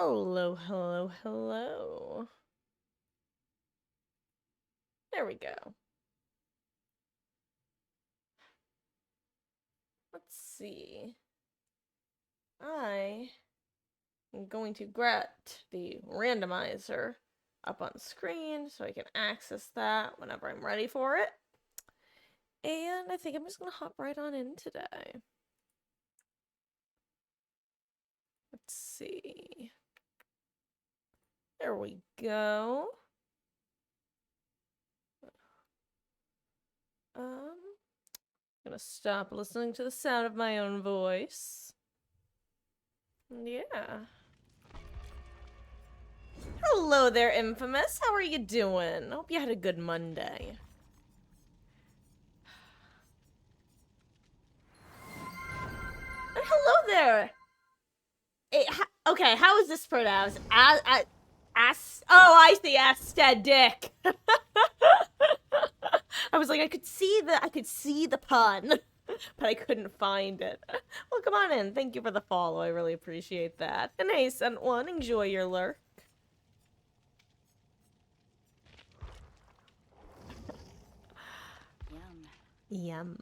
Hello, hello, hello. There we go. Let's see. I am going to get the randomizer up on screen so I can access that whenever I'm ready for it. And I think I'm just going to hop right on in today. Let's see. There we go. Gonna stop listening to the sound of my own voice. Yeah. Hello there, Infamous. How are you doing? Hope you had a good Monday. And hello there. Okay, how is this pronounced? Oh, I see. Aesthetic. I was like, I could see the pun, but I couldn't find it. Well, come on in. Thank you for the follow. I really appreciate that. And hey, sent one. Enjoy your lurk. Yum.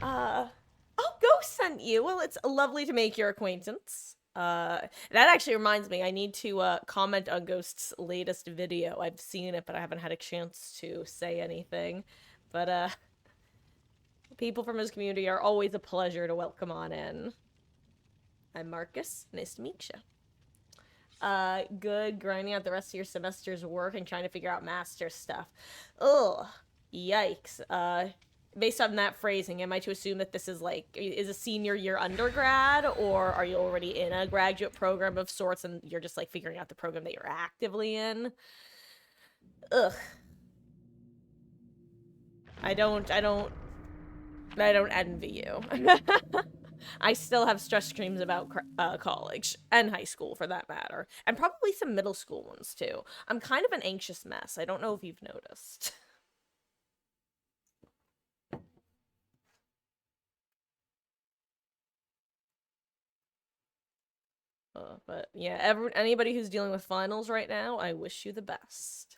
Oh, Ghost sent you. Well, it's lovely to make your acquaintance. That actually reminds me, I need to comment on Ghost's latest video. I've seen it, but I haven't had a chance to say anything. But people from his community are always a pleasure to welcome on in. I'm Marcus. Nice to meet you. Good. Grinding out the rest of your semester's work and trying to figure out master stuff. Ugh. Yikes. Based on that phrasing, am I to assume that this is a senior year undergrad, or are you already in a graduate program of sorts and you're just like figuring out the program that you're actively in? Ugh. I don't envy you. I still have stress dreams about college and high school for that matter, and probably some middle school ones too. I'm kind of an anxious mess. I don't know if you've noticed. But yeah, anybody who's dealing with finals right now, I wish you the best.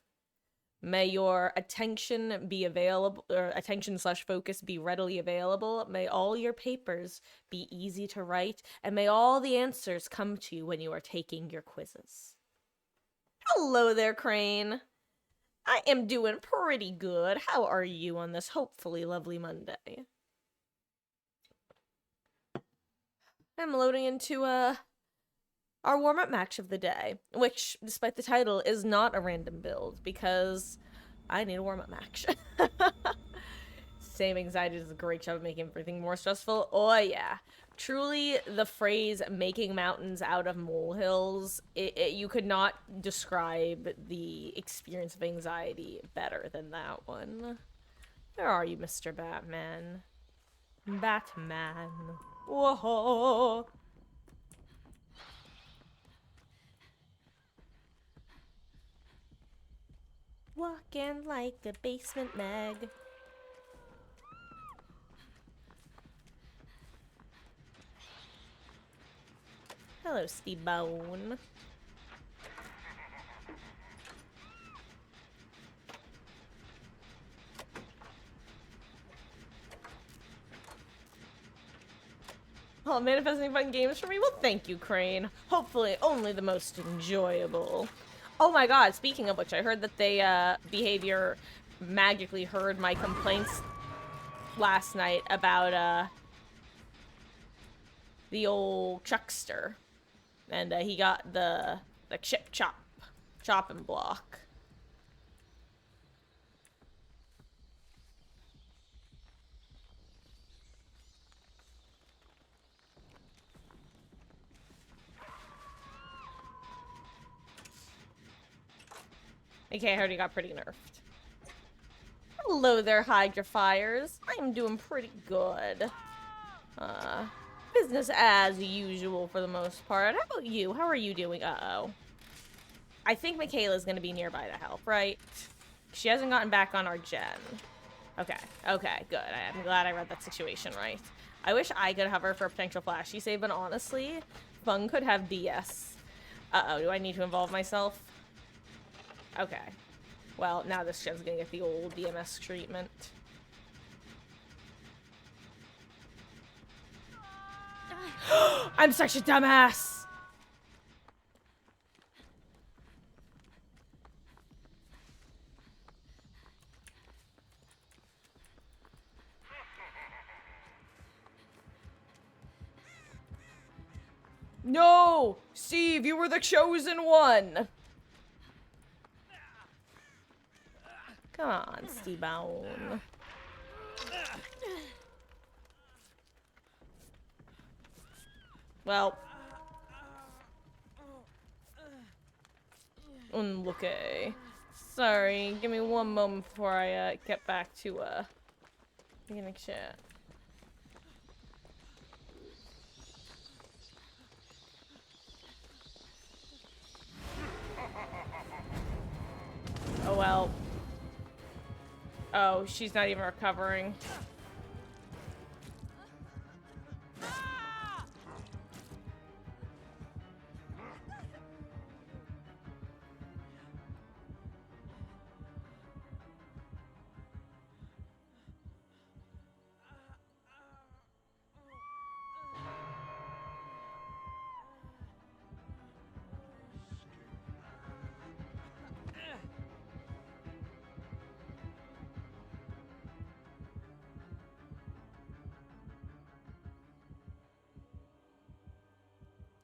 May your attention be available, or attention/focus be readily available. May all your papers be easy to write, and may all the answers come to you when you are taking your quizzes. Hello there, Crane. I am doing pretty good. How are you on this hopefully lovely Monday? I'm loading into our warm-up match of the day, which, despite the title, is not a random build, because I need a warm-up match. Same anxiety does a great job of making everything more stressful. Oh yeah. Truly, the phrase making mountains out of molehills, you could not describe the experience of anxiety better than that one. Where are you, Mr. Batman? Batman. Whoa. Walking like a basement mag. Hello, Steve Bone. Oh, manifesting fun games for me? Well, thank you, Crane. Hopefully only the most enjoyable. Oh my god, speaking of which, I heard that they, Behavior magically heard my complaints last night about, the old Chuckster. And, he got the chopping block. Okay, I heard he got pretty nerfed. Hello there, Hydrofiers. I'm doing pretty good. Business as usual for the most part. How about you? How are you doing? Uh-oh. I think Michaela's gonna be nearby to help, right? She hasn't gotten back on our gen. Okay, good. I'm glad I read that situation right. I wish I could hover for a potential flashy save, but honestly, Fung could have DS. Uh-oh, do I need to involve myself? Okay. Well, now this gen's gonna get the old DMS treatment. I'm such a dumbass! No! Steve, you were the chosen one! Come on, Steve-bone. Well. Okay. Sorry, give me one moment before I, get back to, beginning chat. Oh well. Oh, she's not even recovering.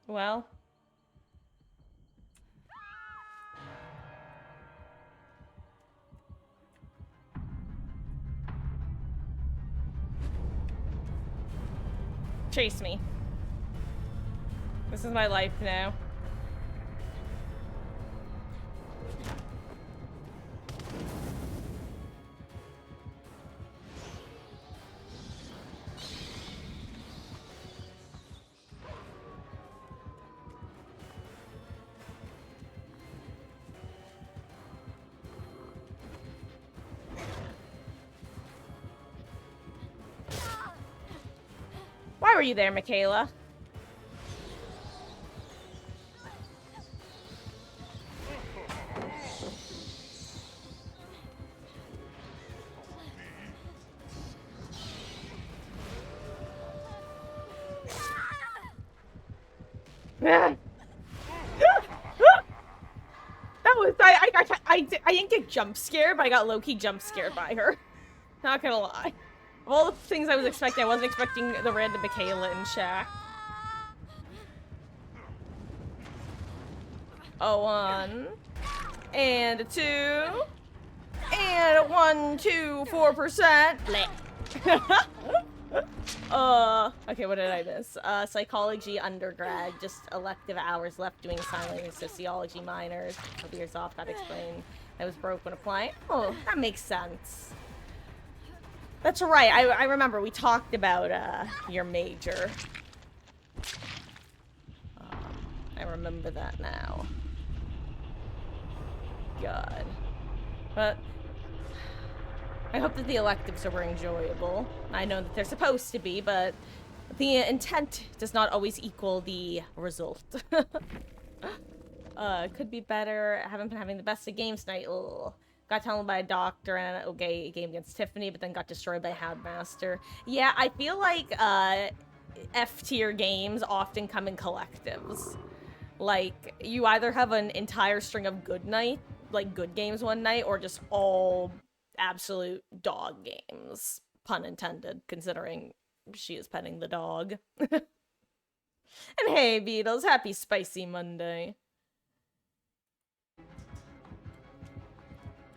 Well. Chase me. This is my life now. Why were you there, Michaela? I didn't get jump scared, but I got low-key jump scared by her. Not gonna lie. Of all the things I was expecting, I wasn't expecting the random Michaela in Shaq. A 1. And a 2. And a 1, 2, 4%. Okay, what did I miss? Psychology undergrad, just elective hours left doing silent and sociology minors. A couple years off, gotta explain. I was broke when applying. Oh, that makes sense. That's right, I remember we talked about, your major. I remember that now. God. But I hope that the electives are enjoyable. I know that they're supposed to be, but the intent does not always equal the result. Could be better. I haven't been having the best of games tonight. Ugh. Got told by a doctor and okay, game against Tiffany, but then got destroyed by Houndmaster. Yeah, I feel like F-tier games often come in collectives. Like, you either have an entire string of good games one night, or just all absolute dog games. Pun intended, considering she is petting the dog. And hey, Beatles, happy Spicy Monday.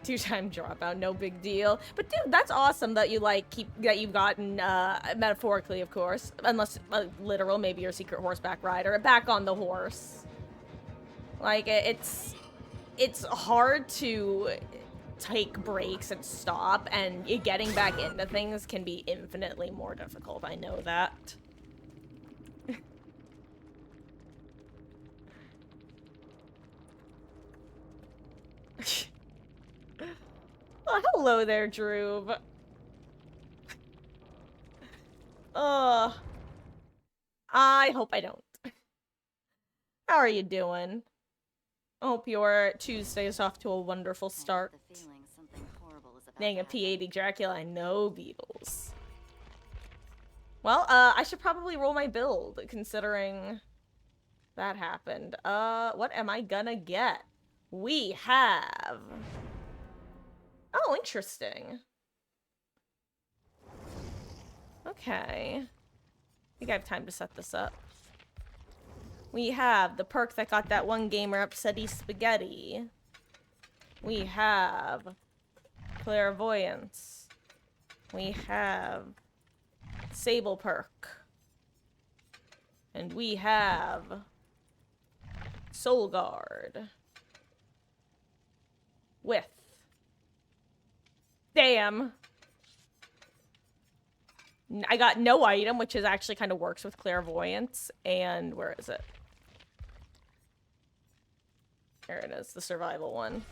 2-time dropout, no big deal. But dude, that's awesome that you that you've gotten, metaphorically, of course, unless literal, maybe you're a secret horseback rider, back on the horse. Like, it's hard to take breaks and stop, and getting back into things can be infinitely more difficult. I know that. Oh, hello there, Droove. I hope I don't. How are you doing? Hope your Tuesday is off to a wonderful start. Dang, a P80 Dracula, I know Beatles. Well, I should probably roll my build, considering that happened. What am I gonna get? We have... Oh, interesting. Okay. I think I have time to set this up. We have the perk that got that one gamer upsetty spaghetti. We have clairvoyance. We have Sable perk. And we have Soul Guard. With. Damn. I got no item, which is actually kind of works with clairvoyance. And where is it? There it is, the survival one.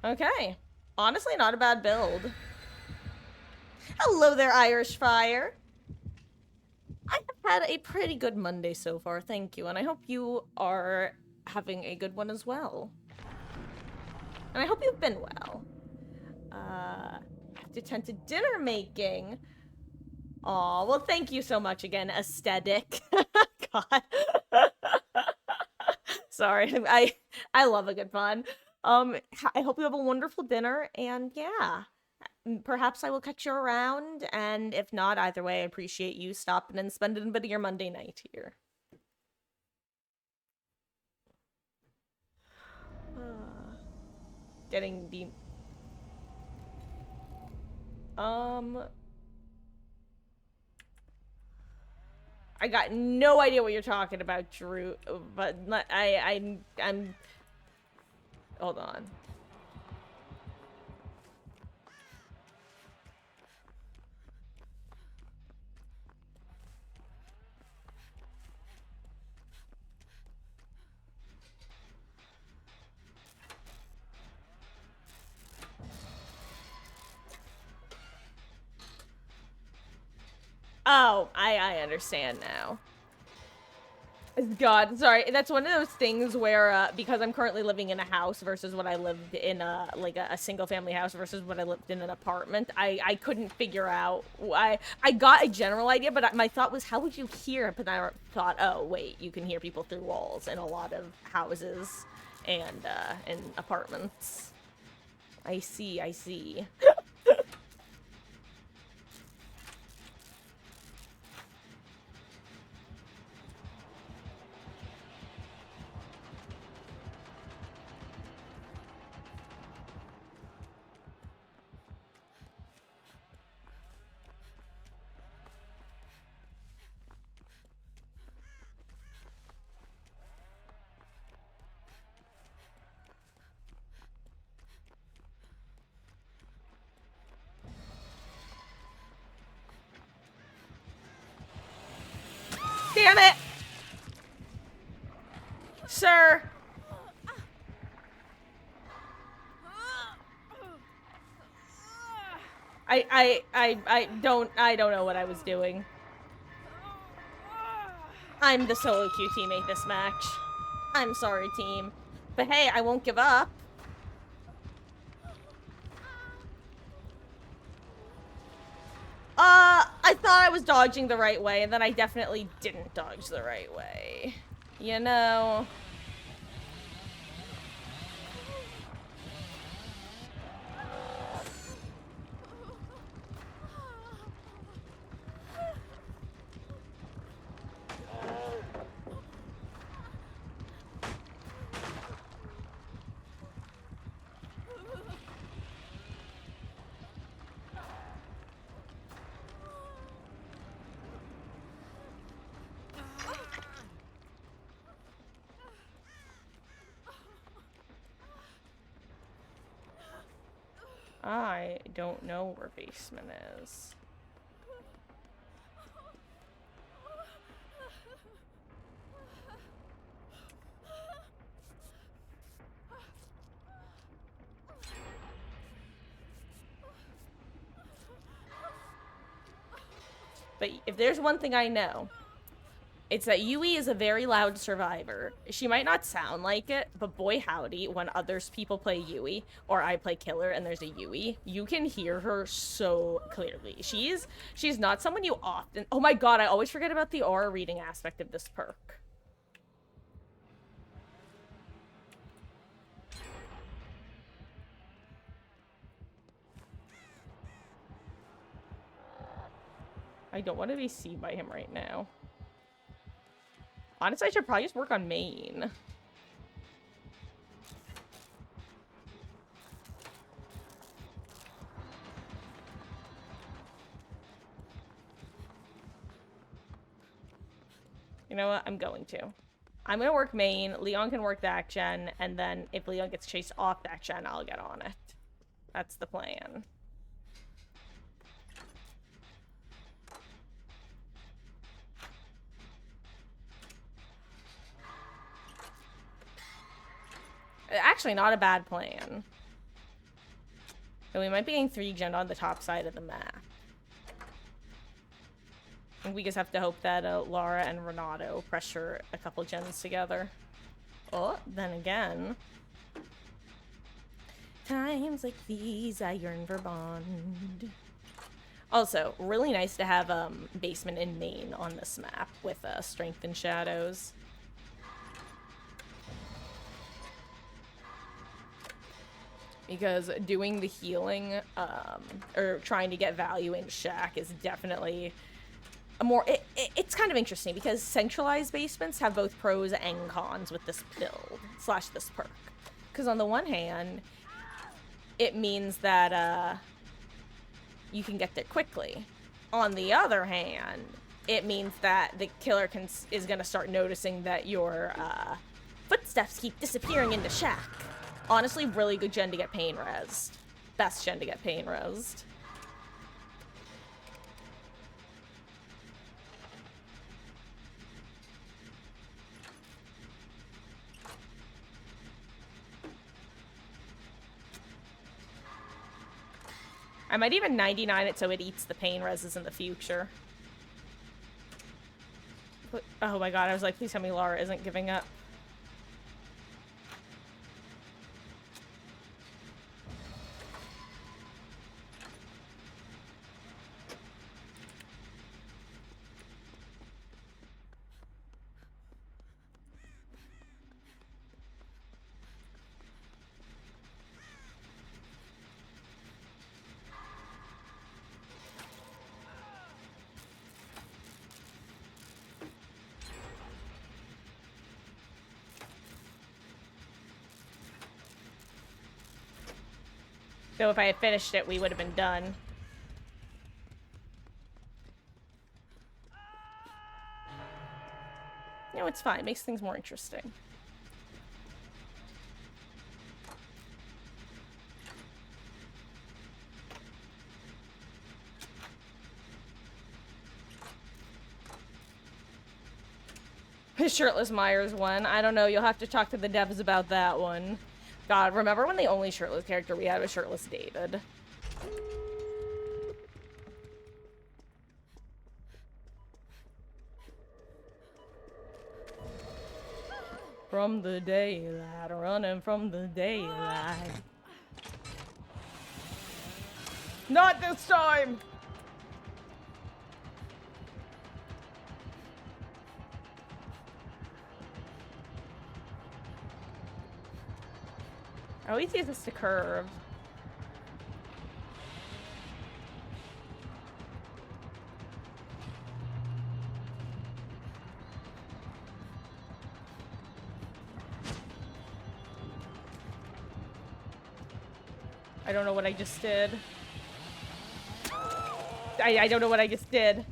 Okay. Honestly, not a bad build. Hello there, Irish Fire. I have had a pretty good Monday so far, thank you. And I hope you are having a good one as well. And I hope you've been well. I have to tend to dinner making. Aw, well, thank you so much again, Aesthetic. God. Sorry, I love a good pun. I hope you have a wonderful dinner, and yeah, perhaps I will catch you around, and if not, either way, I appreciate you stopping and spending a bit of your Monday night here. Getting the... I got no idea what you're talking about, Drew, but I'm... Hold on. Oh, I understand now. God, sorry. That's one of those things where, because I'm currently living in a house versus what I lived in, like a single-family house versus what I lived in an apartment, I couldn't figure out. I got a general idea, but my thought was, how would you hear it? But I thought, oh, wait, you can hear people through walls in a lot of houses and, in apartments. I see, I see. Damn it! Sir! I don't know what I was doing. I'm the solo queue teammate this match. I'm sorry, team. But hey, I won't give up. I thought I was dodging the right way, and then I definitely didn't dodge the right way. You know... I don't know where basement is. But if there's one thing I know, It's that Yui is a very loud survivor. She might not sound like it, but boy howdy, when others people play Yui, or I play Killer and there's a Yui, you can hear her so clearly. She's not someone you often... Oh my god, I always forget about the aura reading aspect of this perk. I don't want to be seen by him right now. Honestly, I should probably just work on main. You know what? I'm going to. I'm going to work main. Leon can work that gen, and then if Leon gets chased off that gen, I'll get on it. That's the plan. Actually, not a bad plan. So we might be getting 3 gen on the top side of the map. And we just have to hope that Lara and Renato pressure a couple gens together. Oh, then again. Times like these, I yearn for bond. Also, really nice to have basement and main on this map with strength and shadows. Because doing the healing, or trying to get value in Shack is definitely a more... It's kind of interesting, because centralized basements have both pros and cons with this build, / this perk. Because on the one hand, it means that, you can get there quickly. On the other hand, it means that the killer is gonna start noticing that your, footsteps keep disappearing into Shack. Honestly, really good gen to get pain rezzed. Best gen to get pain rezzed. I might even 99 it so it eats the pain rezzes in the future. But, oh my god, I was like, please tell me Lara isn't giving up. So if I had finished it, we would have been done. No, it's fine. It makes things more interesting. Shirtless Myers one. I don't know. You'll have to talk to the devs about that one. God, remember when the only shirtless character we had was Shirtless David? From the daylight, running from the daylight. Not this time! I always use this to curve. I don't know what I just did. I don't know what I just did.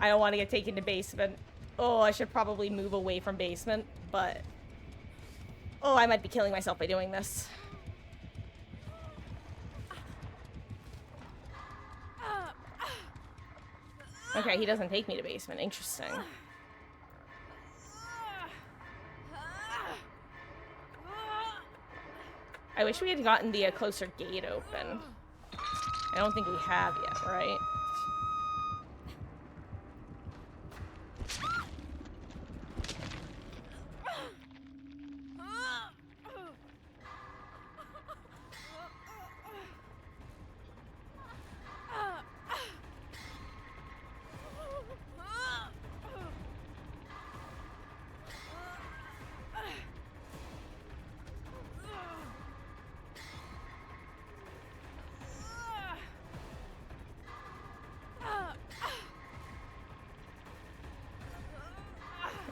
I don't want to get taken to basement. Oh, I should probably move away from basement, but... Oh, I might be killing myself by doing this. Okay, he doesn't take me to basement. Interesting. I wish we had gotten the closer gate open. I don't think we have yet, right?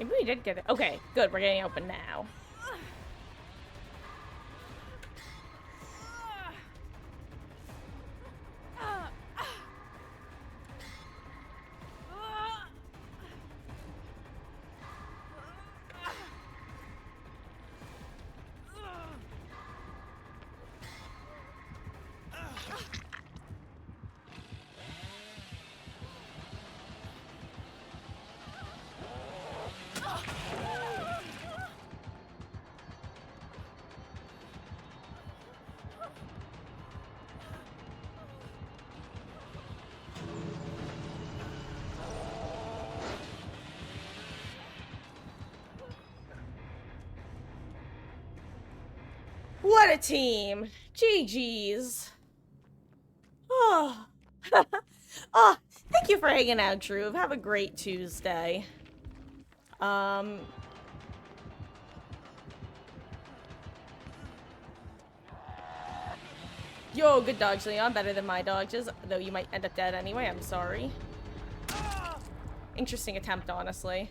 Maybe we did get it. Okay, good. We're getting open now. What a team! GG's. Oh. Oh, thank you for hanging out, Drew. Have a great Tuesday. Yo, good dodge, Leon. Better than my dodges, though you might end up dead anyway. I'm sorry. Interesting attempt, honestly.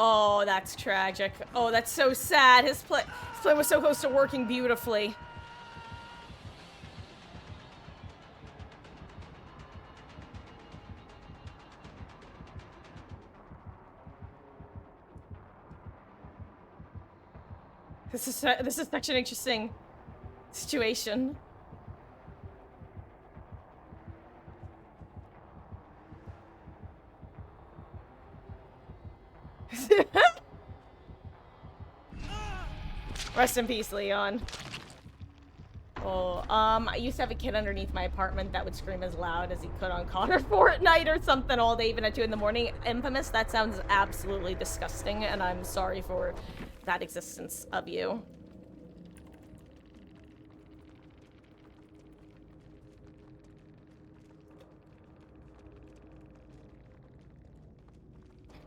Oh, that's tragic. Oh, that's so sad. His plan was so close to working beautifully. This is such an interesting situation. Rest in peace, Leon. Oh, I used to have a kid underneath my apartment that would scream as loud as he could on Connor Fortnite or something all day, even at 2 in the morning. Infamous, that sounds absolutely disgusting, and I'm sorry for that existence of you.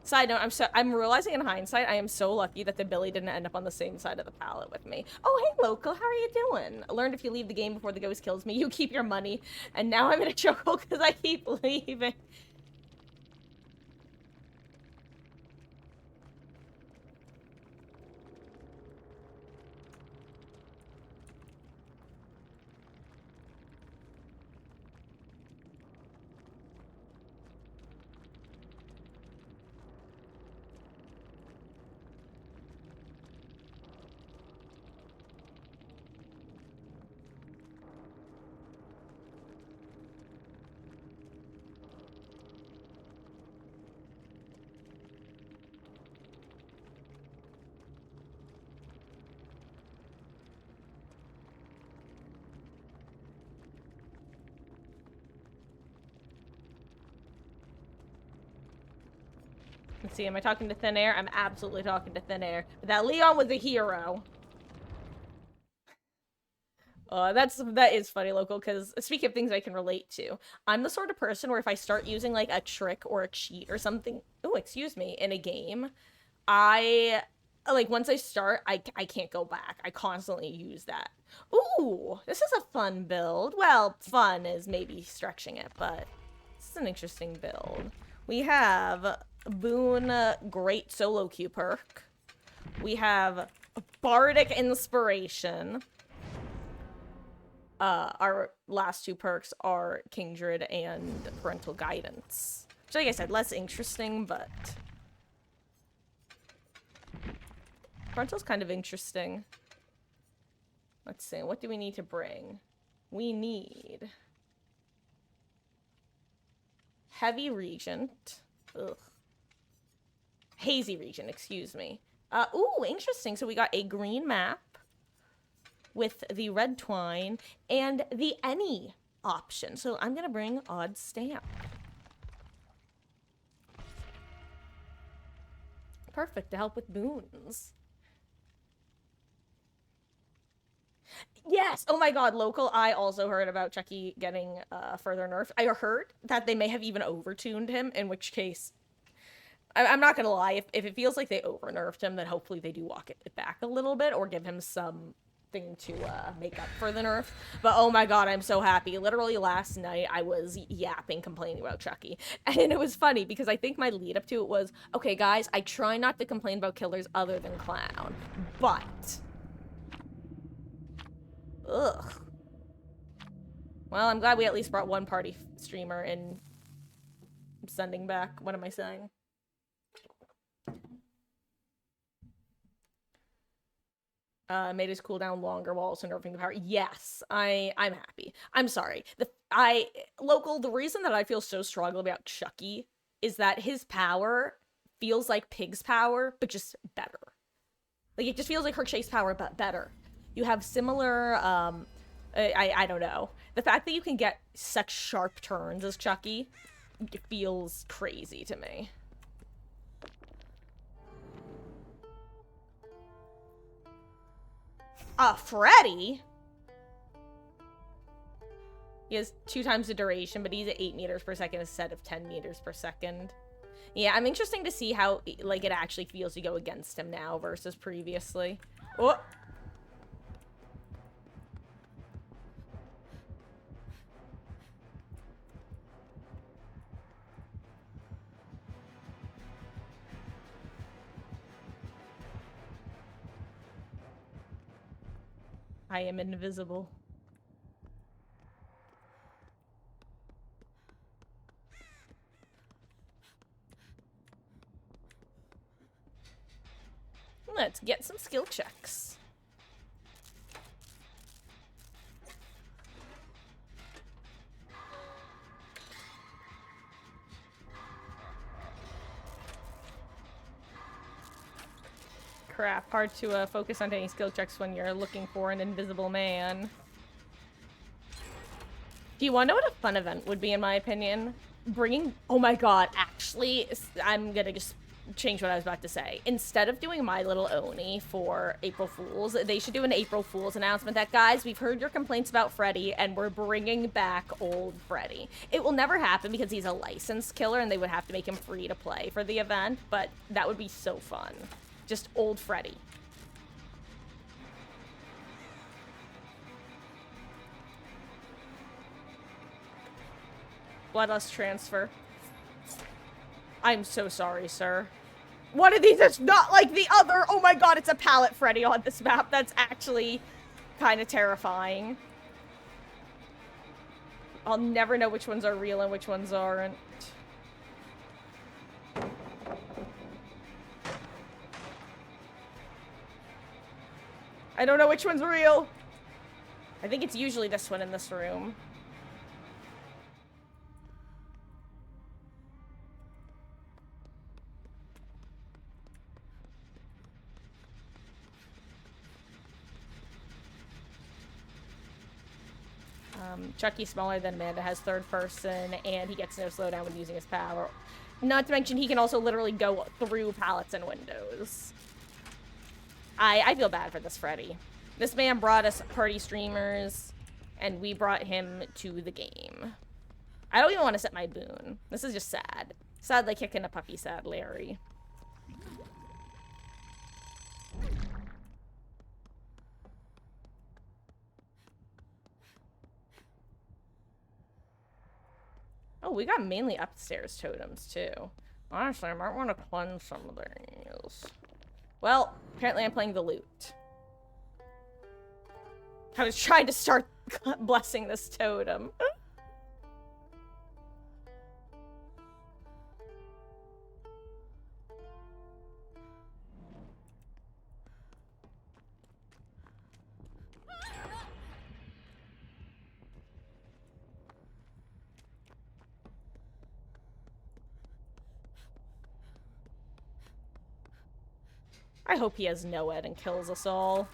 Side note, I'm realizing in hindsight, I am so lucky that the Billy didn't end up on the same side of the pallet with me. Oh, hey, local, how are you doing? I learned if you leave the game before the ghost kills me, you keep your money. And now I'm in a chokehold because I keep leaving. Let's see, am I talking to thin air? I'm absolutely talking to thin air. But that Leon was a hero. That is funny, local, because speaking of things I can relate to, I'm the sort of person where if I start using like a trick or a cheat or something, oh, excuse me, in a game, I like once I start, I can't go back. I constantly use that. Ooh, this is a fun build. Well, fun is maybe stretching it, but this is an interesting build. We have Boone Great Solo Q perk. We have Bardic Inspiration. Our last 2 perks are Kindred and Parental Guidance. So like I said, less interesting, but Parental's kind of interesting. Let's see, what do we need to bring? We need Heavy Regent. Ugh. Hazy Regent, excuse me. Ooh, interesting. So we got a green map with the red twine and the any option. So I'm gonna bring Odd Stamp. Perfect to help with boons. Yes! Oh my god, local, I also heard about Chucky getting further nerfed. I heard that they may have even overtuned him, in which case, I'm not gonna lie, if it feels like they over-nerfed him, then hopefully they do walk it back a little bit, or give him some thing to make up for the nerf. But oh my god, I'm so happy. Literally last night I was yapping, complaining about Chucky. And it was funny because I think my lead up to it was, okay guys, I try not to complain about killers other than Clown. But... ugh. Well, I'm glad we at least brought one party streamer in. I'm sending back. What am I saying? Made his cooldown longer while also nerfing the power. Yes, I'm happy. I'm sorry. The reason that I feel so strongly about Chucky is that his power feels like Pig's power, but just better. Like, it just feels like her chase power, but better. You have similar, I don't know. The fact that you can get such sharp turns as Chucky feels crazy to me. Freddy? He has 2 times the duration, but he's at 8 meters per second instead of 10 meters per second. Yeah, I'm interesting to see how, like, it actually feels to go against him now versus previously. Oh! I am invisible. Let's get some skill checks. Crap, hard to focus on taking skill checks when you're looking for an invisible man. Do you want to know what a fun event would be, in my opinion? Bringing... oh my god, actually, I'm gonna just change what I was about to say. Instead of doing My Little Oni for April Fools, they should do an April Fools announcement that, guys, we've heard your complaints about Freddy, and we're bringing back old Freddy. It will never happen because he's a licensed killer, and they would have to make him free to play for the event, but that would be so fun. Just old Freddy. Bloodlust transfer. I'm so sorry, sir. One of these is not like the other! Oh my god, it's a pallet Freddy on this map. That's actually kind of terrifying. I'll never know which ones are real and which ones aren't. I don't know which one's real. I think it's usually this one in this room. Chucky's smaller than Amanda, has third person, and he gets no slowdown when using his power. Not to mention, he can also literally go through pallets and windows. I feel bad for this Freddy. This man brought us party streamers, and we brought him to the game. I don't even want to set my boon. This is just sad. Sad like kicking a puppy, sad Larry. Oh, we got mainly upstairs totems, too. Honestly, I might want to cleanse some of these. Well, apparently I'm playing the loot. I was trying to start blessing this totem. I hope he has NOED and kills us all.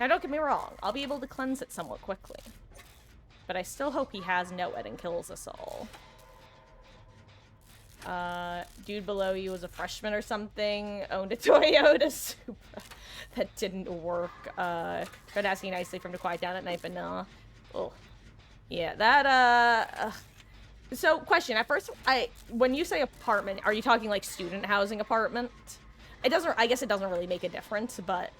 Now, don't get me wrong. I'll be able to cleanse it somewhat quickly. But I still hope he has NOED and kills us all. Dude below you was a freshman or something. Owned a Toyota Supra. That didn't work. Tried asking nicely for him to quiet down at night, but nah. Oh. Yeah, that, So, question. At first, when you say apartment, are you talking, like, student housing apartment? It doesn't, I guess it doesn't really make a difference, but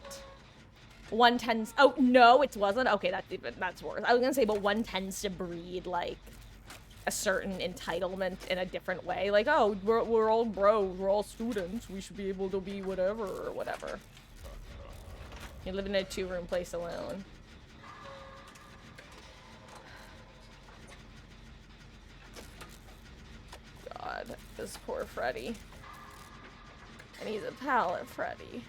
one tends... Oh, no, it wasn't? Okay, that's worse. I was gonna say, but one tends to breed, like, a certain entitlement in a different way. Like, oh, we're all bros, we're all students, we should be able to be whatever, or whatever. You live in a 2-room place alone. God, this poor Freddy. And he's a pallet Freddy.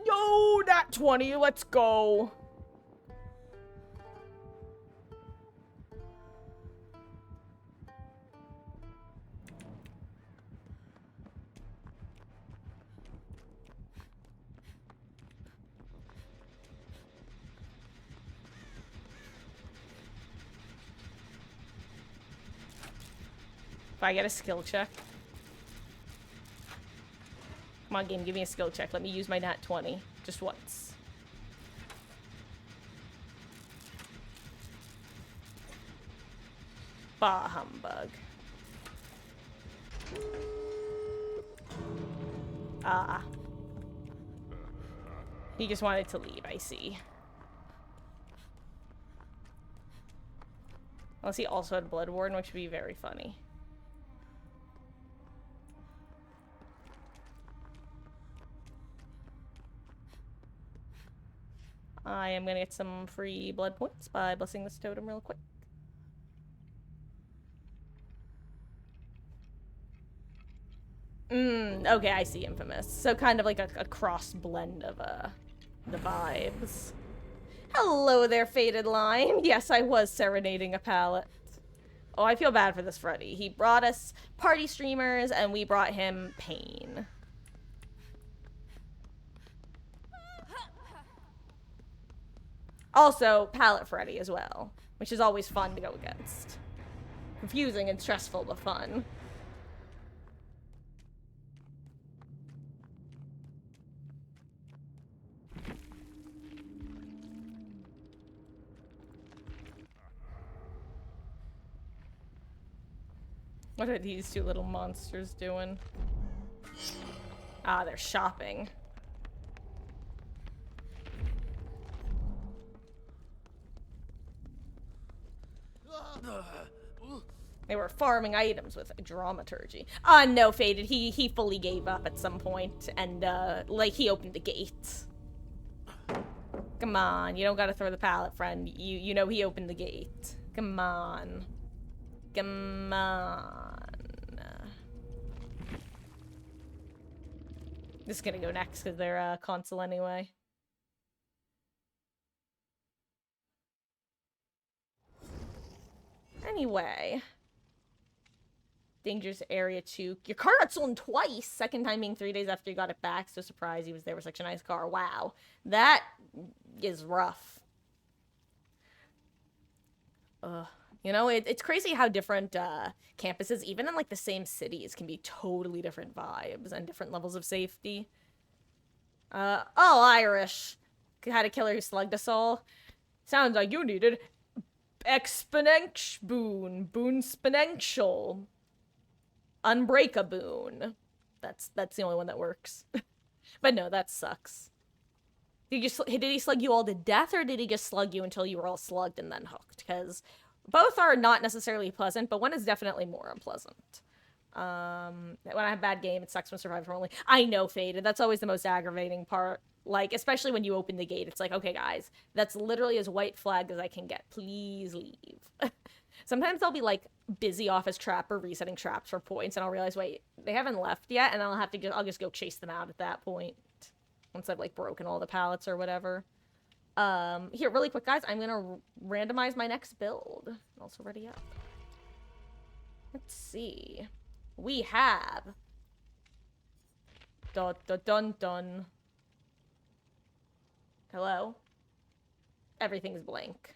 Yo, that 20, let's go. If I get a skill check. Come on, game, give me a skill check. Let me use my nat 20. Just once. Bah humbug. Ah. He just wanted to leave, I see. Unless he also had Bloodborne, which would be very funny. I am gonna get some free blood points by blessing this totem real quick. Okay, I see Infamous. So kind of like a cross blend of the vibes. Hello there, Faded Line. Yes, I was serenading a pallet. Oh, I feel bad for this Freddy. He brought us party streamers, and we brought him pain. Also, Pallet Freddy as well, which is always fun to go against. Confusing and stressful, but fun. What are these two little monsters doing? Ah, they're shopping. They were farming items with dramaturgy. No, Faded. He fully gave up at some point, and, like, he opened the gate. Come on, you don't gotta throw the pallet, friend. You know he opened the gate. Come on. Come on. This is gonna go next, because they're, console anyway. Anyway. Dangerous area 2. Your car got stolen twice. Second time being 3 days after you got it back. So surprised he was there with such a nice car. Wow. That is rough. You know, it's crazy how different campuses, even in like the same cities, can be totally different vibes and different levels of safety. Oh, Irish. Had a killer who slugged us all. Sounds like you needed exponential boon exponential. Unbreakaboon. That's the only one that works. But no, that sucks. Did he slug you all to death, or did he just slug you until you were all slugged and then hooked? Because both are not necessarily pleasant, but one is definitely more unpleasant. When I have a bad game, it sucks when survivors only. I know, Faded. That's always the most aggravating part. Like, especially when you open the gate, it's like, okay, guys, that's literally as white flag as I can get. Please leave. Sometimes I'll be, like, busy off as trapper, resetting traps for points, and I'll realize, wait, they haven't left yet, and I'll just go chase them out at that point. Once I've, like, broken all the pallets or whatever. Here, really quick, guys, I'm gonna randomize my next build. Also ready up. Let's see. We have... Dun dun dun dun. Hello? Everything's blank.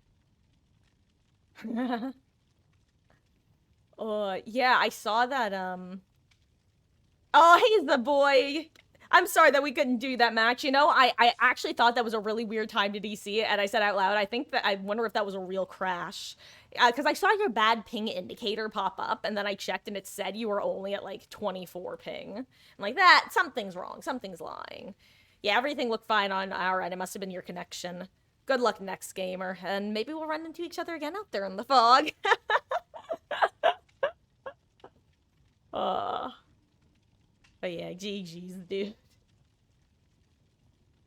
Yeah, I saw that, Oh, he's the boy! I'm sorry that we couldn't do that match, you know? I actually thought that was a really weird time to DC it, and I said out loud, I think that I wonder if that was a real crash. Because I saw your bad ping indicator pop up, and then I checked and it said you were only at, like, 24 ping. I'm like, that, something's wrong, something's lying. Yeah, everything looked fine on our end, it must have been your connection. Good luck, next gamer, and maybe we'll run into each other again out there in the fog. uh, but yeah, GG's, dude.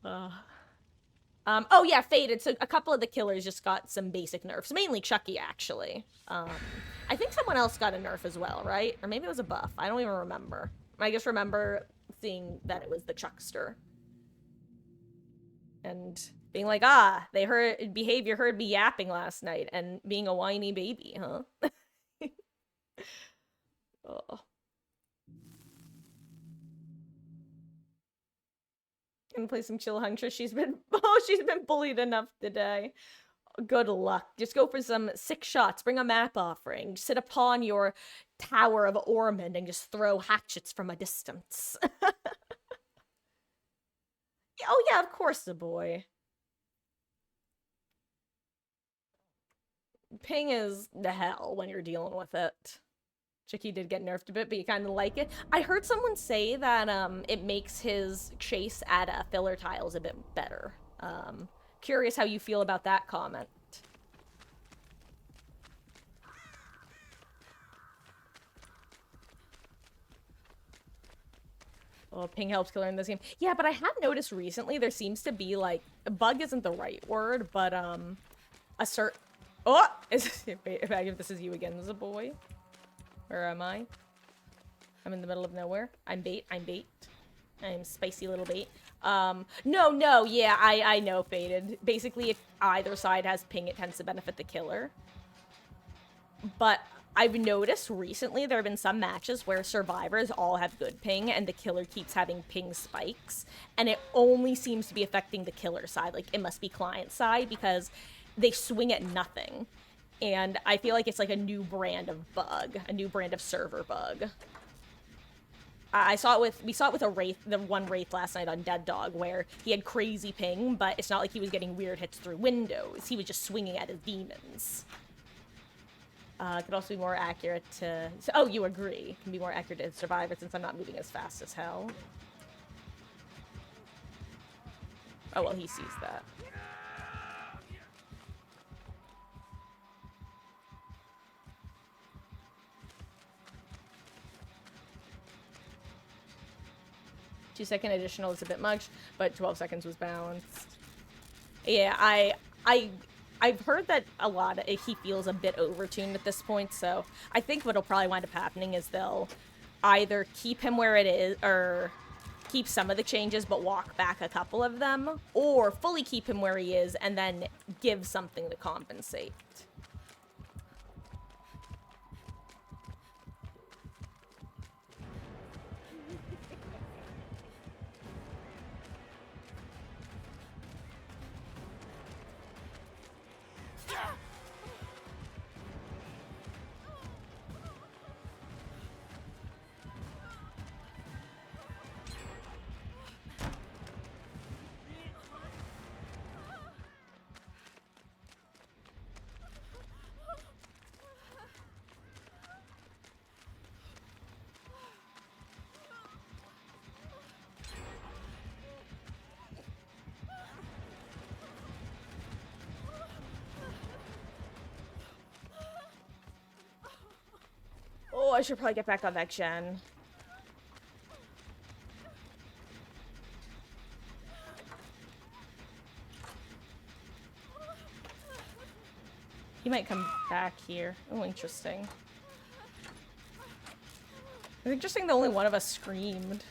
Uh. Oh yeah, Faded. So a couple of the killers just got some basic nerfs, mainly Chucky, actually. I think someone else got a nerf as well, right? Or maybe it was a buff. I don't even remember. I just remember seeing that it was the Chuckster. And being like, ah, they heard behavior heard me yapping last night and being a whiny baby, huh? Oh. Gonna play some Chill Huntress. She's been bullied enough today. Good luck. Just go for some 6 shots. Bring a map offering. Sit upon your tower of Ormond and just throw hatchets from a distance. Oh yeah, of course, the boy. Ping is the hell when you're dealing with it. Chicky did get nerfed a bit, but you kind of like it. I heard someone say that it makes his chase at filler tiles a bit better. Curious how you feel about that comment. Oh, ping helps killer in this game. Yeah, but I have noticed recently there seems to be, like, bug isn't the right word, but, a certain... Oh! If this is you again, as a boy. Where am I? I'm in the middle of nowhere. I'm bait. I'm bait. I'm spicy little bait. No, yeah, I know, Faded. Basically, if either side has ping, it tends to benefit the killer. But I've noticed recently there have been some matches where survivors all have good ping and the killer keeps having ping spikes, and it only seems to be affecting the killer side. Like, it must be client side because they swing at nothing. And I feel like it's like a new brand of bug, a new brand of server bug. We saw it with a Wraith, the one Wraith last night on Dead Dog, where he had crazy ping, but it's not like he was getting weird hits through windows. He was just swinging at his demons. Could also be more accurate to... Oh, you agree. Can be more accurate to Survivor since I'm not moving as fast as hell. Oh, well, he sees that. Two-second additional is a bit much, but 12 seconds was balanced. Yeah, I've heard that a lot of, he feels a bit overtuned at this point, so I think what'll probably wind up happening is they'll either keep him where it is, or keep some of the changes but walk back a couple of them, or fully keep him where he is and then give something to compensate. Oh, I should probably get back on that gen. He might come back here. Oh, interesting. It's interesting that only one of us screamed.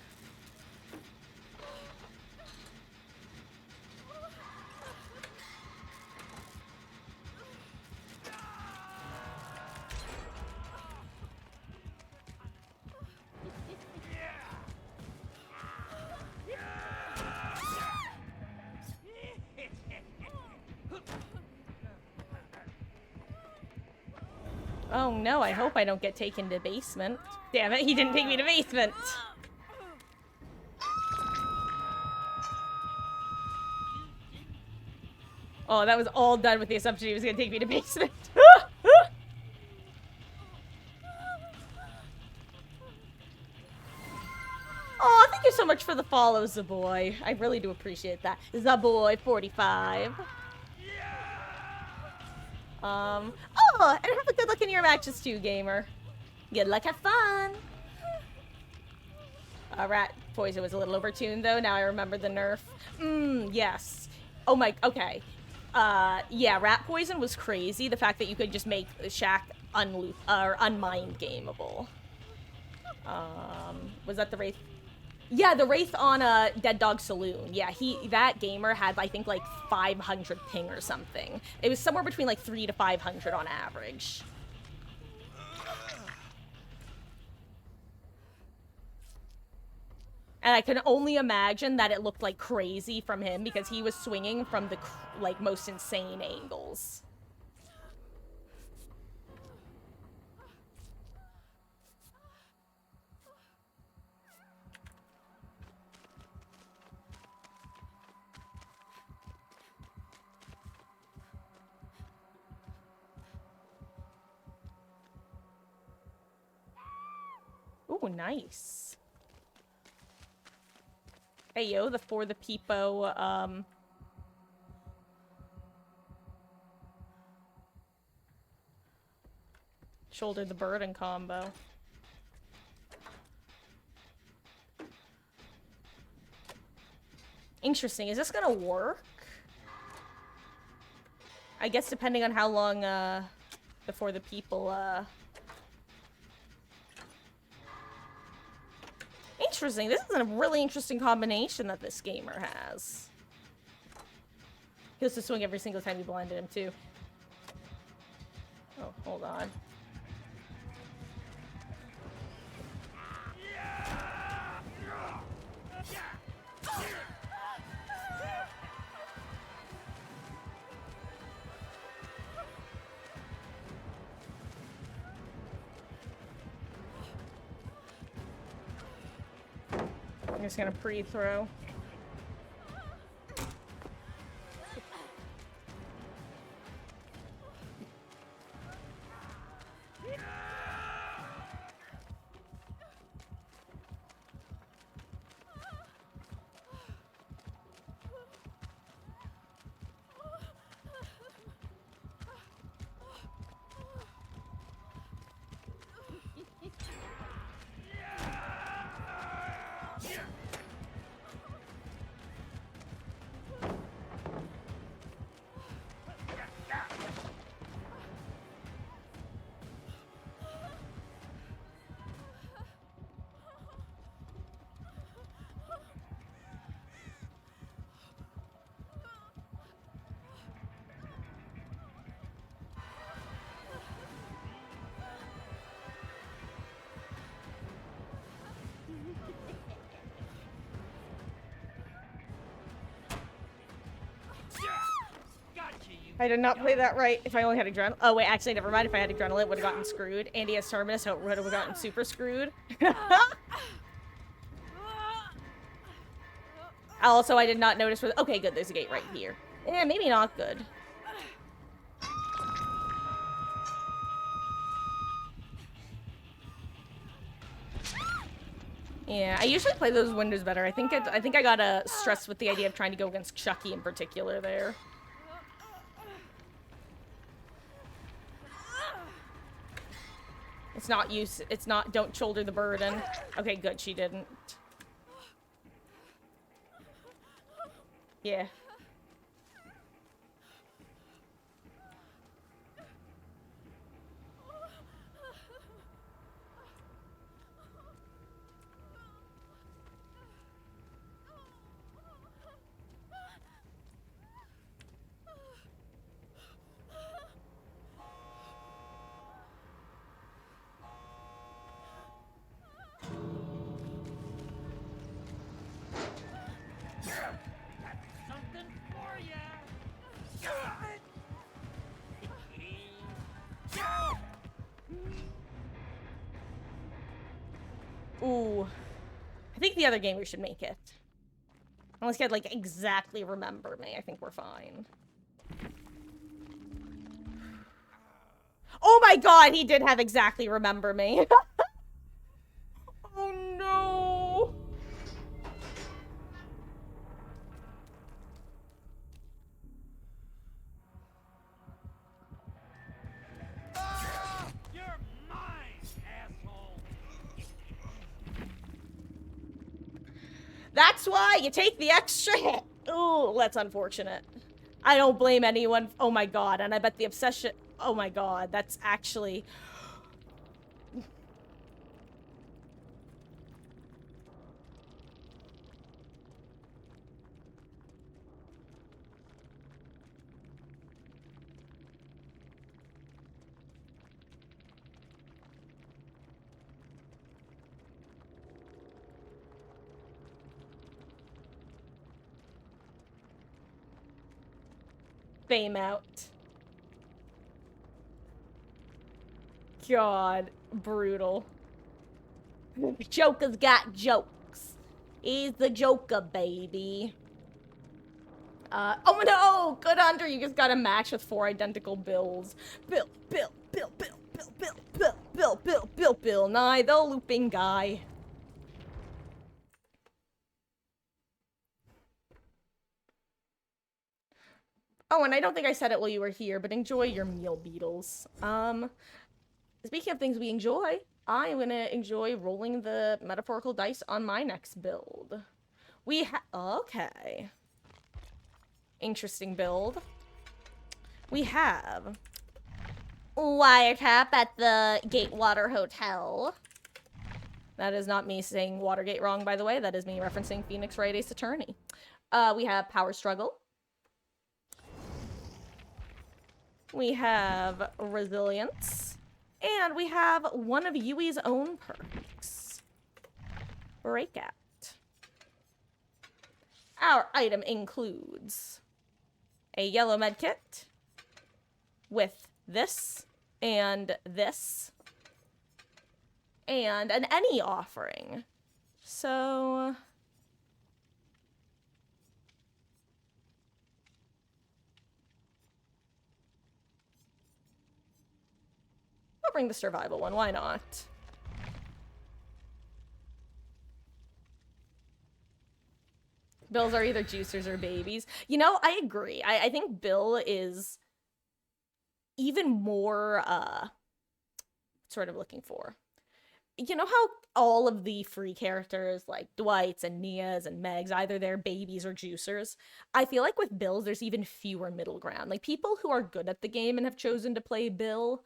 Oh no, I hope I don't get taken to basement. Damn it, he didn't take me to basement! Oh, that was all done with the assumption he was gonna take me to basement. Oh, thank you so much for the follow, Zaboy. I really do appreciate that. Zaboy45. Oh, and have a good look in your matches too, gamer. Good luck, have fun. Rat Poison was a little overtuned though. Now I remember the nerf. Yes. Oh my, okay. Yeah, Rat Poison was crazy. The fact that you could just make Shaq unmind gameable. Was that the Wraith? Yeah, the Wraith on Dead Dog Saloon. Yeah, that gamer had, I think, like 500 ping or something. It was somewhere between like 300 to 500 on average. And I can only imagine that it looked like crazy from him because he was swinging from the, like, most insane angles. Ooh, nice. Hey, yo, the For the Peepo, Shoulder the Burden combo. Interesting. Is this gonna work? I guess depending on how long, before the people, Interesting. This is a really interesting combination that this gamer has. He has to swing every single time you blinded him, too. Oh, hold on. I'm just gonna pre-throw. I did not play that right. If I only had adrenaline. Oh, wait, actually, never mind. If I had adrenaline, it would have gotten screwed. Andy has Terminus, so it would have gotten super screwed. Also, I did not notice where. Okay, good. There's a gate right here. Yeah, maybe not good. Yeah, I usually play those windows better. I think I got stressed with the idea of trying to go against Chucky in particular there. It's not, don't shoulder the burden. Okay, good, she didn't. Yeah. think the other game we should make it. Unless you had, like, exactly remember me. I think we're fine. Oh my god, he did have exactly remember me. Oh no. You're mine, asshole. That's why you take the extra hit. Ooh, that's unfortunate. I don't blame anyone. Oh my god, and I bet the obsession... Oh my god, that's actually... Fame out. God, brutal. Joker's got jokes. He's the Joker, baby. Oh no! Good under, you just got a match with 4 identical Bills. Bill, Nye, the looping guy. Oh, and I don't think I said it while you were here, but enjoy your meal, Beatles. Speaking of things we enjoy, I'm gonna enjoy rolling the metaphorical dice on my next build. Okay. Interesting build. We have Wiretap at the Gatewater Hotel. That is not me saying Watergate wrong, by the way. That is me referencing Phoenix Wright Ace Attorney. We have Power Struggle. We have Resilience. And we have one of Yui's own perks. Breakout. Our item includes a yellow medkit with this and this and an any offering. So I'll bring the survival one, why not? Bills are either juicers or babies. You know, I agree. I think Bill is even more, sort of looking for. You know how all of the free characters, like Dwight's and Nia's and Meg's, either they're babies or juicers? I feel like with Bills, there's even fewer middle ground. Like, people who are good at the game and have chosen to play Bill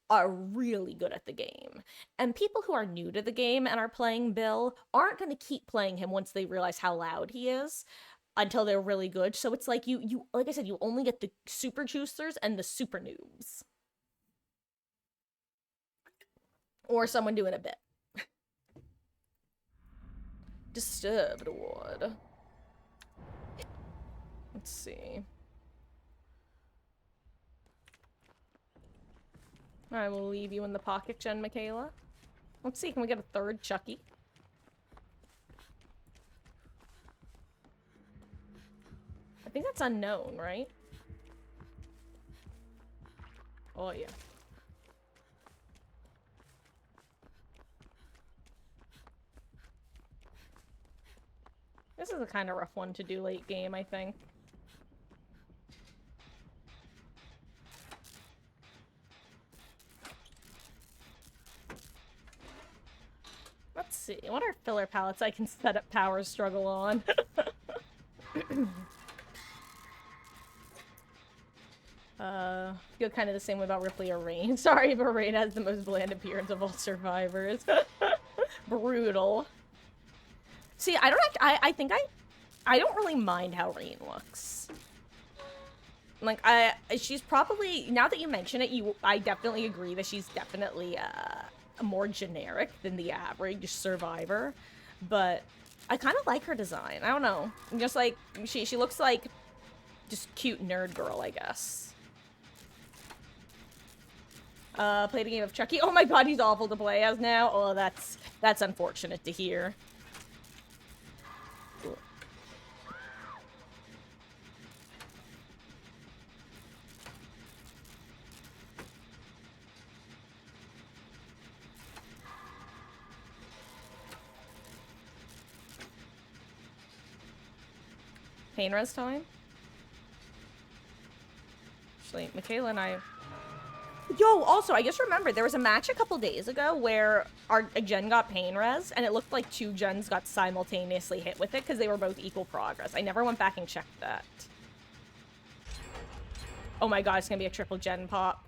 are really good at the game. And people who are new to the game and are playing Bill aren't going to keep playing him once they realize how loud he is until they're really good. So it's like you like I said, you only get the super juicers and the super noobs. Or someone doing a bit. Disturbed Ward. Let's see. I will leave you in the pocket, Jen Michaela. Let's see, can we get a third Chucky? I think that's unknown, right? Oh, yeah. This is a kind of rough one to do late game, I think. Let's see. What are filler palettes I can set up Power Struggle on? Feel kind of the same way about Ripley or Rain. Sorry, but Rain has the most bland appearance of all survivors. Brutal. See, I think I don't really mind how Rain looks. Like, she's probably, now that you mention it, I definitely agree that she's definitely, more generic than the average survivor, but I kind of like her design. I don't know. Just like, she looks like just cute nerd girl, I guess. Played a game of Chucky. Oh my god, he's awful to play as now. Oh, that's unfortunate to hear. Pain res time? Actually, Michaela and I... Yo, also, I just remembered, there was a match a couple days ago where a gen got pain res, and it looked like 2 gens got simultaneously hit with it because they were both equal progress. I never went back and checked that. Oh my god, it's gonna be a triple gen pop.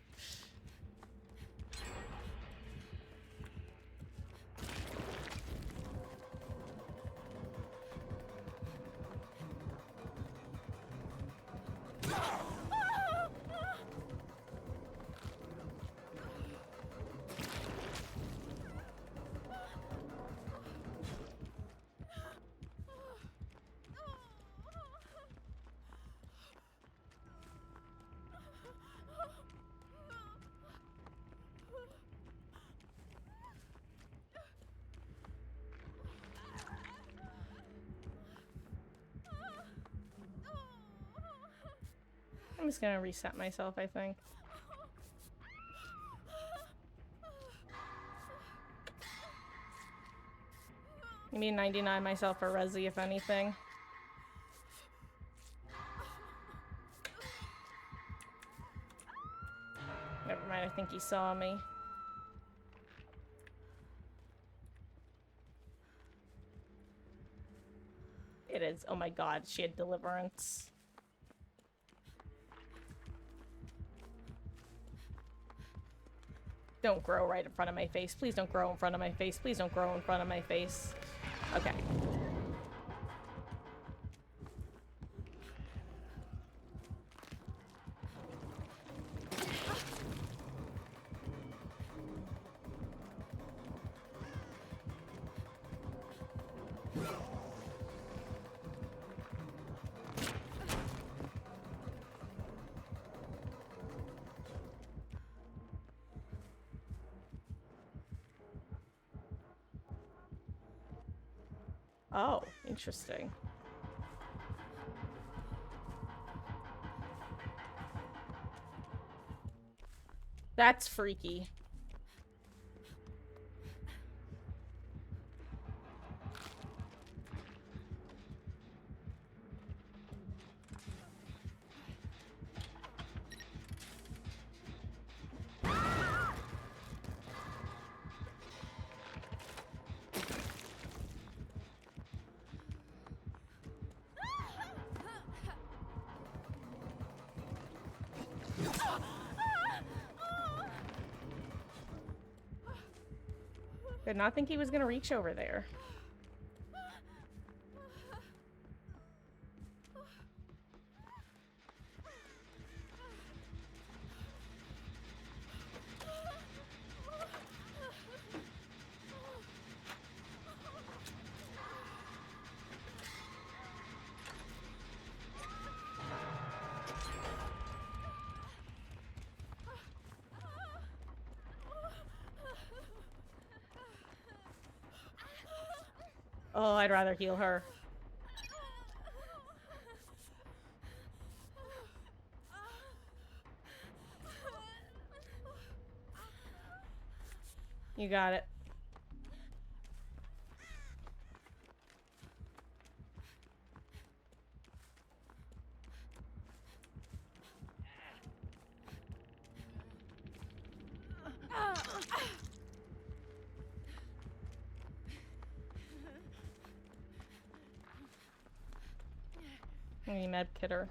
I'm just gonna reset myself, I think. Give me 99 myself for Resi, if anything. Never mind, I think he saw me. It is. Oh my god, she had deliverance. Don't grow right in front of my face. Please don't grow in front of my face. Please don't grow in front of my face. Okay. Oh, interesting. That's freaky. Did not think he was gonna reach over there. Oh, I'd rather heal her. You got it. Any med kitter.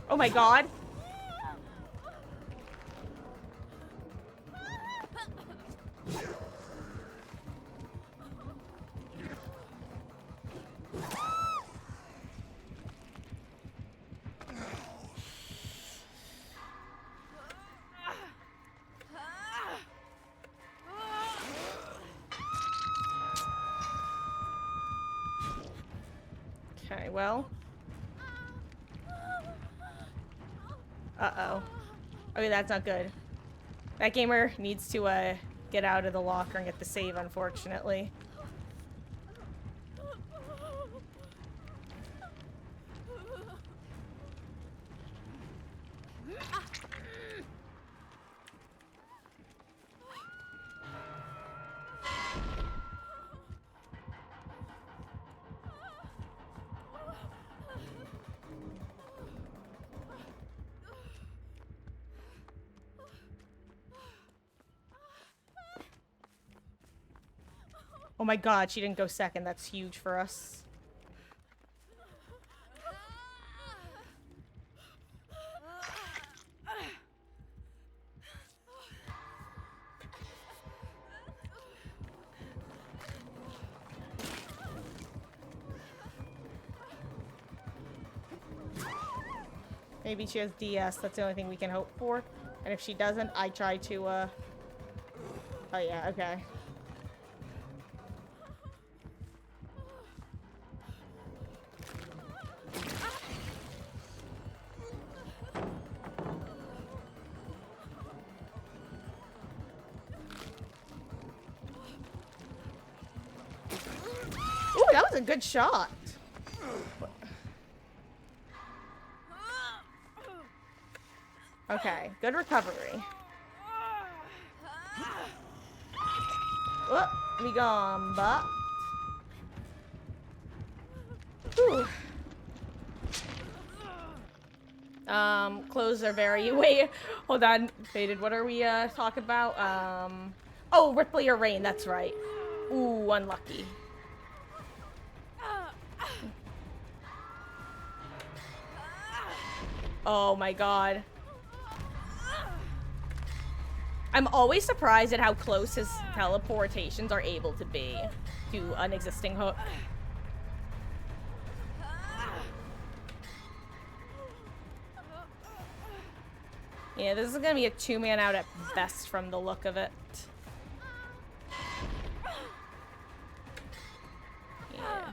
Oh my god. Okay, well. Uh-oh. Okay, that's not good. That gamer needs to, get out of the locker and get the save, unfortunately. Oh my god, she didn't go second. That's huge for us. Maybe she has DS. That's the only thing we can hope for. And if she doesn't, I try to, Oh yeah, okay. Ooh, that was a good shot. Okay, good recovery. Whoop, we gone, but. Whew. Clothes are very. Wait, hold on, Faded. What are we talking about? Oh, Ripley or Rain. That's right. Ooh, unlucky. Oh my god. I'm always surprised at how close his teleportations are able to be to an existing hook. Yeah, this is gonna be a two-man out at best from the look of it. Yeah.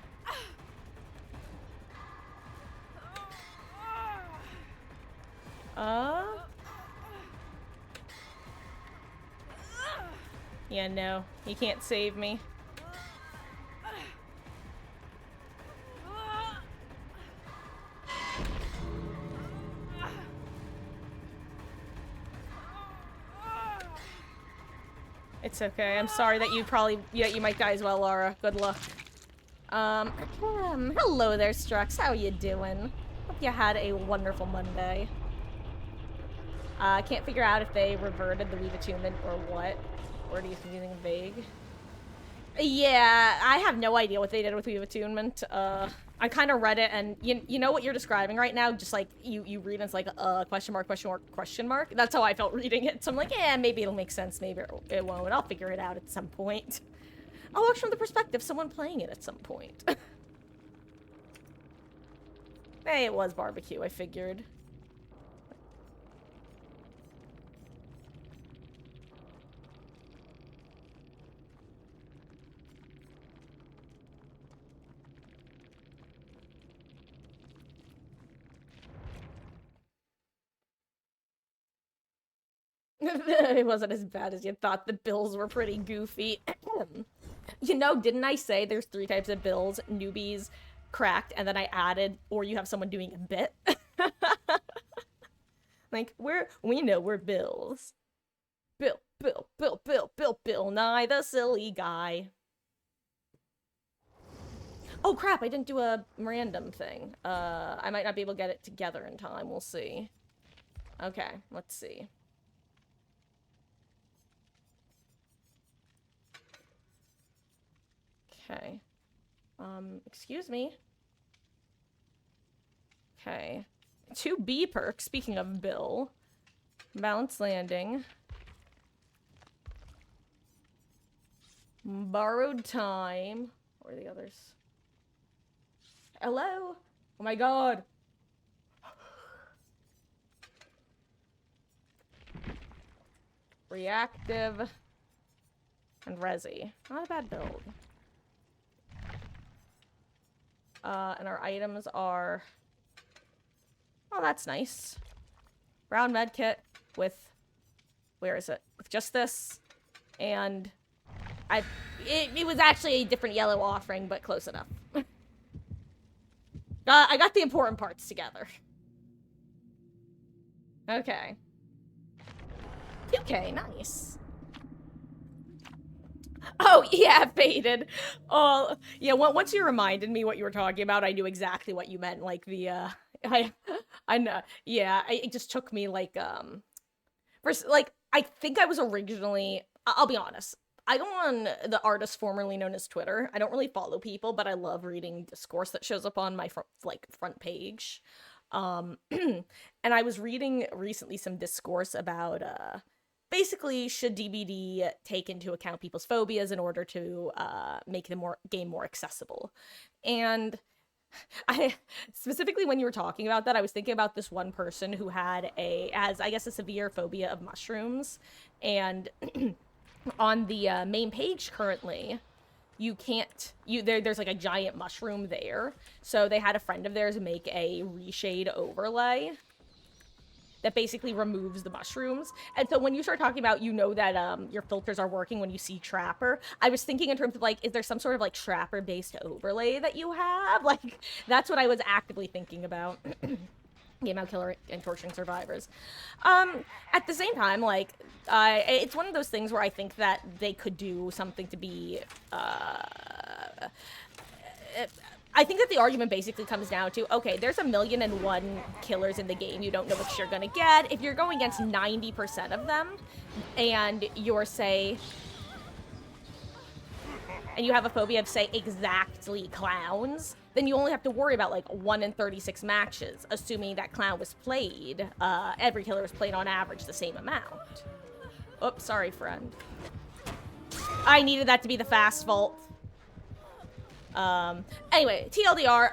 Yeah, no. He can't save me. It's okay. I'm sorry that you might die as well, Laura. Good luck. Hello there, Strux. How you doing? Hope you had a wonderful Monday. I can't figure out if they reverted the Weave Attunement or what. Or do you think anything vague? Yeah, I have no idea what they did with Weave Attunement. I kind of read it, and you know what you're describing right now? Just like, you read it, it's like, question mark, question mark, question mark. That's how I felt reading it. So I'm like, yeah, maybe it'll make sense, maybe it won't. I'll figure it out at some point. I'll watch from the perspective of someone playing it at some point. Hey, it was barbecue, I figured. It wasn't as bad as you thought. The bills were pretty goofy. You know, didn't I say there's 3 types of bills? Newbies, cracked, and then I added, or you have someone doing a bit. Like, we know we're bills. Bill Nye, the silly guy. Oh crap, I didn't do a random thing. I might not be able to get it together in time. We'll see. Okay, let's see. Okay. Excuse me. Okay. 2 B perks, speaking of Bill. Balanced landing. Borrowed time. Where are the others? Hello? Oh my god. Reactive. And Resi. Not a bad build. And our items are... Oh, that's nice. Brown medkit with... Where is it? With just this. And... It was actually a different yellow offering, but close enough. I got the important parts together. Okay. 2K, nice. Oh, yeah, faded. Oh, yeah, once you reminded me what you were talking about, I knew exactly what you meant. Like, the, I know, yeah, it just took me, like, first, like, I think I was originally, I'll be honest, I go on the artist formerly known as Twitter. I don't really follow people, but I love reading discourse that shows up on my front page. And I was reading recently some discourse about, basically, should DBD take into account people's phobias in order to make the game more accessible? And I specifically, when you were talking about that, I was thinking about this one person who has, I guess, a severe phobia of mushrooms, and on the main page currently, you can't, there's like a giant mushroom there, so they had a friend of theirs make a reshade overlay that basically removes the mushrooms. And so when you start talking about, that your filters are working when you see Trapper, I was thinking in terms of, like, is there some sort of, like, Trapper-based overlay that you have? Like, that's what I was actively thinking about. Game Out Killer and Torturing Survivors. At the same time, like, it's one of those things where I think that they could do something to be, I think that the argument basically comes down to, okay, there's 1,000,001 killers in the game. You don't know what you're gonna get. If you're going against 90% of them, and you're, say, and you have a phobia of, say, exactly clowns, then you only have to worry about, like, 1 in 36 matches, assuming that clown was played, every killer was played on average the same amount. Oops, sorry, friend. I needed that to be the fast vault. Anyway, TLDR,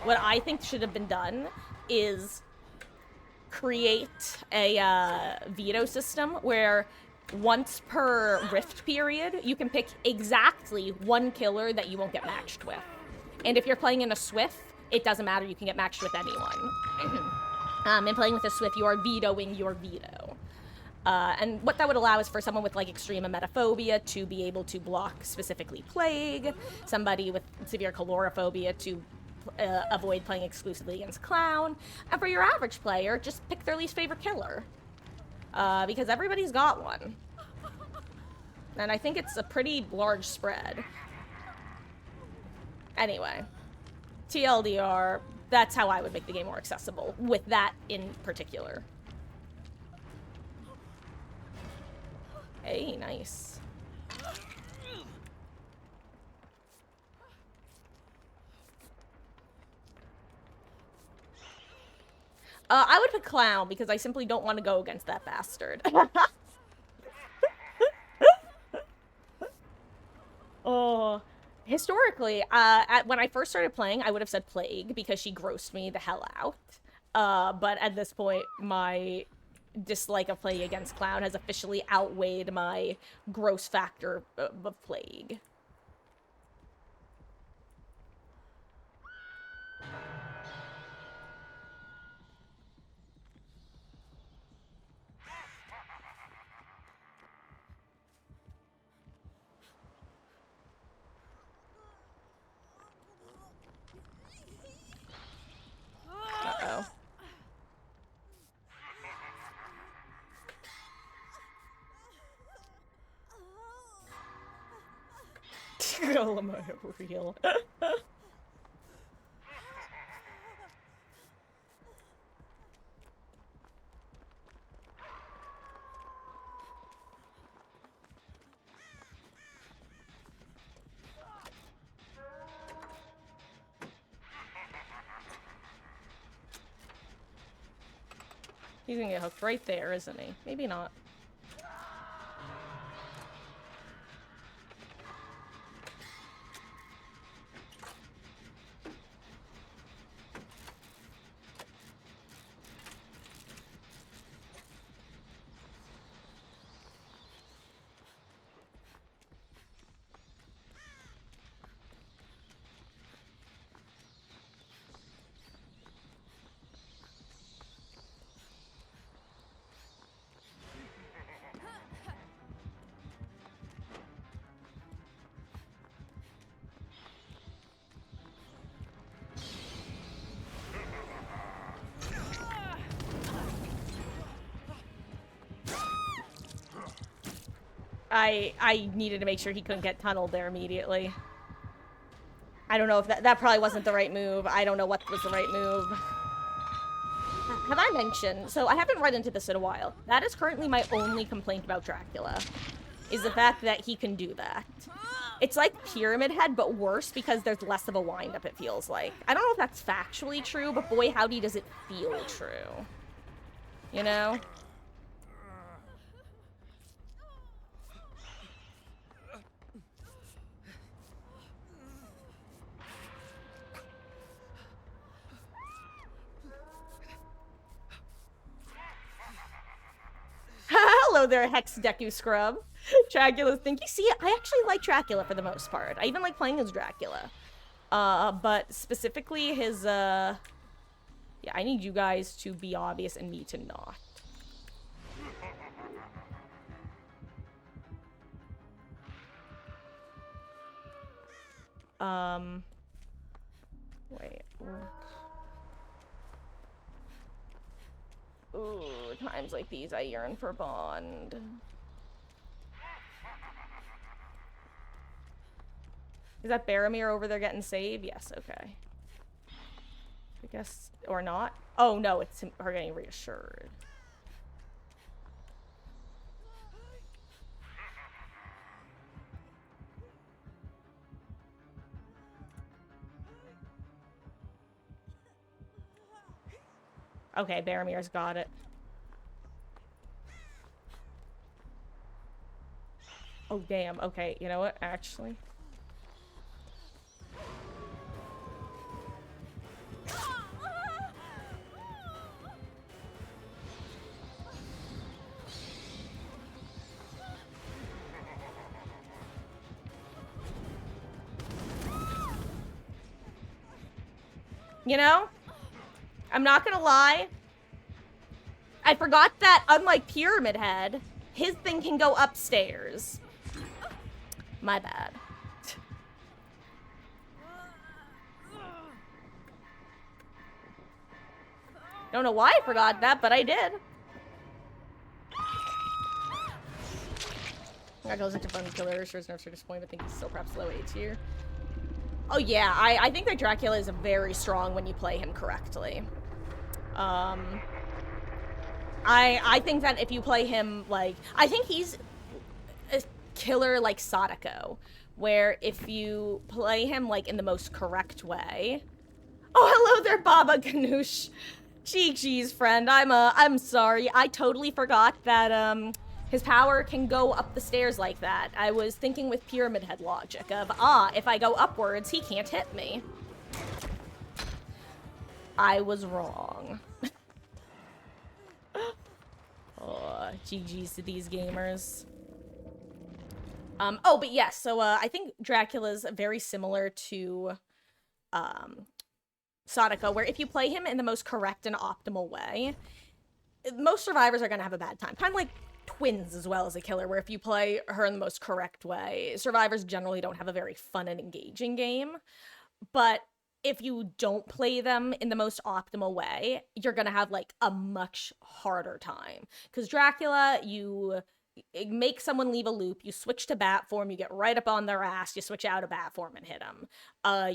what I think should have been done is create a, veto system where once per rift period, you can pick exactly one killer that you won't get matched with. And if you're playing in a Swift, it doesn't matter, you can get matched with anyone. And playing with a Swift, you are vetoing your veto. And what that would allow is for someone with, like, extreme emetophobia to be able to block specifically Plague, somebody with severe calorophobia to avoid playing exclusively against Clown, and for your average player, just pick their least favorite killer. Because everybody's got one. And I think it's a pretty large spread. Anyway, TLDR, that's how I would make the game more accessible, with that in particular. Hey, nice. I would pick Clown because I simply don't want to go against that bastard. Oh, historically, when I first started playing, I would have said Plague because she grossed me the hell out. But at this point, my dislike of playing against Clown has officially outweighed my gross factor of Plague. Uh-oh. Golem real. He's gonna get hooked right there, isn't he? Maybe not. I needed to make sure he couldn't get tunneled there immediately. I don't know if that probably wasn't the right move. I don't know what was the right move. Have I mentioned, so I haven't run into this in a while. That is currently my only complaint about Dracula, is the fact that he can do that. It's like Pyramid Head, but worse because there's less of a wind-up, it feels like. I don't know if that's factually true, but boy, howdy does it feel true. You know? Hello there, Hex Deku Scrub. Dracula, thank you. See, I actually like Dracula for the most part. I even like playing as Dracula. But specifically his, yeah, I need you guys to be obvious and me to not. Wait. Ooh, times like these I yearn for Bond. Is that Baromir over there getting saved? Yes, okay. I guess, or not. Oh no, it's her getting reassured. Okay, Baromir's got it. Oh, damn. Okay, you know what? Actually. You know? I'm not gonna lie. I forgot that, unlike Pyramid Head, his thing can go upstairs. My bad. Don't know why I forgot that, but I did. That goes into Fun Killer. Sure, nerfs are disappointed, but I think he's still perhaps low A tier. Oh yeah, I think that Dracula is very strong when you play him correctly. I think that if you play him, like, I think he's a killer like Sadako, where if you play him, like, in the most correct way... Oh, hello there, Baba Ganoush! GG's, friend. I'm sorry. I totally forgot that, his power can go up the stairs like that. I was thinking with Pyramid Head logic of, if I go upwards, he can't hit me. I was wrong. Oh, GG's to these gamers. Oh, but yes, so, I think Dracula's very similar to, Sadako, where if you play him in the most correct and optimal way, most survivors are gonna have a bad time. Kind of like Twins as well as a killer, where if you play her in the most correct way, survivors generally don't have a very fun and engaging game. But if you don't play them in the most optimal way, you're gonna have, like, a much harder time. Because Dracula, you make someone leave a loop, you switch to bat form, you get right up on their ass, you switch out of bat form and hit them.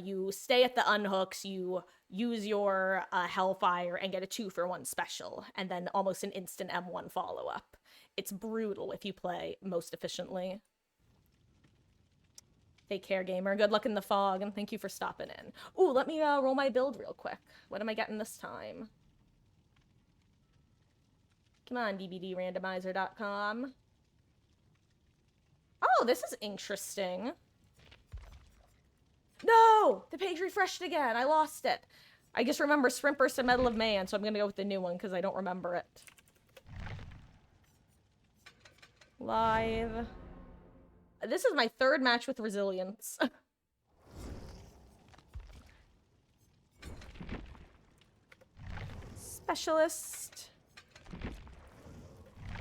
You stay at the unhooks, you use your Hellfire and get a 2-for-1 special, and then almost an instant M1 follow-up. It's brutal if you play most efficiently. Take care, gamer. Good luck in the fog, and thank you for stopping in. Ooh, let me roll my build real quick. What am I getting this time? Come on, dbdrandomizer.com. Oh, this is interesting. No! The page refreshed again. I lost it. I just remember Sprint Burst and Medal of Man, so I'm gonna go with the new one because I don't remember it. Live. This is my third match with Resilience. Specialist.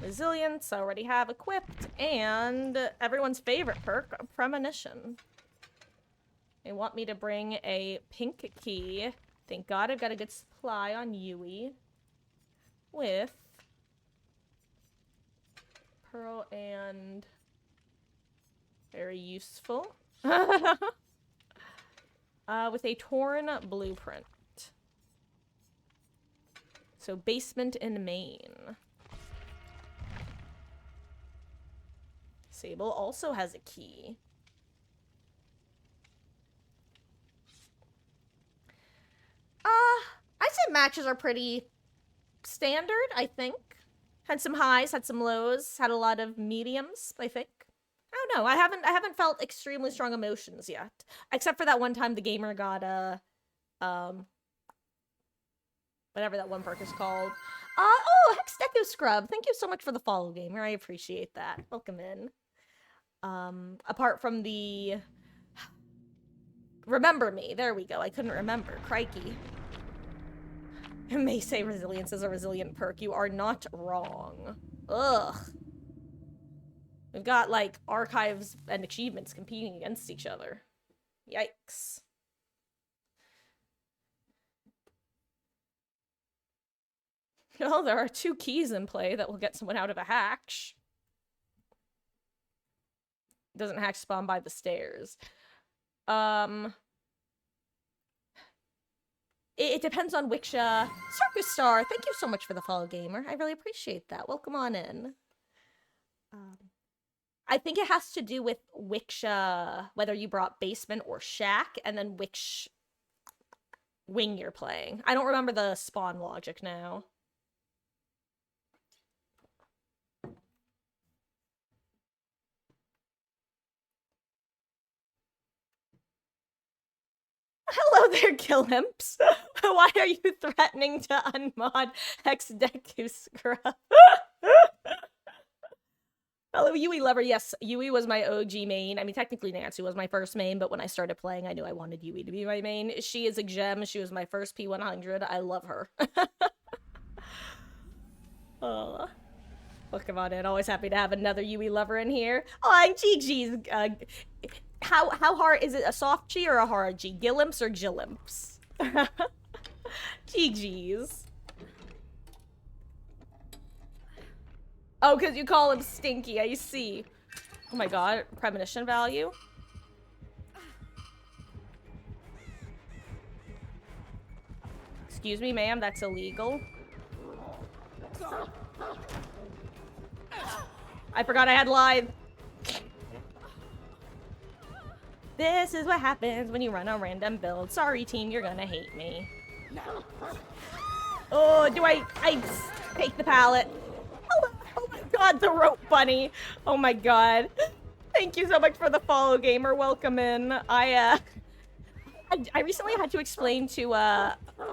Resilience, I already have equipped, and everyone's favorite perk, Premonition. They want me to bring a pink key. Thank God I've got a good supply on Yui. With Pearl and Very useful. With a torn blueprint. So basement and main. Sable also has a key. I'd say matches are pretty standard, I think. Had some highs, had some lows, had a lot of mediums, I think. I don't know. I haven't felt extremely strong emotions yet. Except for that one time the gamer got whatever that one perk is called. Oh, Hexdeco Scrub. Thank you so much for the follow, gamer. I appreciate that. Welcome in. Apart from the Remember Me. There we go. I couldn't remember. Crikey. I may say resilience is a resilient perk. You are not wrong. Ugh. We've got, like, archives and achievements competing against each other. Yikes. Well, there are 2 keys in play that will get someone out of a hatch. Doesn't hatch spawn by the stairs. It depends on which, Circus Star, thank you so much for the follow, gamer. I really appreciate that. Welcome on in. I think it has to do with which, whether you brought basement or shack, and then which wing you're playing. I don't remember the spawn logic now. Hello there, Killimps. Why are you threatening to unmod Hexdeco Scrub? Hello, Yui Lover. Yes, Yui was my OG main. I mean, technically Nancy was my first main, but when I started playing, I knew I wanted Yui to be my main. She is a gem. She was my first P100. I love her. Oh. Well, come on in. Always happy to have another Yui Lover in here. Oh, and GG's. How hard is it? A soft G or a hard G? Gillimps or Gillimps? GG's. Oh, because you call him Stinky, I see. Oh my god, premonition value? Excuse me, ma'am, that's illegal. I forgot I had live. This is what happens when you run a random build. Sorry, team, you're gonna hate me. Oh, do I take the pallet? Oh my god, the rope bunny. Oh my god. Thank you so much for the follow, gamer. Welcome in. I recently had to explain to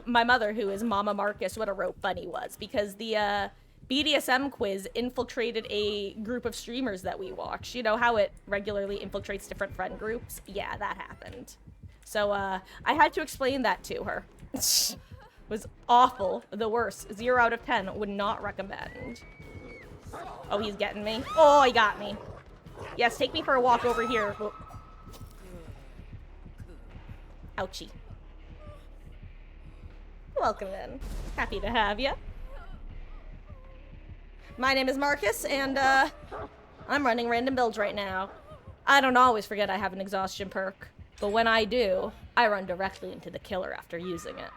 my mother, who is Mama Marcus, what a rope bunny was, because the BDSM quiz infiltrated a group of streamers that we watch. You know how it regularly infiltrates different friend groups? Yeah, that happened. So I had to explain that to her. It was awful. The worst. 0 out of 10. Would not recommend. Oh, he's getting me. Oh, he got me. Yes, take me for a walk over here. Oh. Ouchie. Welcome in. Happy to have you. My name is Marcus, and I'm running random builds right now. I don't always forget I have an exhaustion perk, but when I do, I run directly into the killer after using it.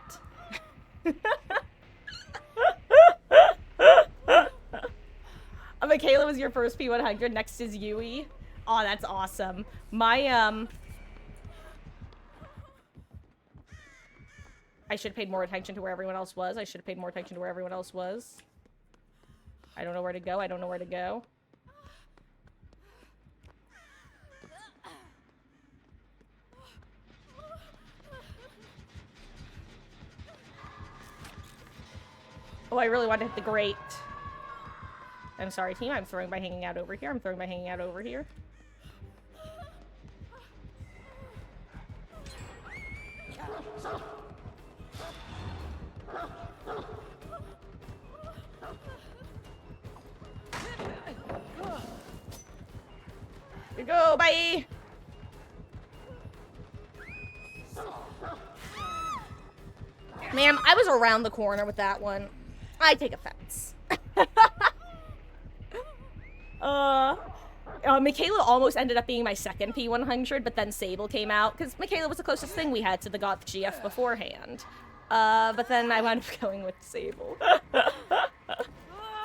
Michaela was your first P100, next is Yui. Oh, that's awesome. My, I should have paid more attention to where everyone else was. I should have paid more attention to where everyone else was. I don't know where to go. I don't know where to go. Oh, I really want to hit the grate. I'm sorry, team. I'm throwing by hanging out over here. I'm throwing by hanging out over here. Here we go, bye! Ma'am, I was around the corner with that one. I take offense. Michaela almost ended up being my second P100, but then Sable came out, because Michaela was the closest thing we had to the Goth GF beforehand. But then I wound up going with Sable.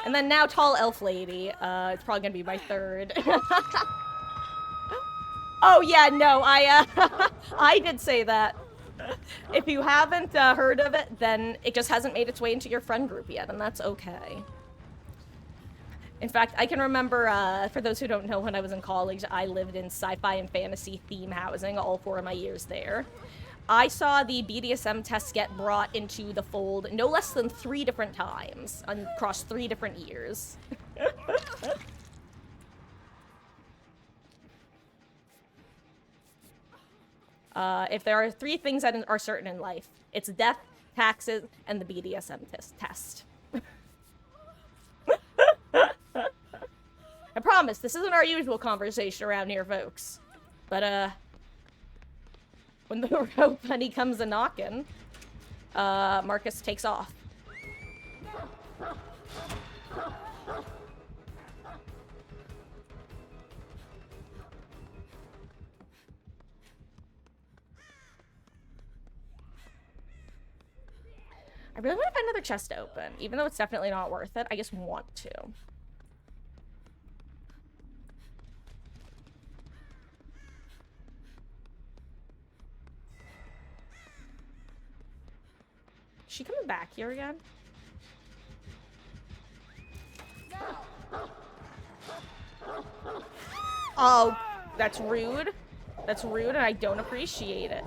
And then now Tall Elf Lady. It's probably gonna be my third. Oh yeah, no, I did say that. If you haven't heard of it, then it just hasn't made its way into your friend group yet, and that's okay. In fact, I can remember, for those who don't know, when I was in college, I lived in sci-fi and fantasy theme housing all 4 of my years there. I saw the BDSM test get brought into the fold no less than 3 different times across 3 different years. If there are 3 things that are certain in life, it's death, taxes, and the BDSM test. I promise, this isn't our usual conversation around here, folks. But, when the rope bunny comes a-knockin', Marcus takes off. I really want to find another chest open, even though it's definitely not worth it. I just want to. Is she coming back here again? Oh, that's rude. That's rude, and I don't appreciate it.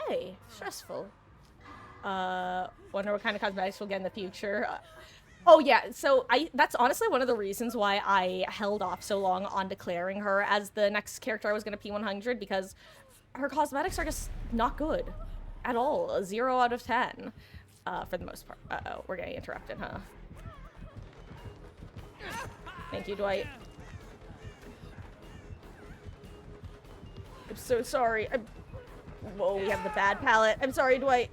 Okay, stressful. Wonder what kind of cosmetics we'll get in the future. Oh yeah, so that's honestly one of the reasons why I held off so long on declaring her as the next character I was gonna P100, because her cosmetics are just not good at all. A 0 out of 10 for the most part. Uh-oh, we're getting interrupted, huh? Thank you, Dwight. I'm so sorry. Whoa, we have the bad palette. I'm sorry, Dwight.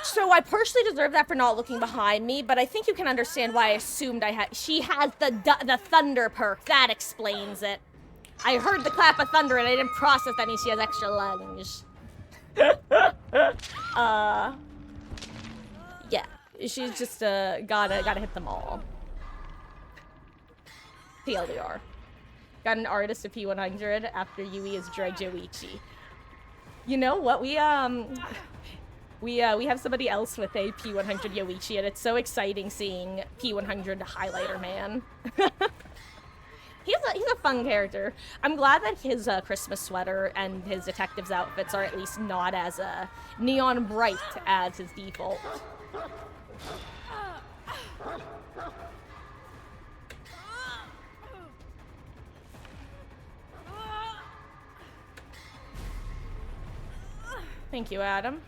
So I partially deserve that for not looking behind me, but I think you can understand why I assumed I had. She has the thunder perk. That explains it. I heard the clap of thunder and I didn't process that means she has extra lungs. Yeah, she's just gotta hit them all. TLDR. Got an artist of P100 after Yui is Dre Joichi. You know what? We have somebody else with a P100 Yoichi, and it's so exciting seeing P100 highlighter man. He's a fun character. I'm glad that his Christmas sweater and his detective's outfits are at least not as neon bright as his default. Thank you, Adam.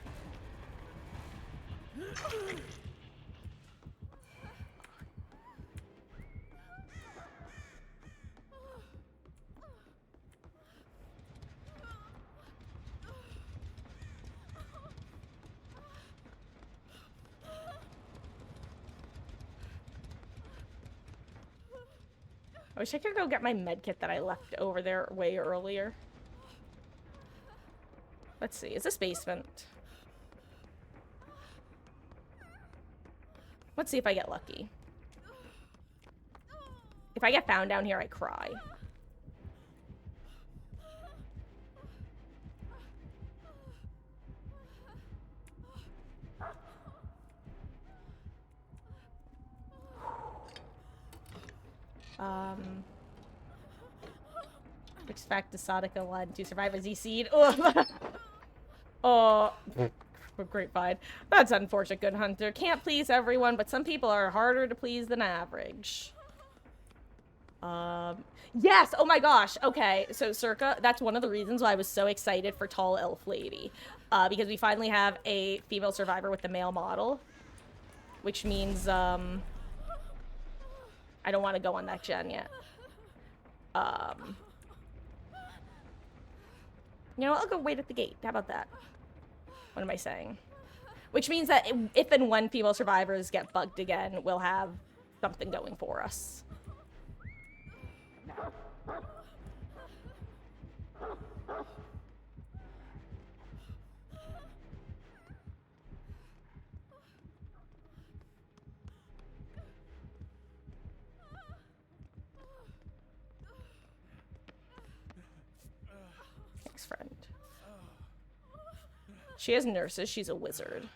I wish I could go get my medkit that I left over there way earlier. Let's see, is this basement? Let's see if I get lucky. If I get found down here, I cry. Expect the Sadaka one to survive a Z-Seed. Oh. Oh. Grapevine. That's unfortunate, Good Hunter. Can't please everyone, but some people are harder to please than average. Yes! Oh my gosh! Okay, so Circa, that's one of the reasons why I was so excited for Tall Elf Lady. Because we finally have a female survivor with the male model. Which means, I don't want to go on that gen yet. You know, I'll go wait at the gate. How about that? What am I saying? Which means that if and when female survivors get bugged again, we'll have something going for us. Thanks, friend. She has nurses. She's a wizard.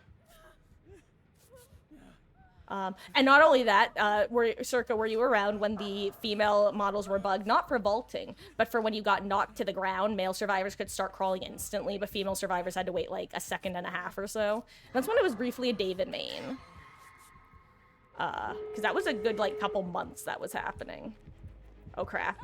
And not only that, Circa, were you around when the female models were bugged? Not for vaulting, but for when you got knocked to the ground, male survivors could start crawling instantly, but female survivors had to wait like a second and a half or so. That's when it was briefly a David main. Because that was a good, like, couple months that was happening. Oh, crap.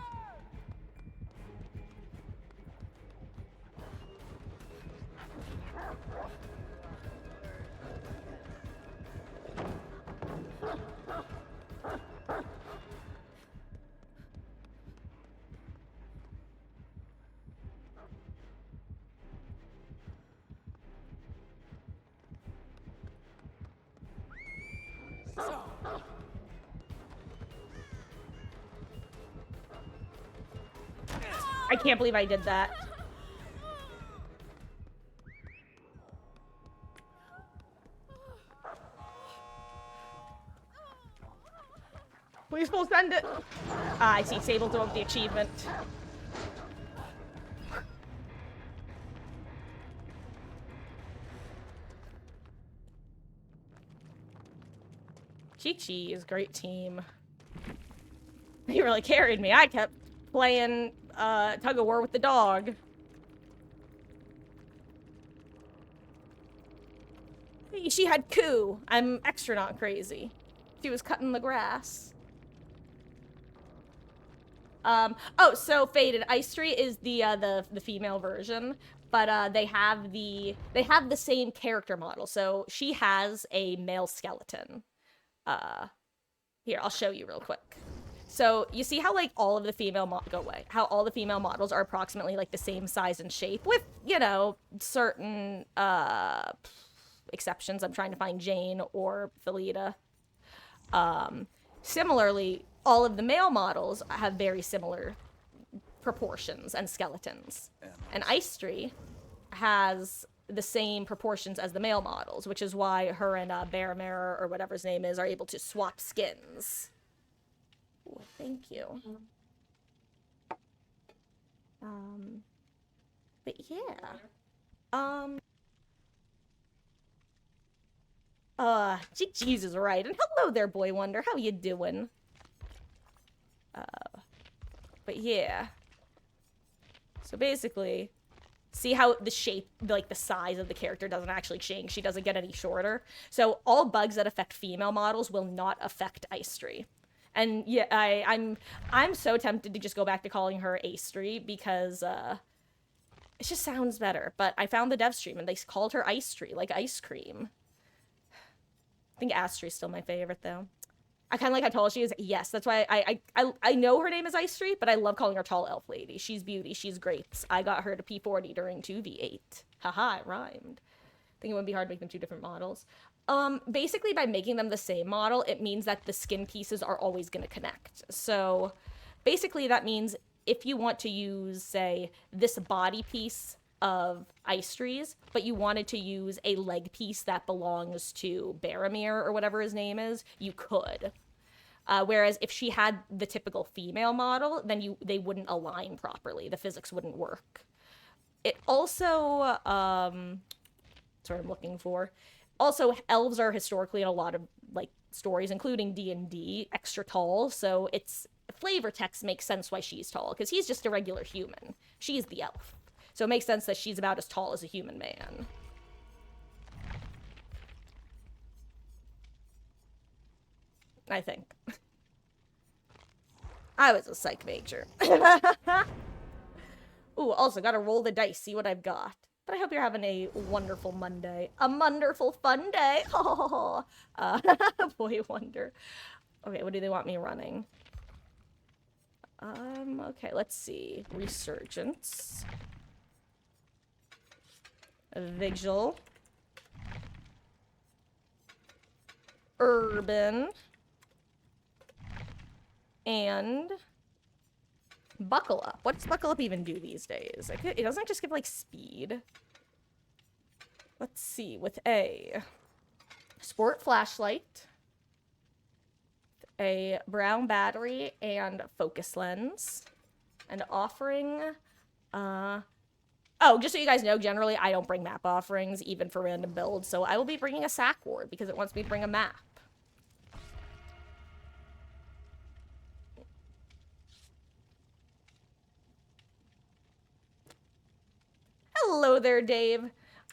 I can't believe I did that. Please full send it. Ah, I see. Sable drove the achievement. Chi-Chi is a great team. He really carried me. I kept playing tug of war with the dog. She had coup. I'm extra not crazy. She was cutting the grass. Oh, so Faded Ice Tree is the female version, but they have the same character model. So she has a male skeleton. Here, I'll show you real quick. So you see how like all of the female how all the female models are approximately like the same size and shape, with, you know, certain exceptions. I'm trying to find Jane or Thalita. Similarly, all of the male models have very similar proportions and skeletons. And Ice Tree has the same proportions as the male models, which is why her and Bearmare, or whatever his name is, are able to swap skins. Ooh, thank you. But yeah. Jeez is right. And hello there, Boy Wonder. How you doing? But yeah. So basically, see how the shape, like the size of the character doesn't actually change. She doesn't get any shorter. So all bugs that affect female models will not affect Ice Tree. And yeah, I'm so tempted to just go back to calling her Ace Tree because it just sounds better. But I found the dev stream and they called her Ice Tree, like ice cream. I think Astri is still my favorite though. I kind of like how tall she is. Yes, that's why I know her name is Ice Tree, but I love calling her Tall Elf Lady. She's beauty. She's grapes. I got her to P40 during 2v8. Haha, it rhymed. I think it wouldn't be hard to make them two different models. Basically, by making them the same model, it means that the skin pieces are always going to connect. So basically, that means if you want to use, say, this body piece of Ice Trees, but you wanted to use a leg piece that belongs to Baromir or whatever his name is, you could. Whereas if she had the typical female model, then they wouldn't align properly. The physics wouldn't work. It also, that's what I'm looking for. Also, elves are historically in a lot of like stories, including D&D, extra tall. So it's flavor text makes sense why she's tall, because he's just a regular human. She's the elf. So it makes sense that she's about as tall as a human man. I think. I was a psych major. Ooh, also gotta roll the dice, see what I've got. But I hope you're having a wonderful Monday. A wonderful fun day. Oh, boy wonder. Okay, what do they want me running? Okay, let's see. Resurgence. Vigil. Urban. And Buckle Up. What does Buckle Up even do these days? Like, it doesn't just give, like, speed. Let's see. With a Sport Flashlight, a brown battery, and focus lens, and offering, oh, just so you guys know, generally I don't bring map offerings, even for random builds, so I will be bringing a sack ward because it wants me to bring a map. Hello there, Dave.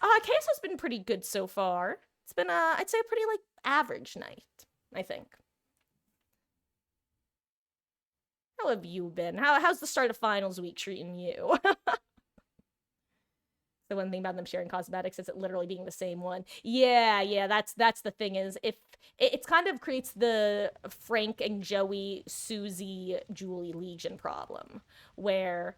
Chaos has been pretty good so far. It's been, I'd say a pretty, like, average night, I think. How have you been? How's the start of finals week treating you? The one thing about them sharing cosmetics is it literally being the same one. Yeah, that's the thing is, if it's kind of creates the Frank and Joey, Susie, Julie Legion problem, where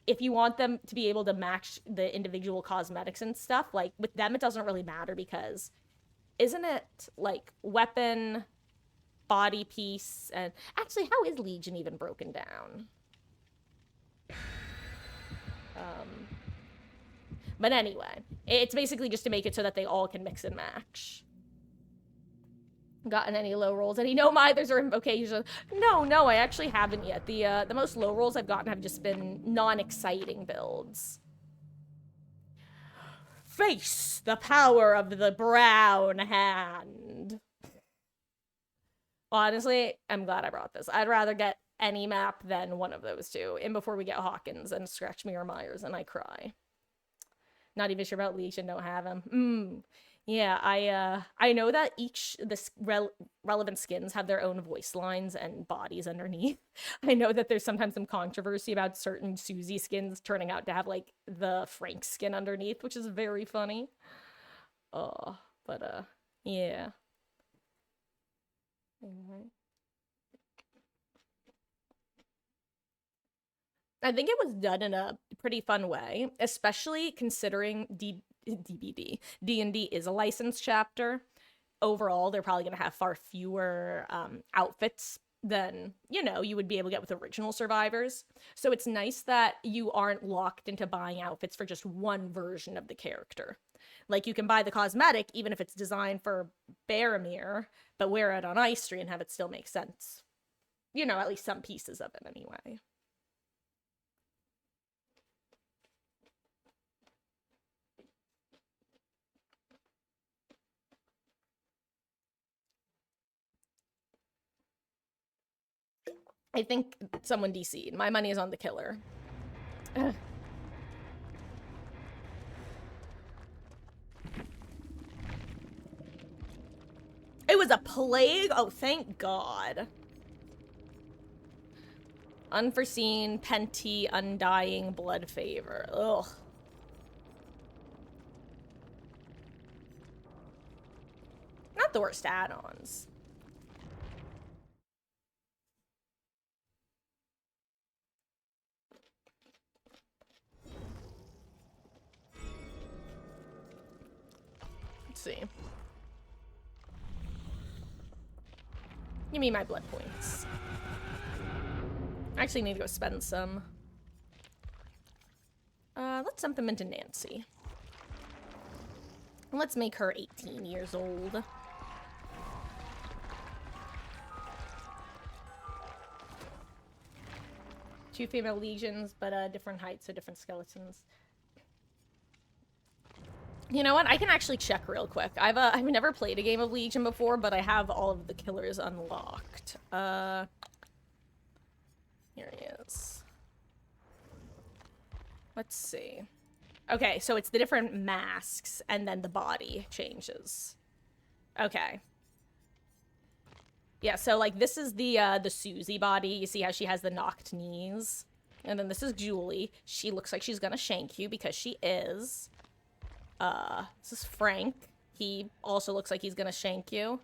if you want them to be able to match the individual cosmetics and stuff, like, with them it doesn't really matter because isn't it, like, weapon, body piece, and actually, how is Legion even broken down? But anyway, it's basically just to make it so that they all can mix and match. Gotten any low rolls? Any no mithers or invocations? No, I actually haven't yet. The most low rolls I've gotten have just been non-exciting builds. Face the power of the brown hand. Honestly, I'm glad I brought this. I'd rather get any map than one of those two. And before we get Hawkins and Scratch Me or Myers and I cry. Not even sure about Legion, don't have him. Yeah, I know that each relevant skins have their own voice lines and bodies underneath. I know that there's sometimes some controversy about certain Susie skins turning out to have, like, the Frank skin underneath, which is very funny. Yeah. Anyway. I think it was done in a pretty fun way, especially considering D&D is a licensed chapter. Overall, they're probably going to have far fewer outfits than, you know, you would be able to get with original survivors. So it's nice that you aren't locked into buying outfits for just one version of the character. Like, you can buy the cosmetic, even if it's designed for Baromir, but wear it on Ice Tree and have it still make sense. You know, at least some pieces of it anyway. I think someone DC'd. My money is on the killer. Ugh. It was a plague? Oh, thank God. Unforeseen, Penty, Undying, Blood Favor. Ugh. Not the worst add-ons. Let's see. Give me my blood points. I actually need to go spend some. Let's dump them into Nancy. Let's make her 18 years old. Two female legions, but different heights, so different skeletons. You know what? I can actually check real quick. I've never played a game of Legion before, but I have all of the killers unlocked. Here he is. Let's see. Okay, so it's the different masks, and then the body changes. Okay. Yeah, so like this is the Susie body. You see how she has the knocked knees? And then this is Julie. She looks like she's gonna shank you because she is. This is Frank. He also looks like he's gonna shank you.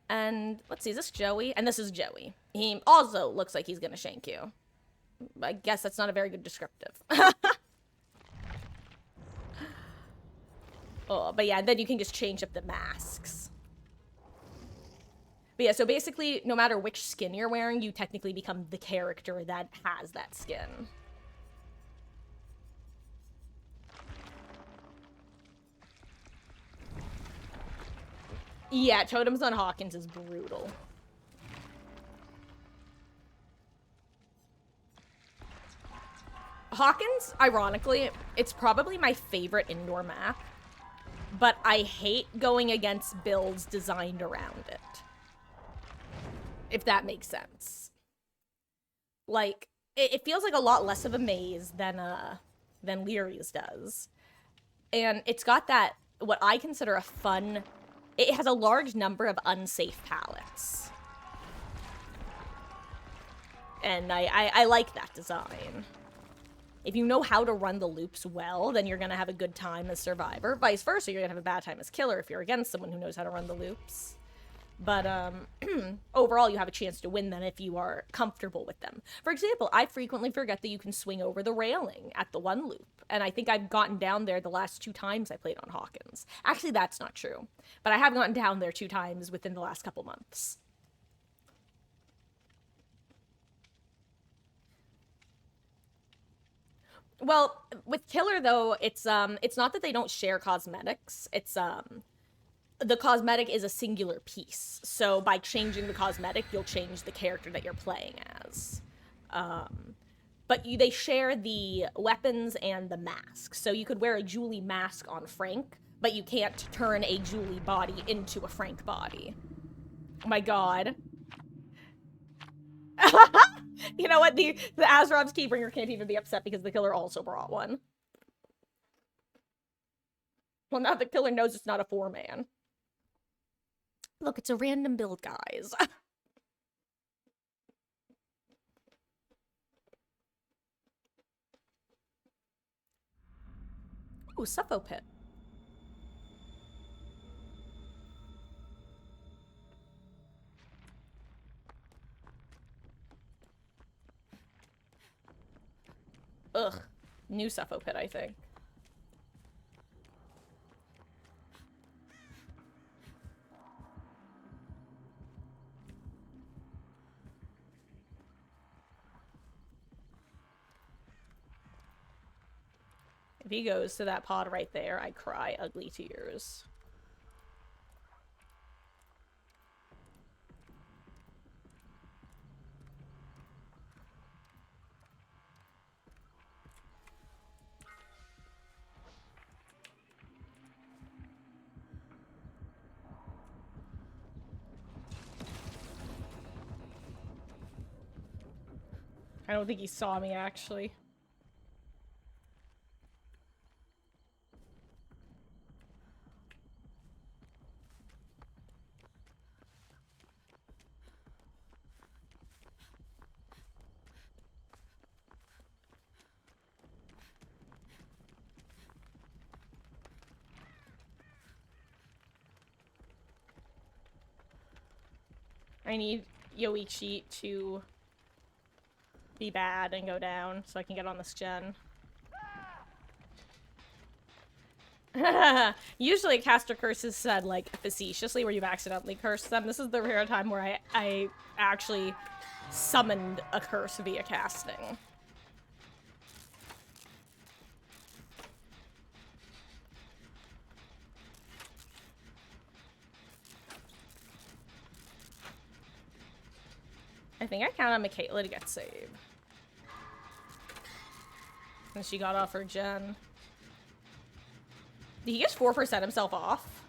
And let's see, is this Joey? And this is Joey. He also looks like he's gonna shank you. I guess that's not a very good descriptive. Oh, but yeah, then you can just change up the masks. But yeah, so basically, no matter which skin you're wearing, you technically become the character that has that skin. Yeah, totems on Hawkins is brutal. Hawkins, ironically, it's probably my favorite indoor map, but I hate going against builds designed around it. If that makes sense. Like, it feels like a lot less of a maze than Lyria's does. And it's got that, what I consider a fun... It has a large number of unsafe pallets. And I like that design. If you know how to run the loops well, then you're gonna have a good time as Survivor. Vice versa, you're gonna have a bad time as Killer if you're against someone who knows how to run the loops. But overall, you have a chance to win them if you are comfortable with them. For example, I frequently forget that you can swing over the railing at the one loop. And I think I've gotten down there the last 2 times I played on Hawkins. Actually, that's not true. But I have gotten down there 2 times within the last couple months. Well, with Killer, though, it's not that they don't share cosmetics. It's, the cosmetic is a singular piece. So by changing the cosmetic, you'll change the character that you're playing as. But they share the weapons and the mask. So you could wear a Julie mask on Frank, but you can't turn a Julie body into a Frank body. Oh my god. You know what? The Azerov's Keybringer can't even be upset because the Killer also brought one. Well, now the Killer knows it's not a 4-man. Look, it's a random build, guys. Ooh, Suffo Pit. Ugh. New Suffo Pit, I think. If he goes to that pod right there, I cry ugly tears. I don't think he saw me, actually. I need Yoichi to be bad and go down so I can get on this gen. Usually caster curses said, like, facetiously where you've accidentally cursed them. This is the rare time where I actually summoned a curse via casting. I think I count on Michaela to get saved. And she got off her gen. Did he just 4% himself off?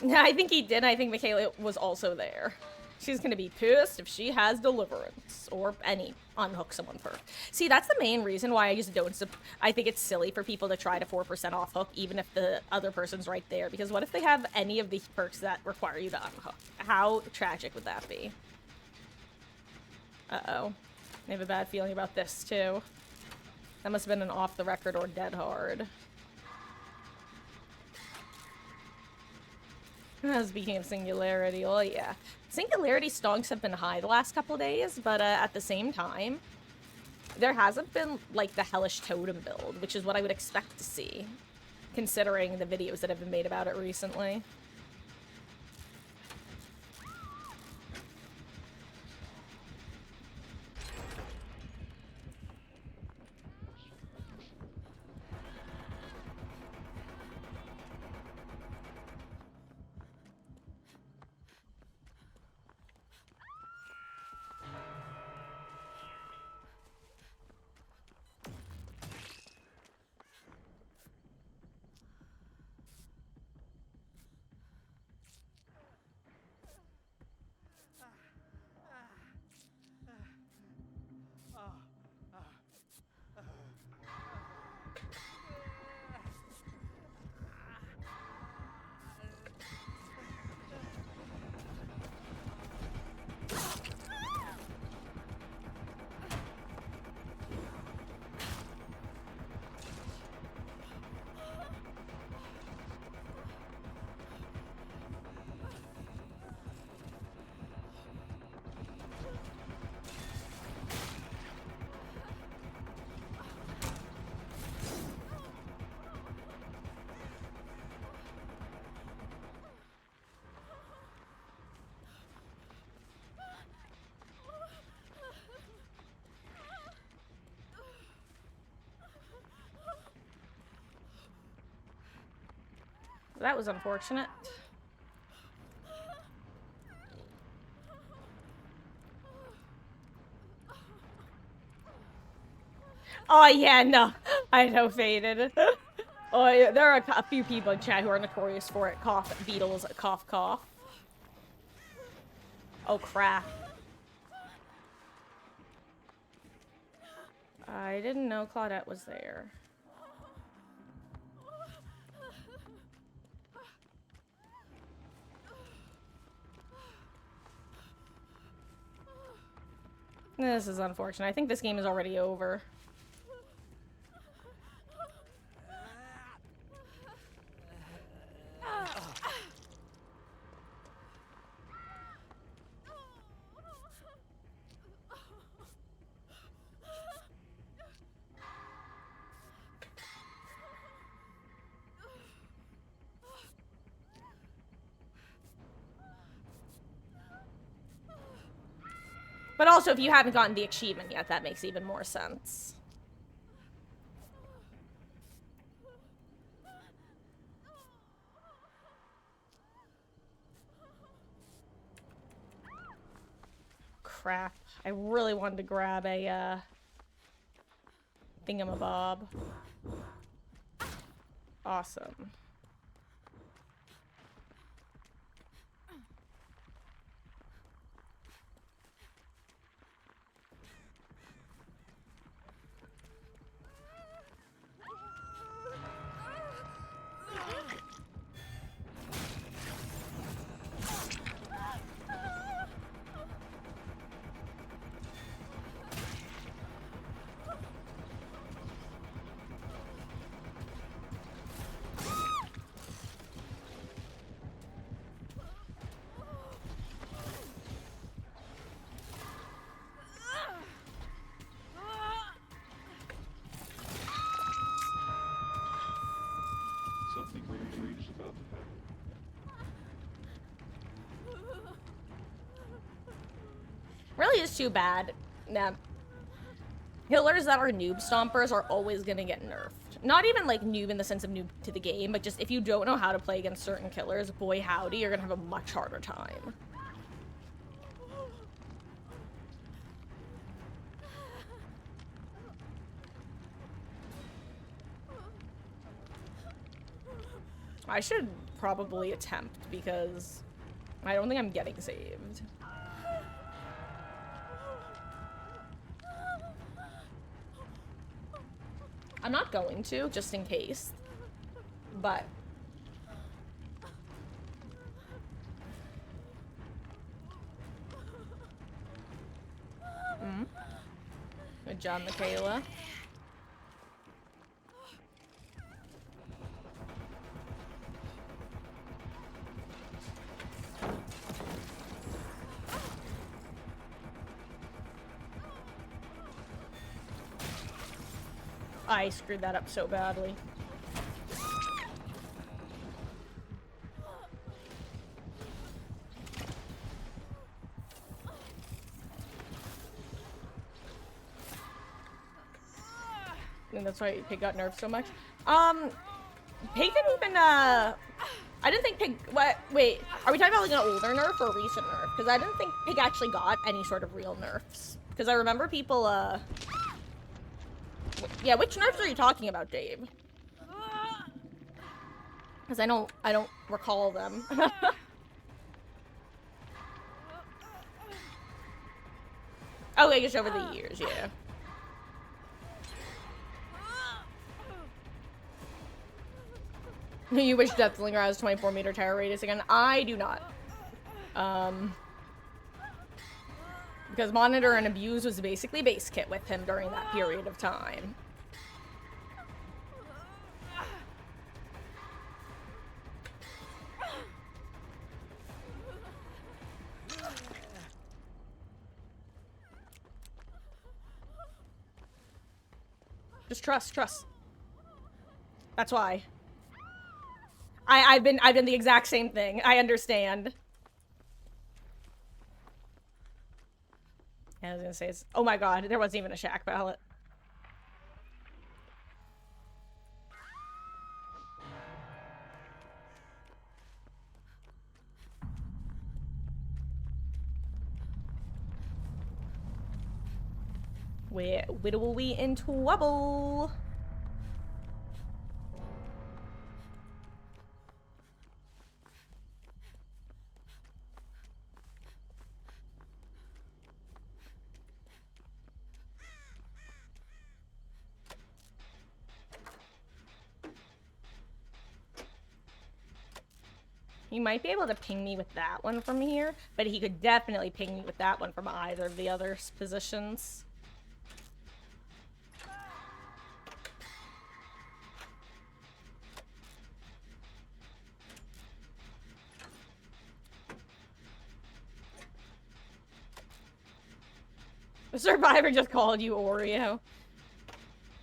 I think he did. I think Michaela was also there. She's gonna be pissed if she has Deliverance or any unhook someone perk. See, that's the main reason why I just don't. I think it's silly for people to try to 4% off hook, even if the other person's right there. Because what if they have any of these perks that require you to unhook? How tragic would that be? Uh-oh. I have a bad feeling about this, too. That must have been an off the record or dead hard. Speaking of Singularity, well, yeah. Singularity stonks have been high the last couple days, but at the same time, there hasn't been, like, the Hellish Totem build, which is what I would expect to see, considering the videos that have been made about it recently. That was unfortunate. Oh, yeah, no. I know, Faded. Oh, yeah, there are a few people in chat who are notorious for it. Cough, Beatles, cough, cough. Oh, crap. I didn't know Claudette was there. This is unfortunate. I think this game is already over. But also, if you haven't gotten the achievement yet, that makes even more sense. Crap. I really wanted to grab a, thingamabob. Awesome. Really is too bad. Nah. Killers that are noob stompers are always gonna get nerfed. Not even like noob in the sense of noob to the game, but just if you don't know how to play against certain killers, boy howdy, you're gonna have a much harder time. I should probably attempt because I don't think I'm getting saved. I'm not going to, just in case. But... Good job, Michaela. I screwed that up so badly. I think that's why Pig got nerfed so much. Pig didn't even, I didn't think Pig, what, wait, are we talking about like an older nerf or a recent nerf? Because I didn't think Pig actually got any sort of real nerfs. Because I remember people, yeah, which nerfs are you talking about, Dave? Because I don't recall them. Oh, I guess over the years, yeah. You wish Deathlinger has 24-meter tower radius again? I do not. Because Monitor and Abuse was basically base kit with him during that period of time. Just trust. That's why. I've done the exact same thing. I understand. Yeah, I was gonna say, oh my god, there wasn't even a Shack ballot. We're whittly in trouble. He might be able to ping me with that one from here, but he could definitely ping me with that one from either of the other positions. The Survivor just called you Oreo.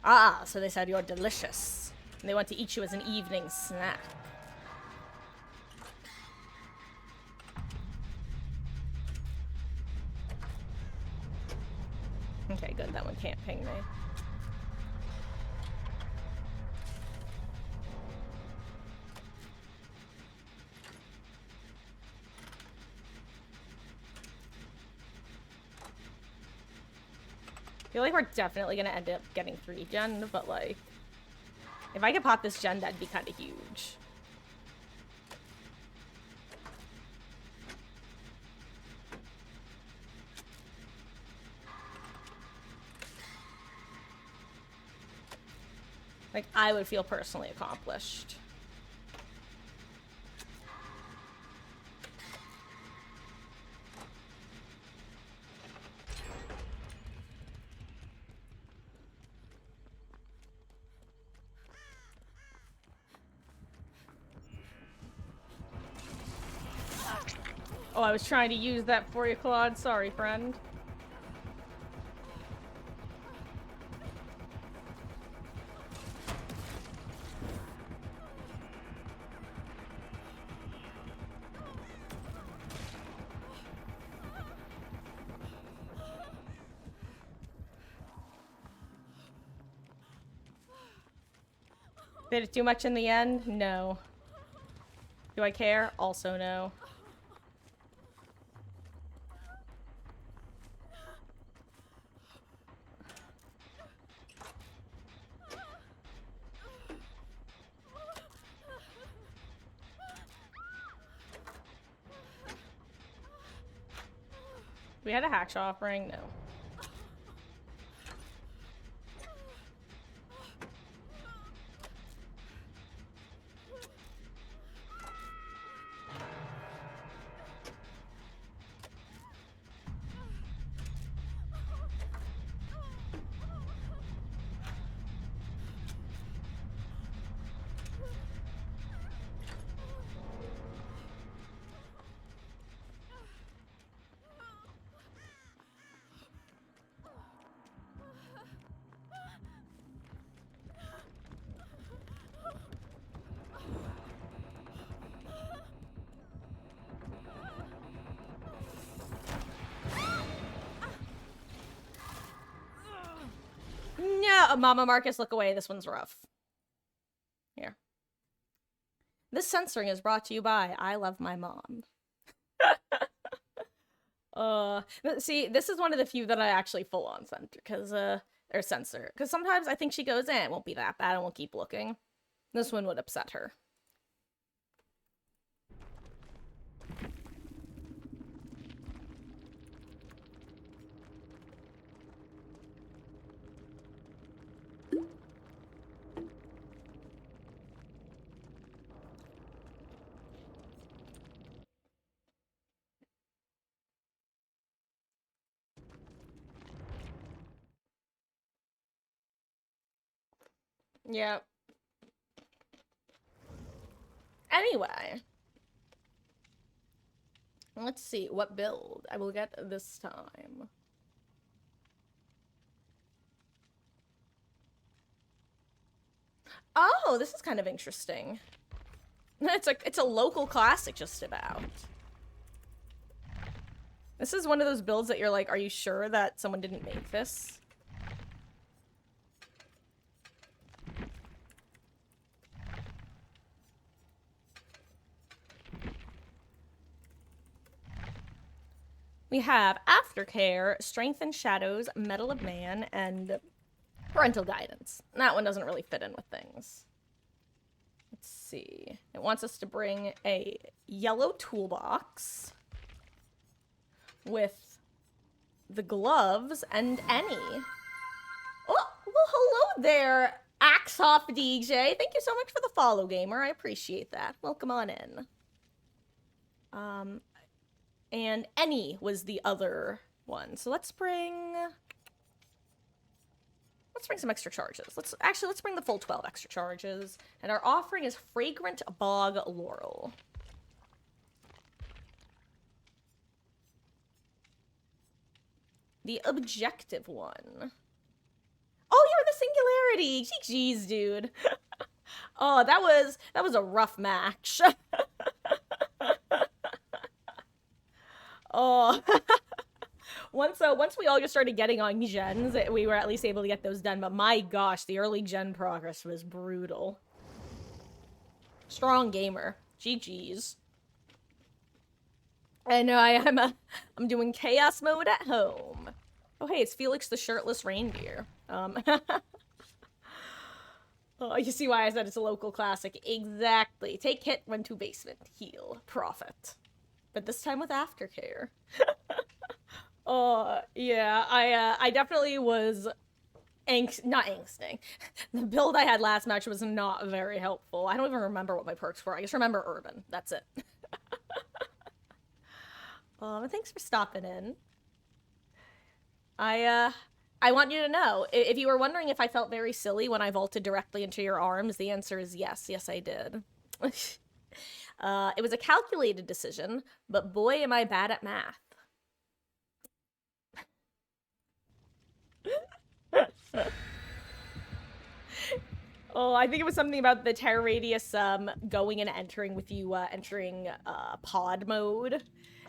Ah, so they said you're delicious. And they want to eat you as an evening snack. Okay, good. That one can't ping me. I feel like we're definitely gonna end up getting 3 gen, but like, if I could pop this gen, that'd be kind of huge. Like, I would feel personally accomplished. Oh, I was trying to use that for you, Claude. Sorry, friend. Did it do much in the end? No. Do I care? Also no. We had a hatch offering? No. Mama Marcus, look away. This one's rough. Here. This censoring is brought to you by I Love My Mom. See, this is one of the few that I actually full on censor, because sometimes I think she goes, it won't be that bad, and we'll keep looking. This one would upset her. Yeah. Anyway. Let's see what build I will get this time. Oh, this is kind of interesting. It's a local classic just about. This is one of those builds that you're like, are you sure that someone didn't make this? We have Aftercare, Strength and Shadows, Medal of Man, and Parental Guidance. That one doesn't really fit in with things. Let's see. It wants us to bring a yellow toolbox with the gloves and any. Oh, well, hello there, Axoff DJ. Thank you so much for the follow, gamer. I appreciate that. Welcome on in. And any was the other one. So let's bring some extra charges. Let's bring the full 12 extra charges. And our offering is Fragrant Bog Laurel. The objective one. Oh, you're the singularity. Jeez, dude. Oh, that was a rough match. Oh. Once we all just started getting on gens, we were at least able to get those done. But my gosh, the early gen progress was brutal. Strong gamer. GG's. And I'm doing chaos mode at home. Oh hey, it's Felix the Shirtless Reindeer. Oh, you see why I said it's a local classic. Exactly. Take hit, run to basement, heal, profit. But this time with Aftercare. Oh, yeah, I definitely was not angsting. The build I had last match was not very helpful. I don't even remember what my perks were. I just remember Urban. That's it. Thanks for stopping in. I want you to know, if you were wondering if I felt very silly when I vaulted directly into your arms, the answer is yes. Yes, I did. It was a calculated decision, but boy, am I bad at math. Oh, I think it was something about the terror radius going and entering with you entering pod mode.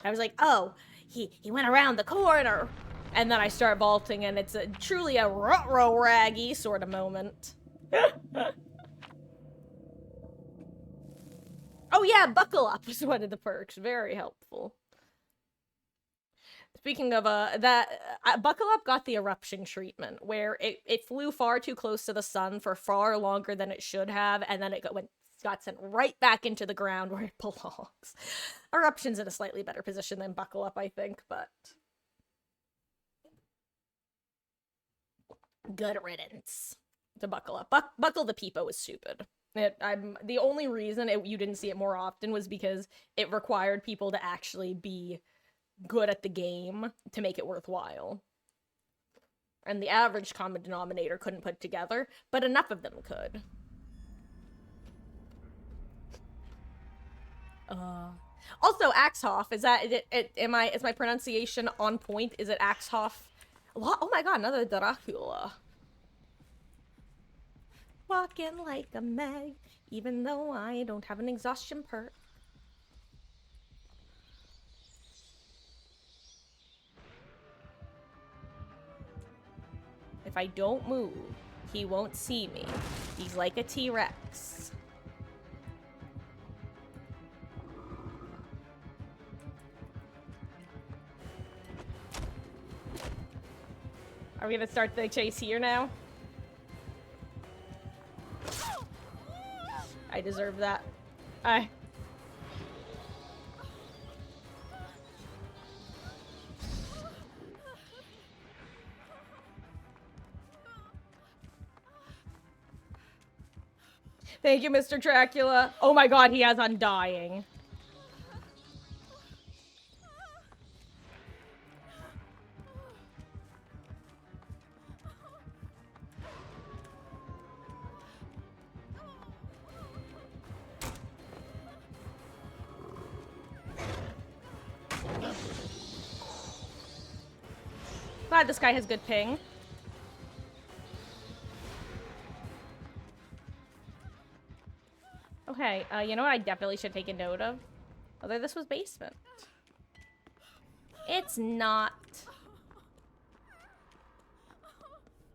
I was like, oh, he went around the corner. And then I start vaulting, and it's truly a ruh-roh raggy sort of moment. Oh yeah, Buckle Up was one of the perks. Very helpful. Speaking of Buckle Up got the eruption treatment, where it flew far too close to the sun for far longer than it should have, and then it got sent right back into the ground where it belongs. Eruption's in a slightly better position than Buckle Up, I think, but good riddance to Buckle Up. Buckle the Peepo was stupid. The only reason you didn't see it more often was because it required people to actually be good at the game to make it worthwhile. And the average common denominator couldn't put together, but enough of them could. Also, Axhoff, is my pronunciation on point? Is it Axhoff? What? Oh my god, another Dracula. Walking like a Meg, even though I don't have an exhaustion perk. If I don't move, He won't see me. He's like a T-Rex. Are we gonna start the chase here now? I deserve that. Thank you, Mr. Dracula. Oh my god, he has Undying. Glad this guy has good ping. Okay, you know what I definitely should take a note of? Although this was basement. It's not.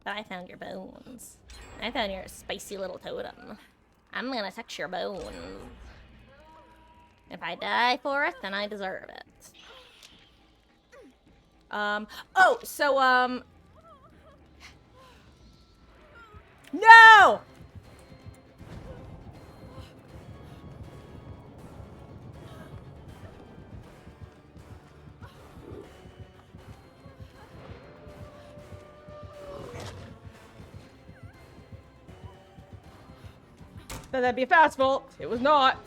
But I found your bones. I found your spicy little totem. I'm gonna touch your bones. If I die for it, then I deserve it. Oh, so, no! Then that'd be a fast fault. It was not.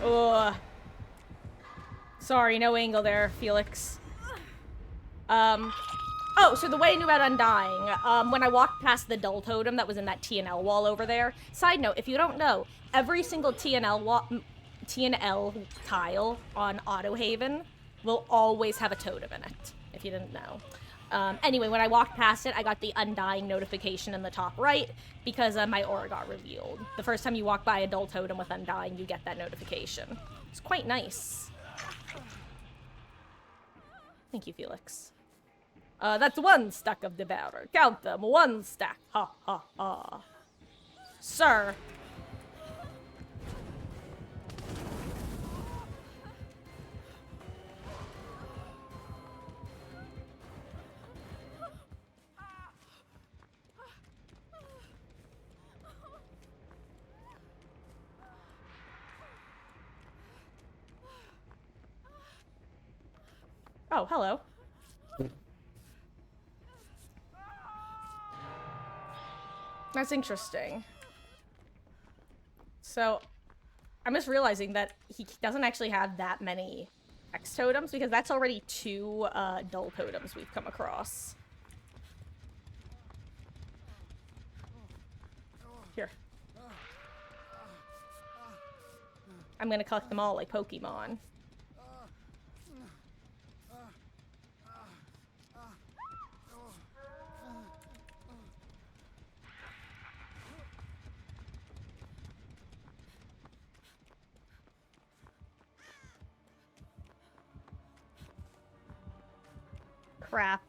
Ugh. Sorry, no angle there, Felix. Oh, so the way I knew about Undying, when I walked past the Dull Totem that was in that TNL wall over there. Side note, if you don't know, every single TNL tile on Autohaven will always have a totem in it, if you didn't know. Anyway, when I walked past it, I got the Undying notification in the top right because my aura got revealed. The first time you walk by a Dull Totem with Undying, you get that notification. It's quite nice. Thank you, Felix. That's one stack of Devourer. Count them. One stack. Ha ha ha. Sir. Oh, hello. That's interesting. So, I'm just realizing that he doesn't actually have that many X totems because that's already 2 Dull Totems we've come across. Here. I'm gonna collect them all like Pokemon. Crap.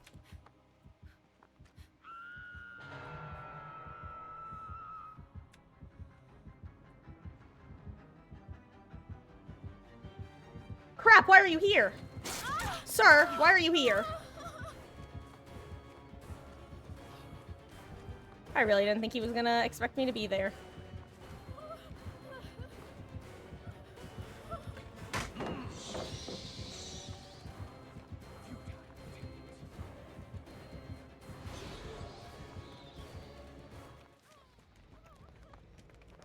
Crap, why are you here? Sir, why are you here? I really didn't think he was gonna expect me to be there.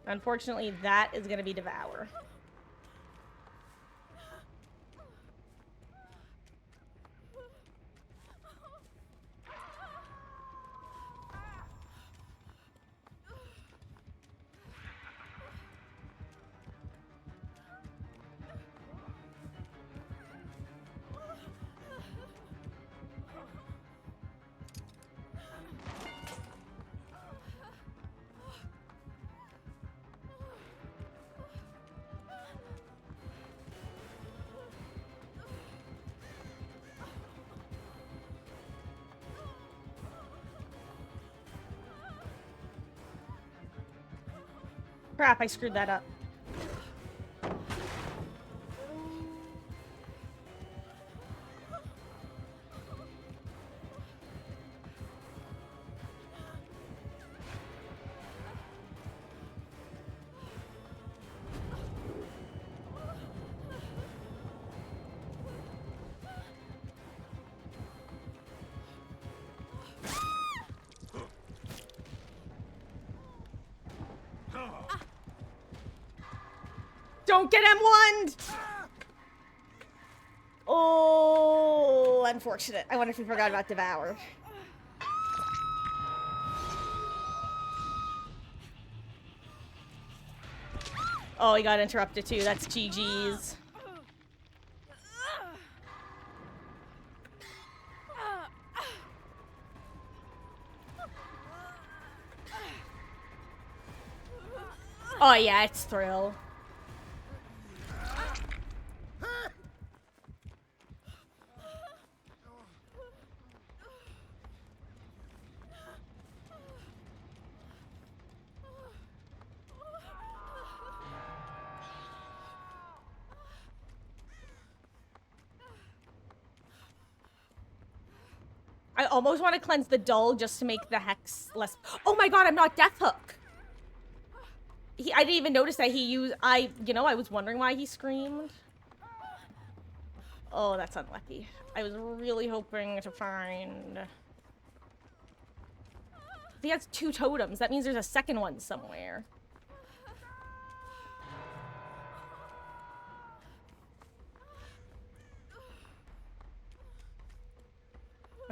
Unfortunately, that is gonna be Devour. Crap, I screwed that up. Don't get M1'd! Oh, unfortunate. I wonder if we forgot about Devour. Oh, he got interrupted too. That's GG's. Oh yeah, it's Thrill. I almost want to cleanse the dull just to make the hex less. Oh my god, I'm not Death Hook. I didn't even notice that he used. I was wondering why he screamed. Oh, that's unlucky. I was really hoping to find. If he has 2 totems, that means there's a second one somewhere.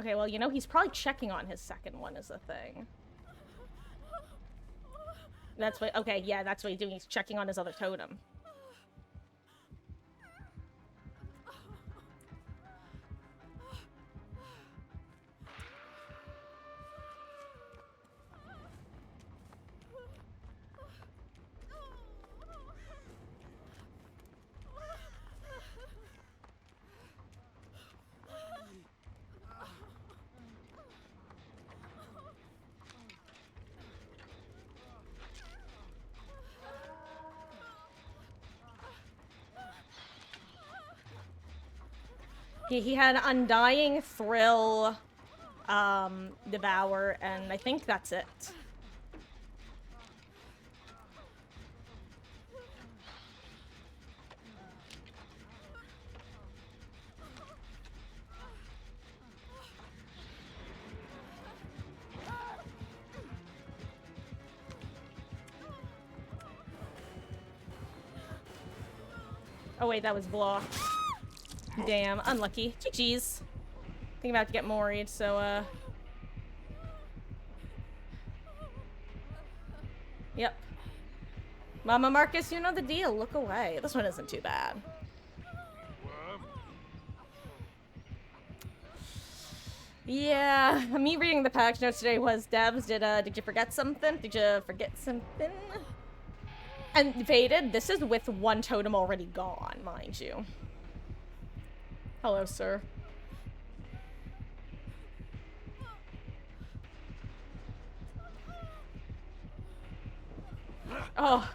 Okay, well, he's probably checking on his second one is the thing. That's what, okay, yeah, that's what he's doing. He's checking on his other totem. He had Undying, Thrill, Devour, and I think that's it. Oh wait, that was blocked. Damn, unlucky. GG's. I think I'm about to get moried, so, Yep. Mama Marcus, you know the deal. Look away. This one isn't too bad. Yeah, me reading the patch notes today was, Devs, did you forget something? Did you forget something? And Faded, this is with 1 totem already gone, mind you. Hello, sir. Oh.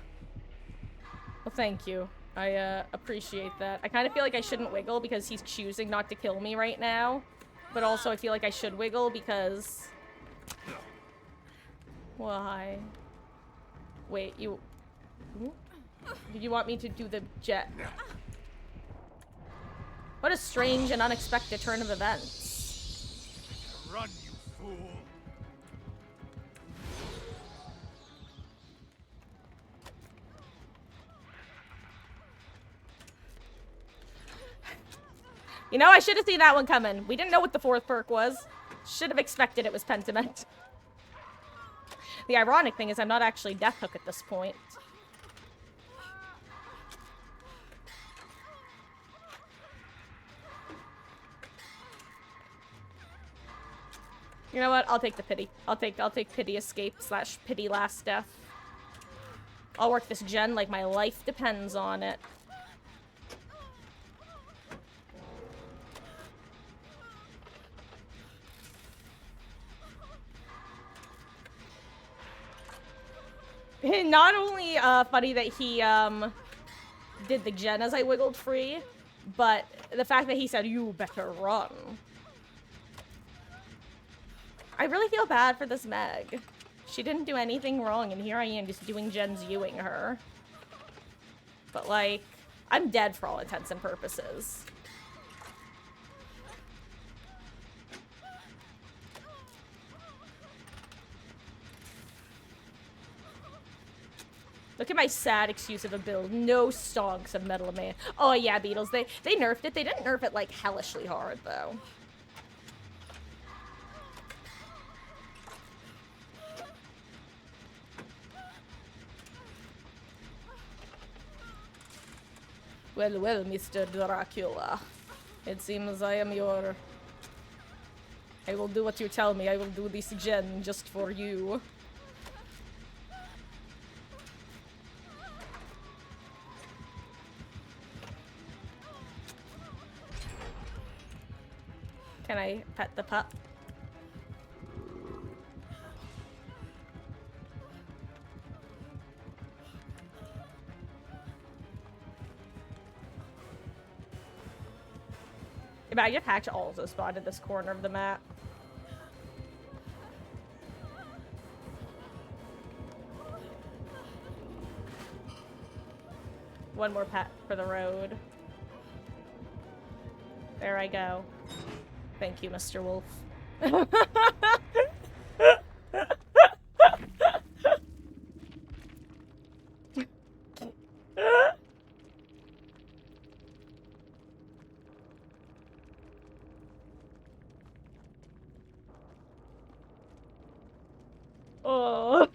Well, thank you. I, appreciate that. I kind of feel like I shouldn't wiggle because he's choosing not to kill me right now. But also, I feel like I should wiggle because... Why? Wait, you... Did you want me to do the jet? What a strange and unexpected turn of events. Run, you fool! I should have seen that one coming. We didn't know what the 4th perk was. Should have expected it was Pentiment. The ironic thing is I'm not actually Death Hook at this point. You know what? I'll take the pity. I'll take pity escape / pity last death. I'll work this gen like my life depends on it. Not only funny that he did the gen as I wiggled free, but the fact that he said, "You better run." I really feel bad for this Meg. She didn't do anything wrong, and here I am just doing gens Ewing her. But, like, I'm dead for all intents and purposes. Look at my sad excuse of a build. No stonks of Metal Man. Oh yeah, Beatles. They nerfed it. They didn't nerf it like hellishly hard though. Well, well, Mr. Dracula. It seems I am your... I will do what you tell me. I will do this gen just for you. Can I pet the pup? Imagine if Hatch also spawned at this corner of the map. One more pet for the road. There I go. Thank you, Mr. Wolf. Oh.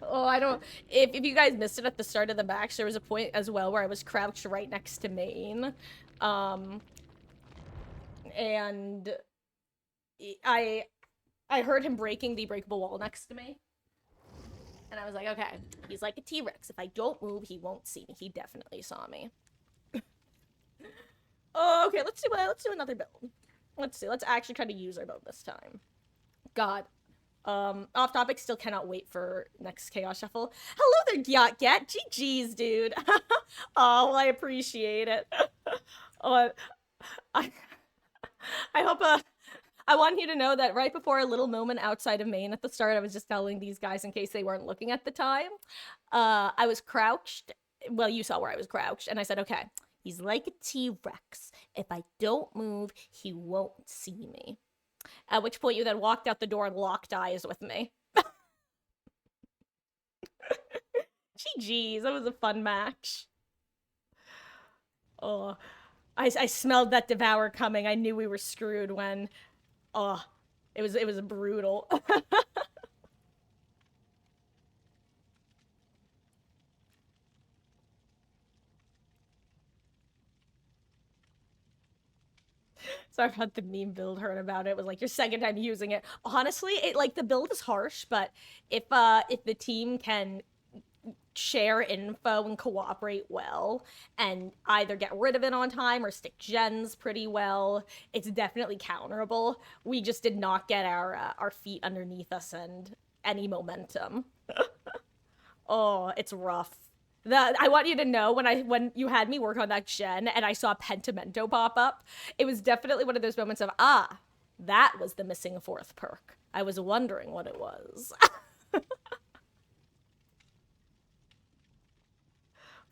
Oh, I don't... If you guys missed it at the start of the match, there was a point as well where I was crouched right next to Main. And... I heard him breaking the breakable wall next to me. And I was like, okay, he's like a T-Rex. If I don't move, he won't see me. He definitely saw me. Oh, okay, let's do another build. Let's see, let's actually try to use our build this time. God. Off topic, still cannot wait for next Chaos Shuffle. Hello there, Gyat Get. GG's, dude. Oh, well, I appreciate it. Oh, I hope, I want you to know that right before a little moment outside of Main at the start, I was just telling these guys in case they weren't looking at the time. I was crouched. Well, you saw where I was crouched, and I said, okay, he's like a T-Rex. If I don't move, he won't see me. At which point you then walked out the door and locked eyes with me. GG's, that was a fun match. Oh, I smelled that devour coming. I knew we were screwed when, oh, it was brutal. Sorry about the meme build, heard about it. It was like your second time using it. Honestly, it like the build is harsh, but if the team can share info and cooperate well and either get rid of it on time or stick gens pretty well, it's definitely counterable. We just did not get our feet underneath us and any momentum. Oh, it's rough. I want you to know when you had me work on that gen and I saw Pentimento pop up, it was definitely one of those moments of, that was the missing fourth perk. I was wondering what it was.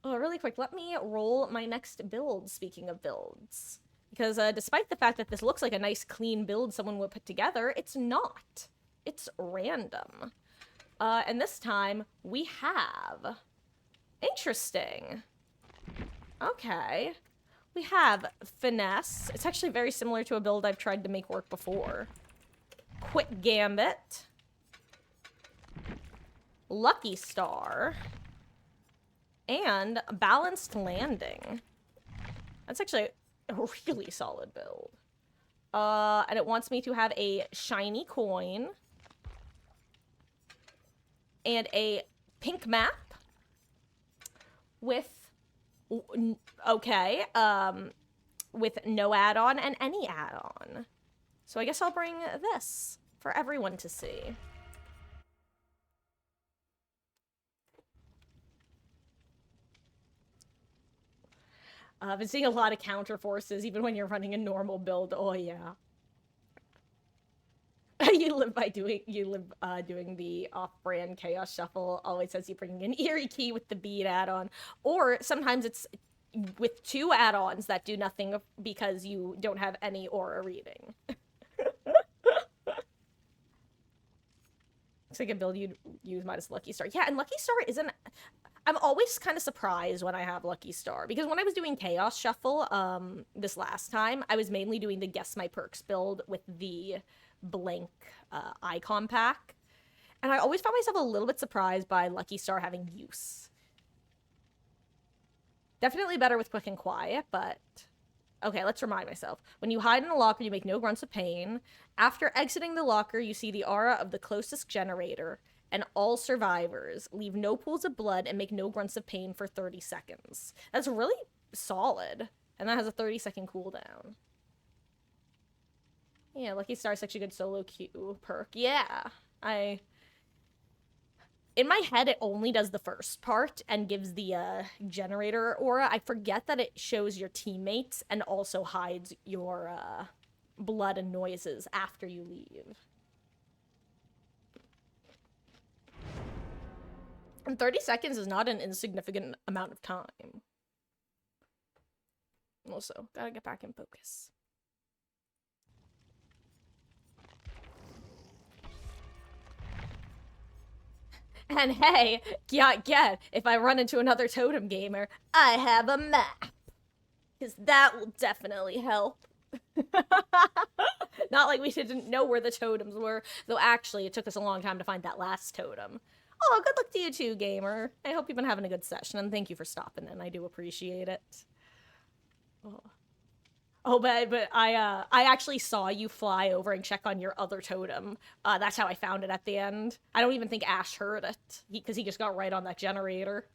Oh, really quick, let me roll my next build, speaking of builds. Because despite the fact that this looks like a nice, clean build someone would put together, it's not. It's random. And this time, we have... Interesting. Okay. We have Finesse. It's actually very similar to a build I've tried to make work before. Quick Gambit. Lucky Star. And Balanced Landing. That's actually a really solid build. And it wants me to have a shiny coin. And a pink map. With, okay, with no add-on and any add-on. So I guess I'll bring this for everyone to see. I've been seeing a lot of counter forces, even when you're running a normal build. Oh, yeah. You live doing the off-brand Chaos Shuffle. Always says you bring an Eerie Key with the bead add-on. Or sometimes it's with 2 add-ons that do nothing because you don't have any aura reading. Looks like a build you'd use minus Lucky Star. Yeah, and Lucky Star isn't... I'm always kind of surprised when I have Lucky Star, because when I was doing Chaos Shuffle this last time, I was mainly doing the Guess My Perks build with the blank icon pack, and I always found myself a little bit surprised by Lucky Star having use. Definitely better with Quick and Quiet, but... Okay, let's remind myself. When you hide in a locker, you make no grunts of pain. After exiting the locker, you see the aura of the closest generator, and all survivors leave no pools of blood and make no grunts of pain for 30 seconds. That's really solid, and that has a 30-second cooldown. Yeah, Lucky Star's such a good solo queue perk. Yeah, in my head, it only does the first part and gives the generator aura. I forget that it shows your teammates and also hides your blood and noises after you leave. And 30 seconds is not an insignificant amount of time. Also, gotta get back in focus. And hey, get, if I run into another totem gamer, I have a map. Because that will definitely help. Not like we didn't know where the totems were, though actually it took us a long time to find that last totem. Oh, good luck to you too, gamer. I hope you've been having a good session, and thank you for stopping in. I do appreciate it. Oh, but I actually saw you fly over and check on your other totem. That's how I found it at the end. I don't even think Ash heard it, because he just got right on that generator.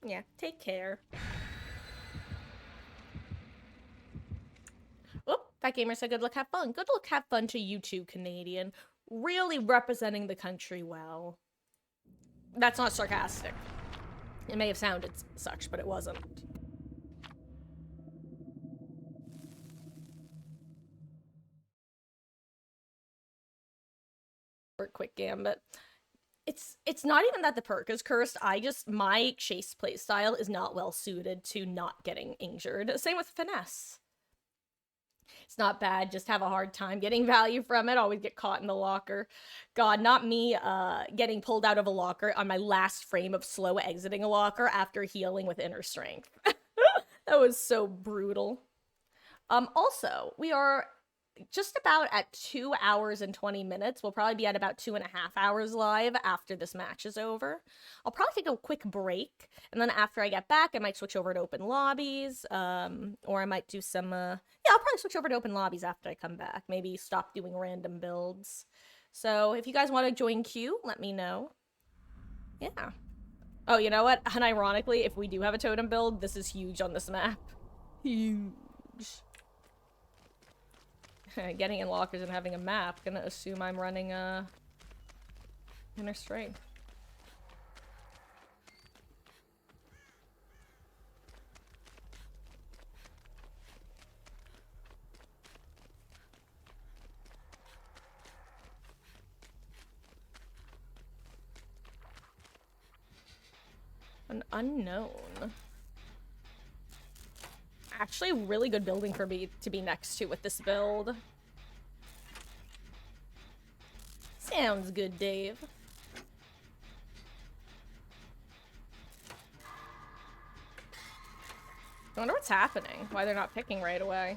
Yeah, take care. Oh, that gamer said good luck, have fun. Good luck, have fun to you too, Canadian. Really representing the country well. That's not sarcastic. It may have sounded such, but it wasn't. Quick Gambit. It's not even that the perk is cursed. My chase playstyle is not well suited to not getting injured. Same with Finesse. It's not bad, just have a hard time getting value from it. Always get caught in the locker. God, not me getting pulled out of a locker on my last frame of slow exiting a locker after healing with inner strength. That was so brutal. Also, we are just about at 2 hours and 20 minutes. We'll probably be at about 2.5 hours live after this match is over. I'll probably take a quick break, and then after I get back, I might switch over to open lobbies, or I might do some, yeah, I'll probably switch over to open lobbies after I come back. Maybe stop doing random builds. So if you guys want to join queue, let me know. Yeah. Oh, you know what? Unironically, if we do have a totem build, this is huge on this map. Huge. Getting in lockers and having a map. Gonna assume I'm running inner strength. An unknown. Actually, really good building for me to be next to with this build. Sounds good, Dave. I wonder what's happening. Why they're not picking right away.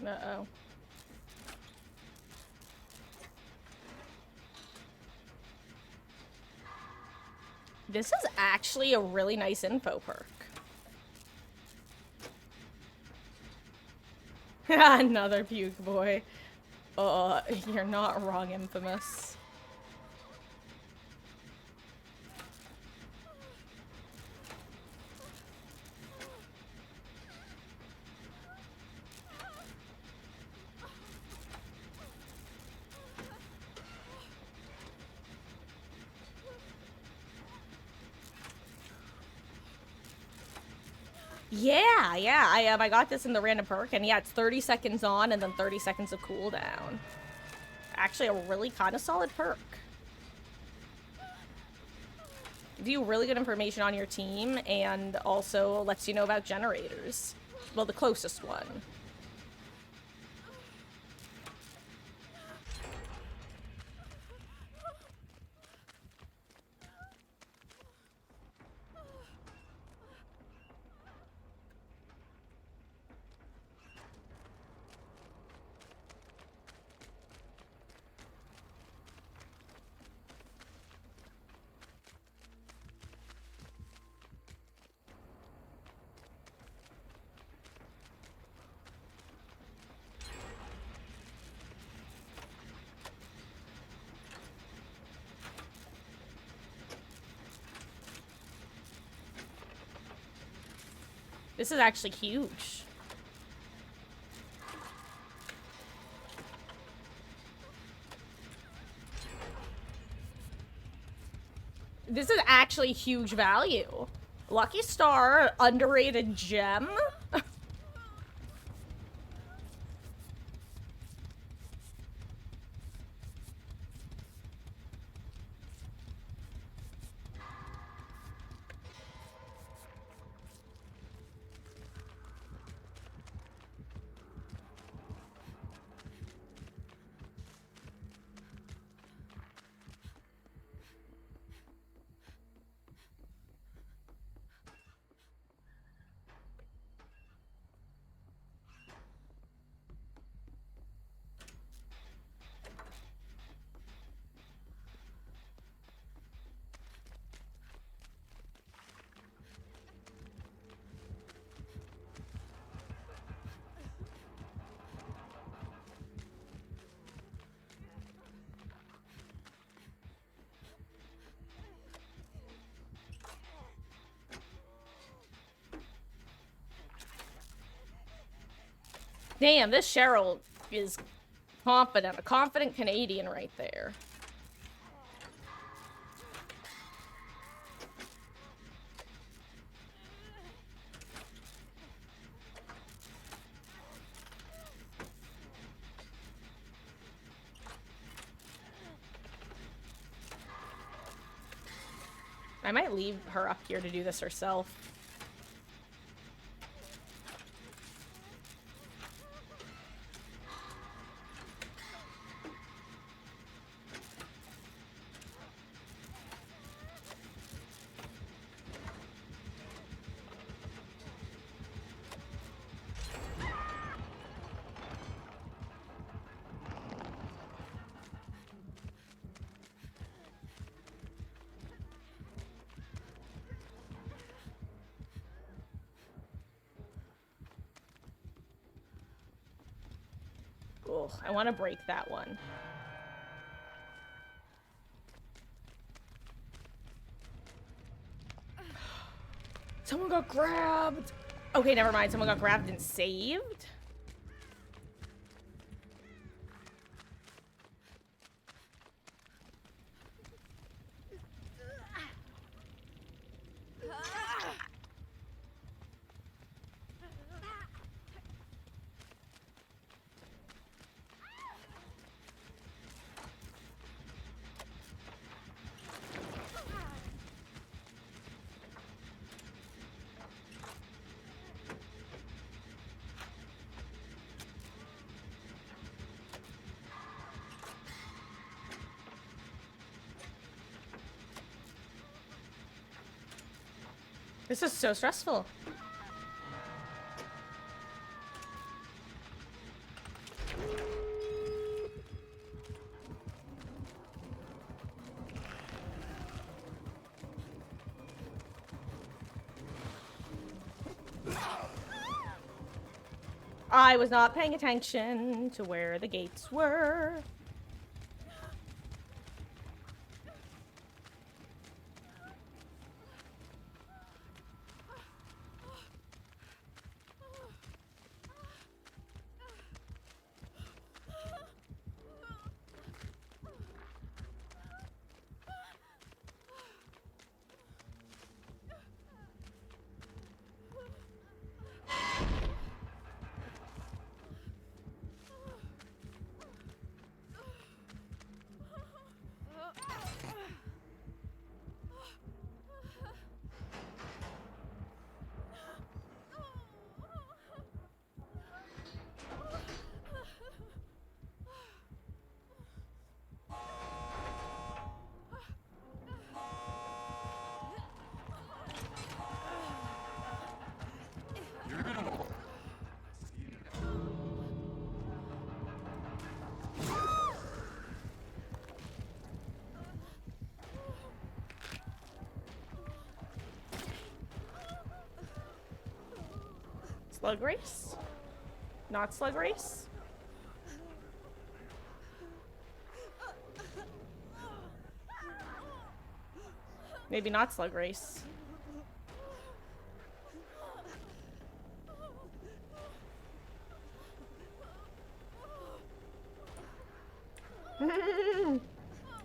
Uh-oh. This is actually a really nice info perk. Another puke boy. You're not wrong, Infamous. Yeah, I got this in the random perk, and yeah, it's 30 seconds on and then 30 seconds of cooldown. Actually, a really kind of solid perk. Gives you really good information on your team, and also lets you know about generators. Well, the closest one. This is actually huge. This is actually huge value. Lucky Star, underrated gem. Damn, this Cheryl is confident. A confident Canadian right there. I might leave her up here to do this herself. Ugh, I want to break that one. Someone got grabbed. Okay, never mind. Someone got grabbed and saved. This is so stressful. I was not paying attention to where the gates were. Slug race? Not slug race? Maybe not slug race.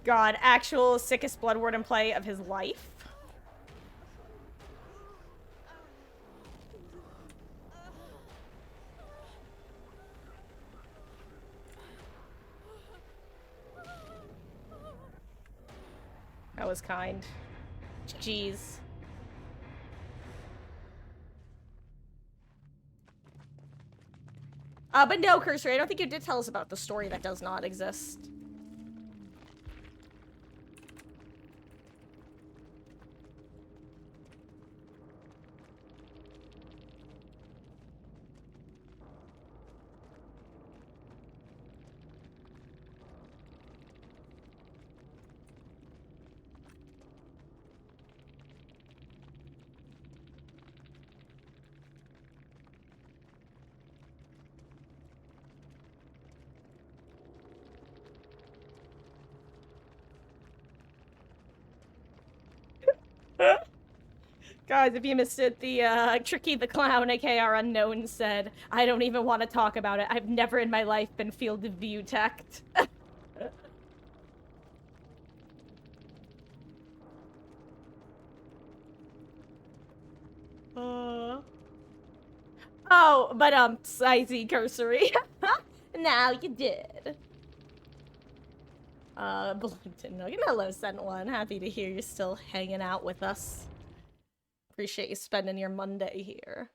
God, actual sickest blood warden play of his life. That was kind. Jeez. But no, Cursory, I don't think you did tell us about the story that does not exist. Guys, if you missed it, the Tricky the Clown, aka our unknown, said, I don't even want to talk about it. I've never in my life been field of view teched. Oh, but I see Cursory. Now you did. Blumpton, no, hello, Sent One. Happy to hear you're still hanging out with us. Appreciate you spending your Monday here.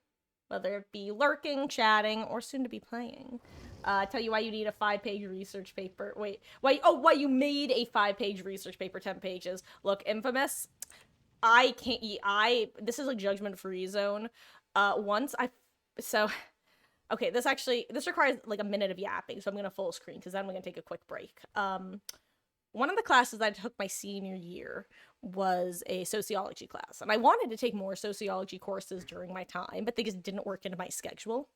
Whether it be lurking, chatting, or soon to be playing. Tell you why you need a 5-page research paper. Wait, why you made a 5-page research paper, 10 pages. Look, Infamous, I can't, this is a judgment-free zone. Okay, this requires like a minute of yapping, so I'm gonna full screen, because then we're gonna take a quick break. One of the classes that I took my senior year was a sociology class, and I wanted to take more sociology courses during my time, but they just didn't work into my schedule.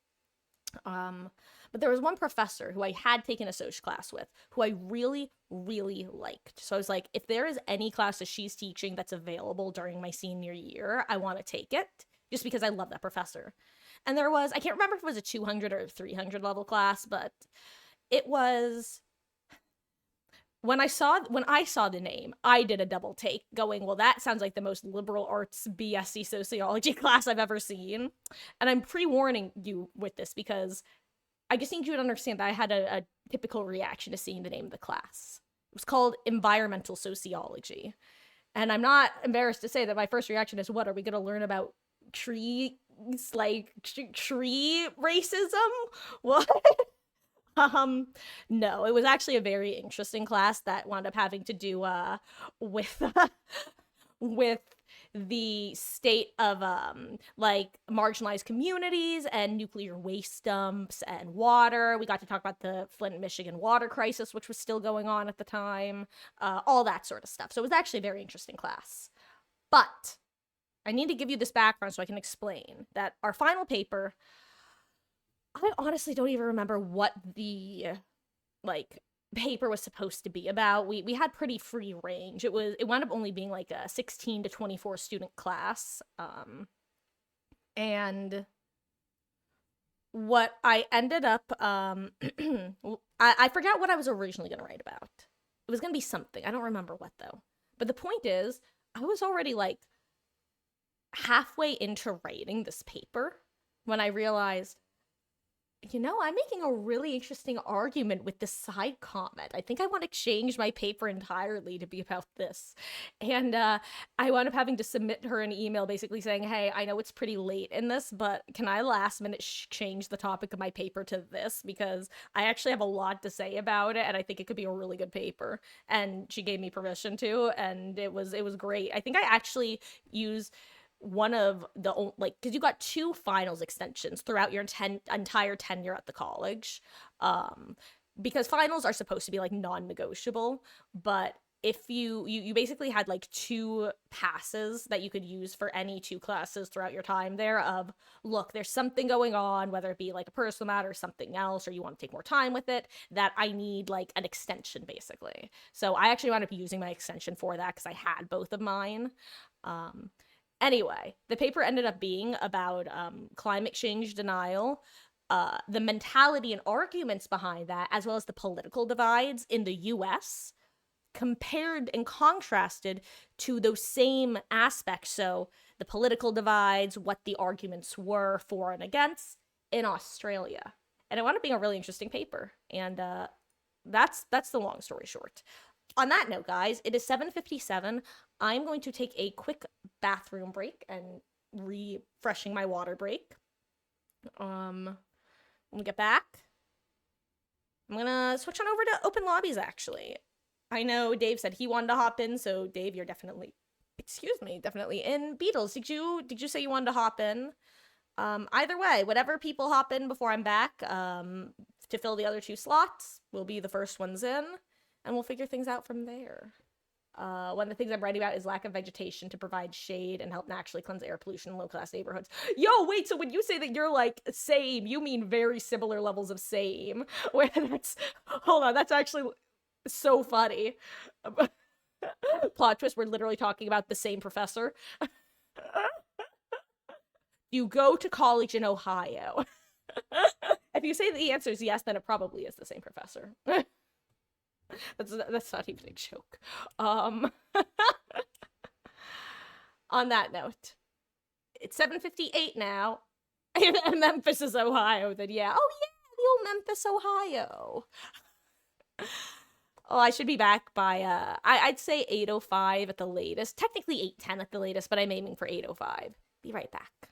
But there was one professor who I had taken a social class with, who I really, really liked. So I was like, if there is any class that she's teaching that's available during my senior year, I want to take it, just because I love that professor. And there was, I can't remember if it was a 200 or 300 level class, but it was... When I saw the name, I did a double take, going, well, that sounds like the most liberal arts BSc sociology class I've ever seen. And I'm pre-warning you with this because I just need you to understand that I had a typical reaction to seeing the name of the class. It was called Environmental Sociology. And I'm not embarrassed to say that my first reaction is, what, are we going to learn about trees, like tree racism? What? No, it was actually a very interesting class that wound up having to do with with the state of like marginalized communities and nuclear waste dumps and water. We got to talk about the Flint, Michigan water crisis, which was still going on at the time, all that sort of stuff. So it was actually a very interesting class. But I need to give you this background so I can explain that our final paper I honestly don't even remember what the like paper was supposed to be about. We had pretty free range. It wound up only being like a 16 to 24 student class. And what I ended up I forgot what I was originally going to write about. It was going to be something. I don't remember what though. But the point is, I was already like halfway into writing this paper when I realized, I'm making a really interesting argument with this side comment. I think I want to change my paper entirely to be about this. And I wound up having to submit her an email basically saying, hey, I know it's pretty late in this, but can I last minute change the topic of my paper to this? Because I actually have a lot to say about it, and I think it could be a really good paper. And she gave me permission to, and it was great. I think I actually use one of the like because you got two finals extensions throughout your entire tenure at the college, because finals are supposed to be like non-negotiable, but if you basically had like two passes that you could use for any two classes throughout your time there of, look, there's something going on, whether it be like a personal matter or something else, or you want to take more time with it, that I need like an extension basically. So I actually wound up using my extension for that because I had both of mine. um Anyway, the paper ended up being about climate change denial, the mentality and arguments behind that, as well as the political divides in the US, compared and contrasted to those same aspects. So, the political divides, what the arguments were for and against in Australia. And it wound up being a really interesting paper. And that's the long story short. On that note, guys, it is 7:57. I'm going to take a quick bathroom break and refreshing my water break. When we get back, I'm gonna switch on over to open lobbies. Actually, I know Dave said he wanted to hop in, so Dave, you're definitely, excuse me, definitely in. Beatles, did you say you wanted to hop in? Either way, whatever people hop in before I'm back, to fill the other two slots, we'll be the first ones in, and we'll figure things out from there. One of the things I'm writing about is lack of vegetation to provide shade and help naturally cleanse air pollution in low-class neighborhoods. Yo, wait, so when you say that you're like same, you mean very similar levels of same? Where that's, hold on, that's actually so funny. Plot twist, we're literally talking about the same professor. You go to college in Ohio. If you say the answer is yes, then it probably is the same professor. That's not even a joke. On that note, it's 7:58 now. And Memphis is Ohio, then yeah. Oh yeah, the old Memphis, Ohio. Oh, I should be back by I'd say 8:05 at the latest. Technically 8:10 at the latest, but I'm aiming for 8:05. Be right back.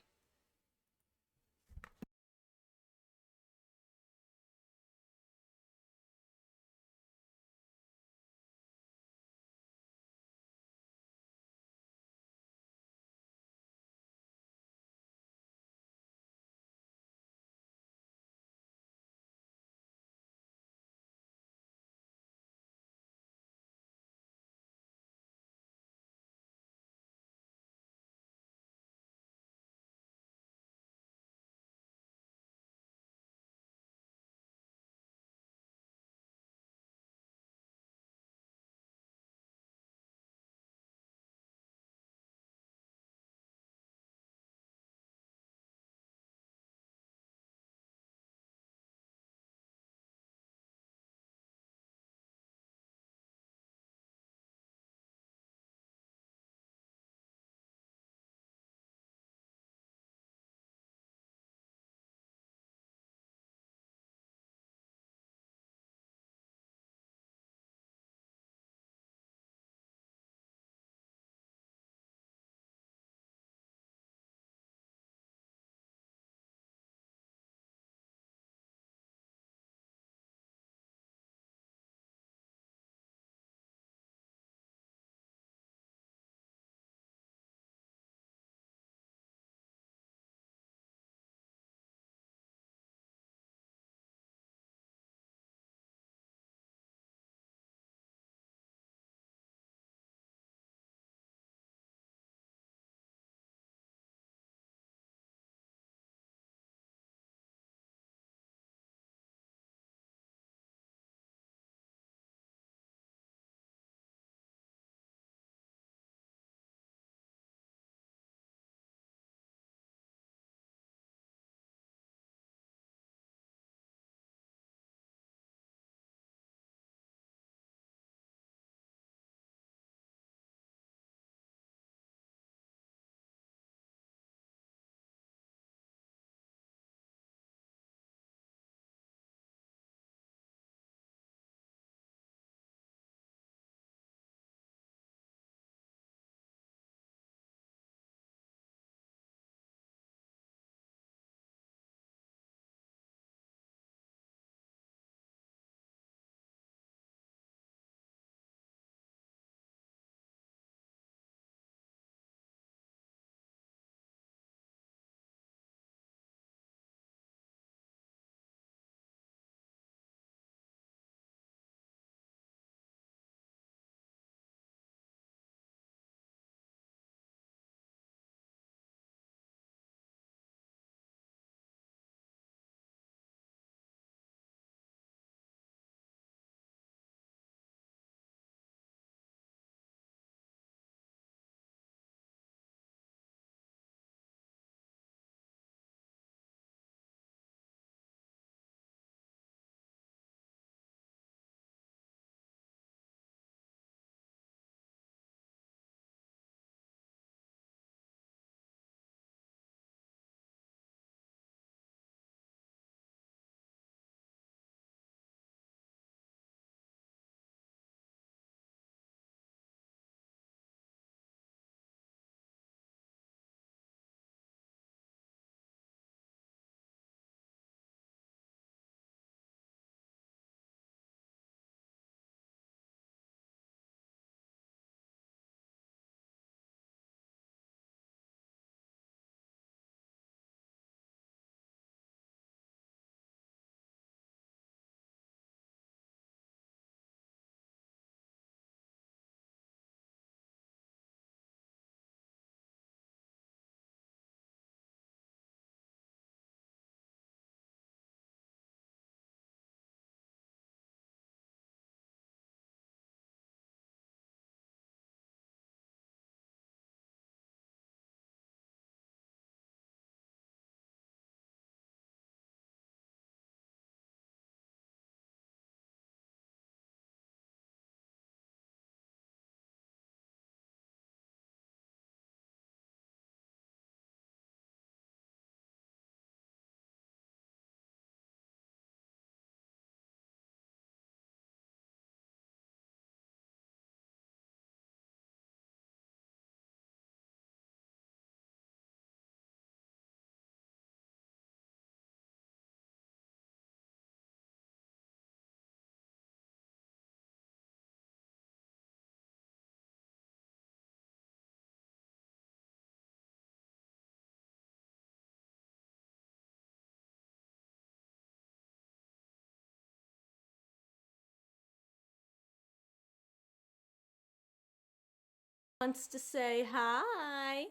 wants to say hi.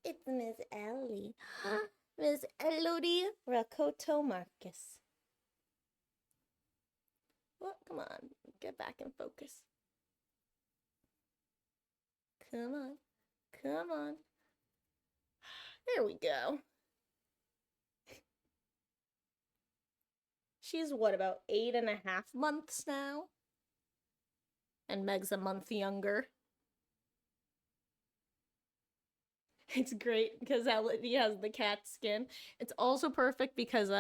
It's Miss Ellie. Miss Elodie Rakoto Marcus. Well, come on. Get back in focus. Come on. Come on. There we go. She's what, about 8.5 months now? And Meg's a month younger. It's great because Elodie has the cat skin. It's also perfect because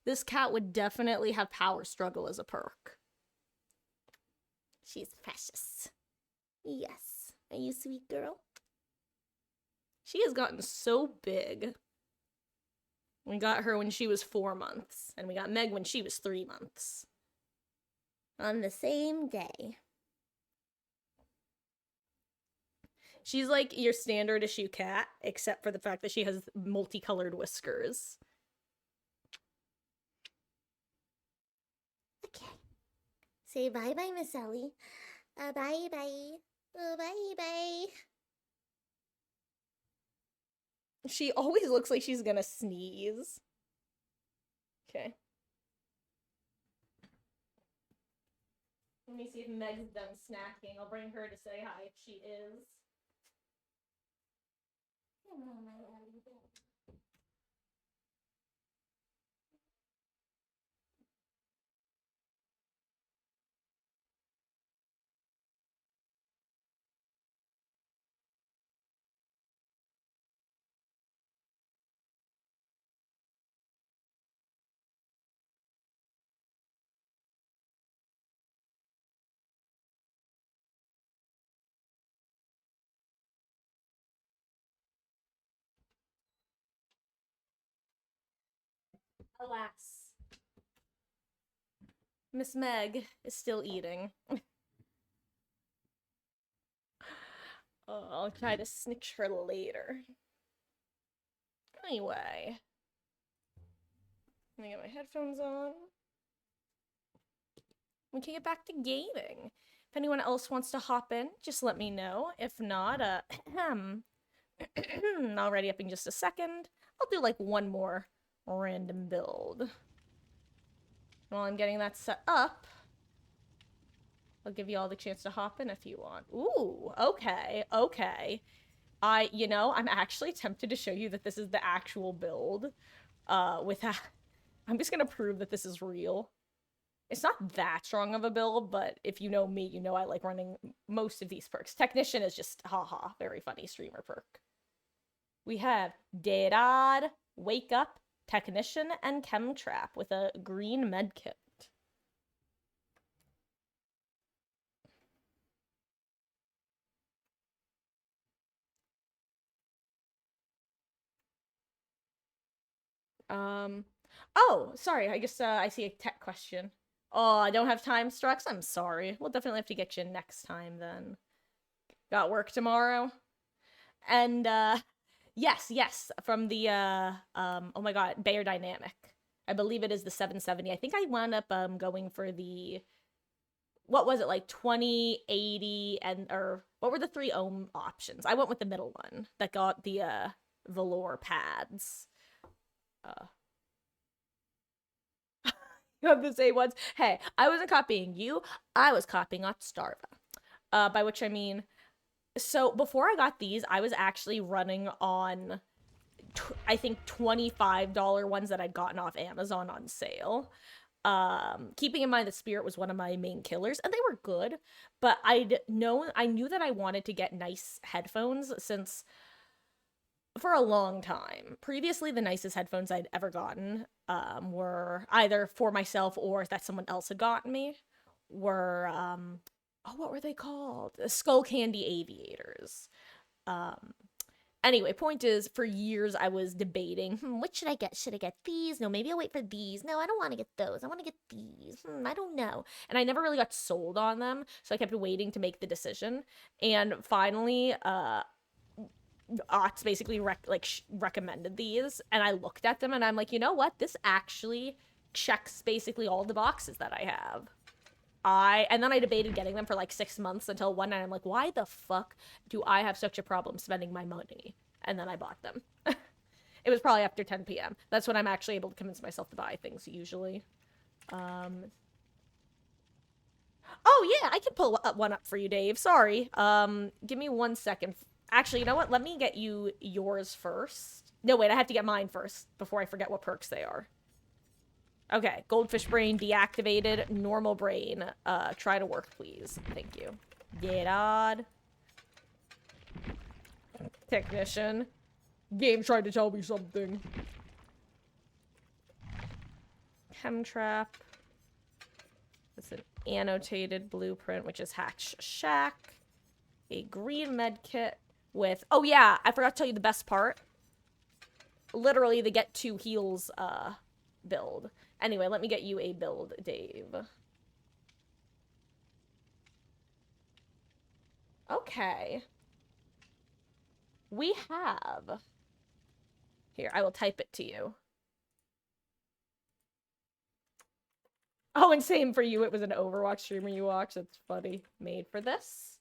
this cat would definitely have power struggle as a perk. She's precious. Yes. Are you sweet girl? She has gotten so big. We got her when she was 4 months, and we got Meg when she was 3 months. On the same day. She's like your standard issue cat, except for the fact that she has multicolored whiskers. Okay. Say bye-bye, Miss Ellie. Bye-bye. Bye-bye. She always looks like she's gonna sneeze. Okay. Let me see if Meg's done snacking. I'll bring her to say hi if she is. Alas. Miss Meg is still eating. Oh, I'll try to snitch her later. Anyway. Let me get my headphones on. We can get back to gaming. If anyone else wants to hop in, just let me know. If not, I'll ready up in just a second. I'll do like one more random build. While I'm getting that set up, I'll give you all the chance to hop in if you want. Ooh, okay, okay. I'm actually tempted to show you that this is the actual build. With that, I'm just gonna prove that this is real. It's not that strong of a build, but if you know me, you know I like running most of these perks. Technician is just, haha, very funny streamer perk. We have Dead, Wake Up, Technician, and Chemtrap with a green medkit. Oh, sorry, I guess I see a tech question. Oh, I don't have time, Strux. I'm sorry. We'll definitely have to get you next time then. Got work tomorrow? And, yes, from the, oh my god, Bayer Dynamic. I believe it is the 770. I think I wound up, going for the, what was it, like 20, 80, or what were the 3 ohm options? I went with the middle one that got the, velour pads. You have the same ones. Hey, I wasn't copying you. I was copying Otstarva. By which I mean, so before I got these, I was actually running on, I think, $25 ones that I'd gotten off Amazon on sale. Keeping in mind that Spirit was one of my main killers, and they were good, but I knew that I wanted to get nice headphones since for a long time. Previously, the nicest headphones I'd ever gotten were either for myself or that someone else had gotten me were, what were they called? Skullcandy Aviators. Anyway, point is, for years I was debating, what should I get? Should I get these? No, maybe I'll wait for these. No, I don't want to get those. I want to get these. I don't know. And I never really got sold on them, so I kept waiting to make the decision. And finally, Ots basically recommended these, and I looked at them and I'm like, you know what? This actually checks basically all the boxes that I have. and then I debated getting them for like 6 months until one night I'm like, why the fuck do I have such a problem spending my money? And then I bought them. It was probably after 10 p.m. That's when I'm actually able to convince myself to buy things usually. Oh yeah, I can pull one up for you, Dave. Sorry. Give me 1 second. Actually, you know what? Let me get you yours first. No, wait, I have to get mine first before I forget what perks they are. Okay, goldfish brain deactivated, normal brain. Try to work, please. Thank you. Get on. Technician. Game tried to tell me something. Chemtrap. It's an annotated blueprint, which is Hatch Shack. A green med kit with... Oh, yeah, I forgot to tell you the best part. Literally, the get 2 heals build. Anyway, let me get you a build, Dave. Okay. We have... Here, I will type it to you. Oh, and same for you. It was an Overwatch streamer you watched. That's funny. Made for this.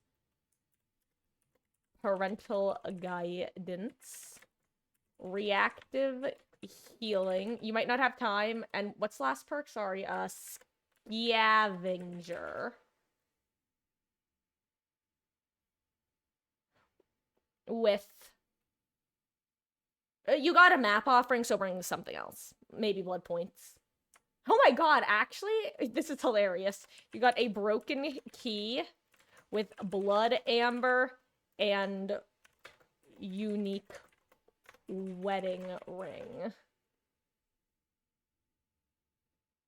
Parental guidance. Reactive healing. You might not have time. And what's the last perk? Sorry. Scavenger. With... you got a map offering, so bring something else. Maybe blood points. Oh my god, actually, this is hilarious. You got a broken key with blood amber and unique wedding ring.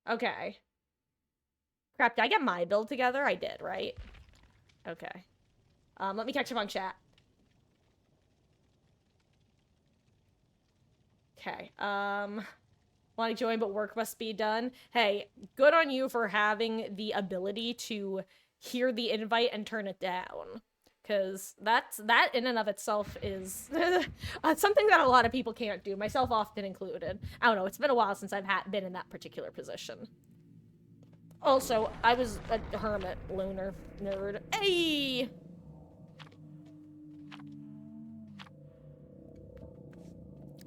Okay. Crap, did I get my build together? I did, right? Okay. Let me catch up on chat. Okay, want to join, but work must be done. Hey, good on you for having the ability to hear the invite and turn it down. Because that in and of itself is something that a lot of people can't do, myself often included. I don't know, it's been a while since I've been in that particular position. Also, I was a hermit loner nerd. Hey!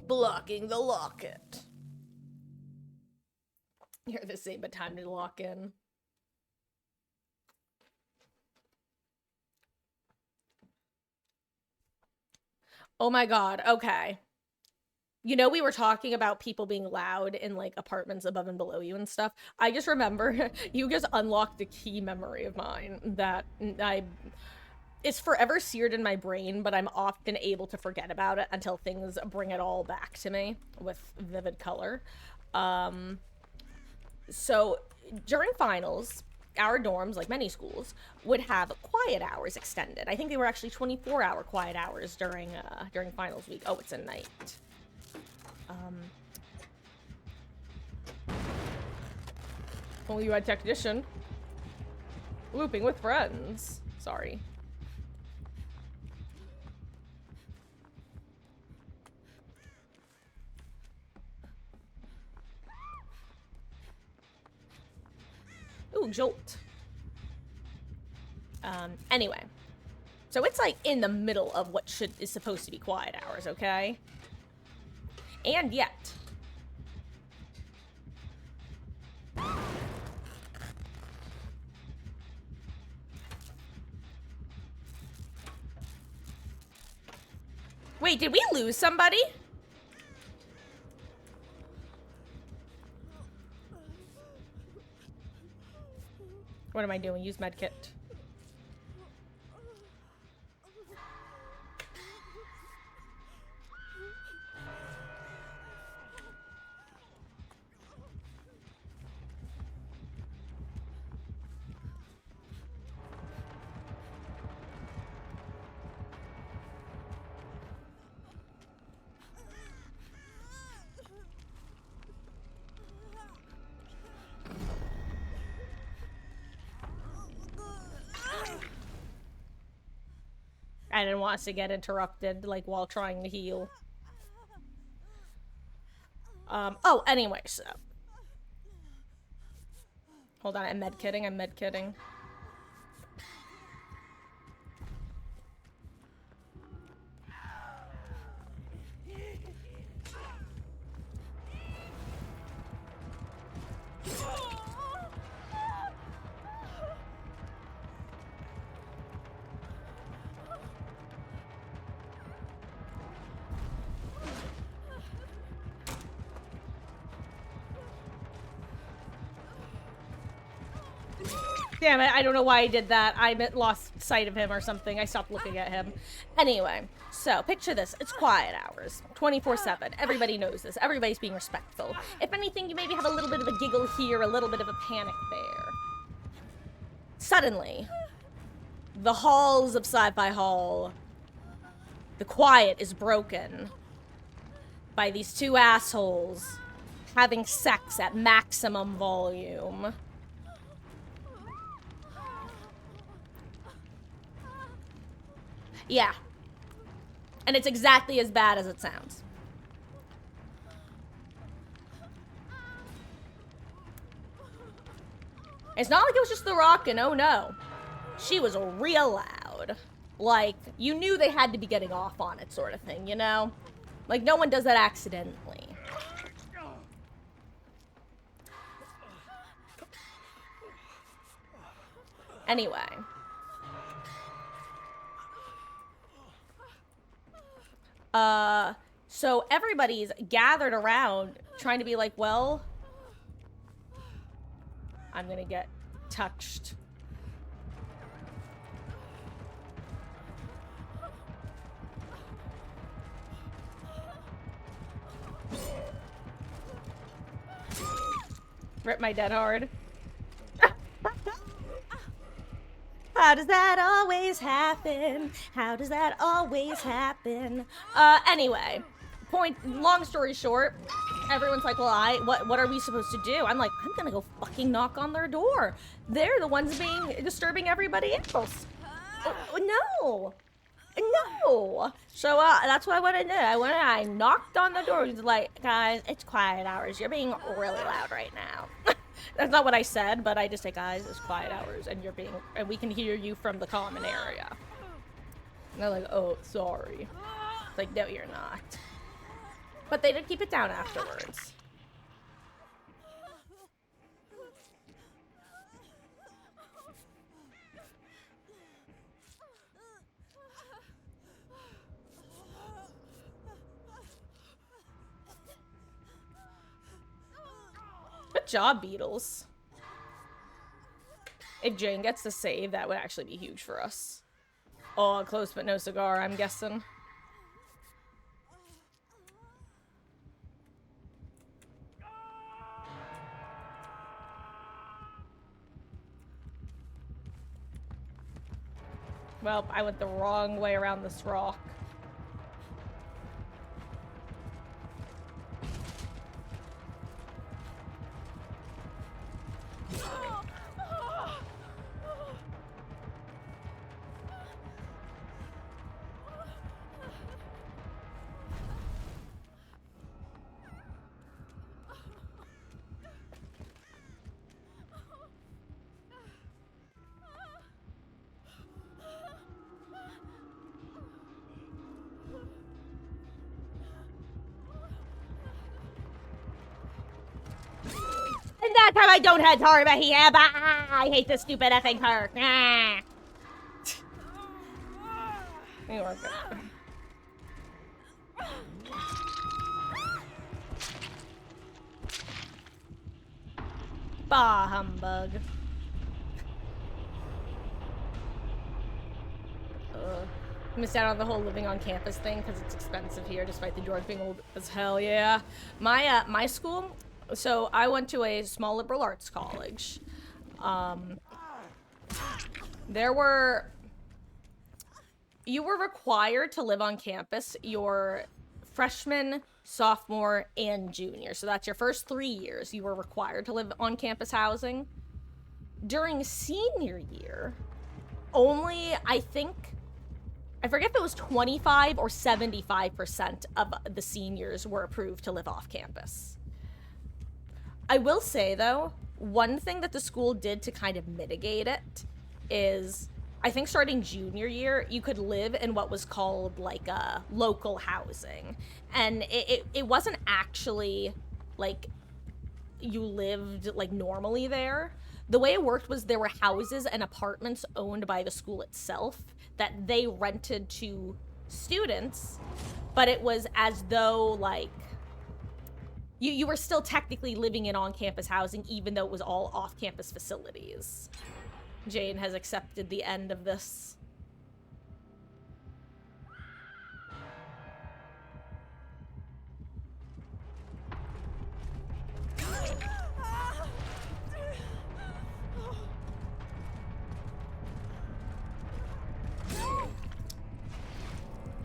Blocking the locket. You're the same, but time to lock in. Oh my god, okay. You know, we were talking about people being loud in, like, apartments above and below you and stuff. I just remember you just unlocked a key memory of mine that it's forever seared in my brain, but I'm often able to forget about it until things bring it all back to me with vivid color. So during finals, our dorms, like many schools, would have quiet hours extended. I think they were actually 24-hour quiet hours during finals week. Oh, it's a night. Well, you had technician. Looping with friends. Sorry. Ooh, jolt. Anyway. So it's like in the middle of what is supposed to be quiet hours, okay? And yet. Wait, did we lose somebody? What am I doing? Use medkit. I didn't want us to get interrupted, like, while trying to heal. Oh, anyway, so. Hold on, I'm med-kitting, I'm med-kitting. Damn it, I don't know why I did that. I lost sight of him or something. I stopped looking at him. Anyway, so picture this. It's quiet hours. 24/7. Everybody knows this. Everybody's being respectful. If anything, you maybe have a little bit of a giggle here, a little bit of a panic there. Suddenly, the halls of Sci-Fi Hall, the quiet is broken by these two assholes having sex at maximum volume. Yeah. And it's exactly as bad as it sounds. It's not like it was just the rockin', oh no. She was real loud. Like, you knew they had to be getting off on it sort of thing, you know? Like, no one does that accidentally. Anyway. So everybody's gathered around trying to be like, well, I'm gonna get touched. Rip my dead hard. How does that always happen? How does that always happen? Anyway, long story short, everyone's like, well, what are we supposed to do? I'm like, I'm gonna go fucking knock on their door. They're the ones disturbing everybody else. No. No. So, that's what I went and did. I knocked on the door. He's like, guys, it's quiet hours. You're being really loud right now. That's not what I said, but I just say, guys, it's quiet hours, and we can hear you from the common area. And they're like, oh, sorry. It's like, no, you're not. But they did keep it down afterwards. Good job, Beatles. If Jane gets to save, that would actually be huge for us. Oh, close but no cigar, I'm guessing. Well, I went the wrong way around this rock. And that time I don't head hard, but yeah, but I hate this stupid effing perk. You are good. Bah humbug. Missed out on the whole living on campus thing because it's expensive here, despite the dork being old as hell. Yeah, my school. So I went to a small liberal arts college. You were required to live on campus your freshman, sophomore, and junior. So that's your first 3 years. You were required to live on campus housing. During senior year, only, I forget if it was 25 or 75% of the seniors were approved to live off campus. I will say, though, one thing that the school did to kind of mitigate it is, I think starting junior year, you could live in what was called like local housing. And it wasn't actually like you lived like normally there. The way it worked was there were houses and apartments owned by the school itself that they rented to students, but it was as though like you were still technically living in on-campus housing even though it was all off-campus facilities. Jane has accepted the end of this.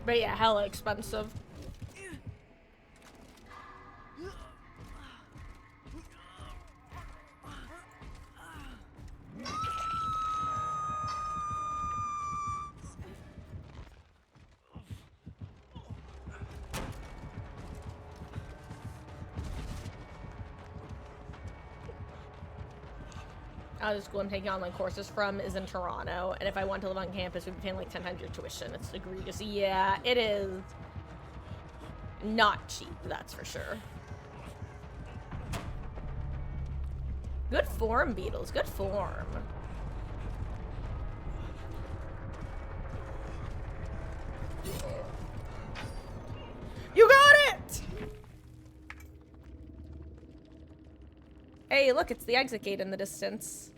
But yeah, hella expensive. The school I'm taking online courses from is in Toronto, and if I want to live on campus, we'd be paying like 10 times your tuition. It's egregious. Yeah, it is not cheap, that's for sure. Good form, Beetles. Good form. You got it! Hey, look, it's the exit gate in the distance.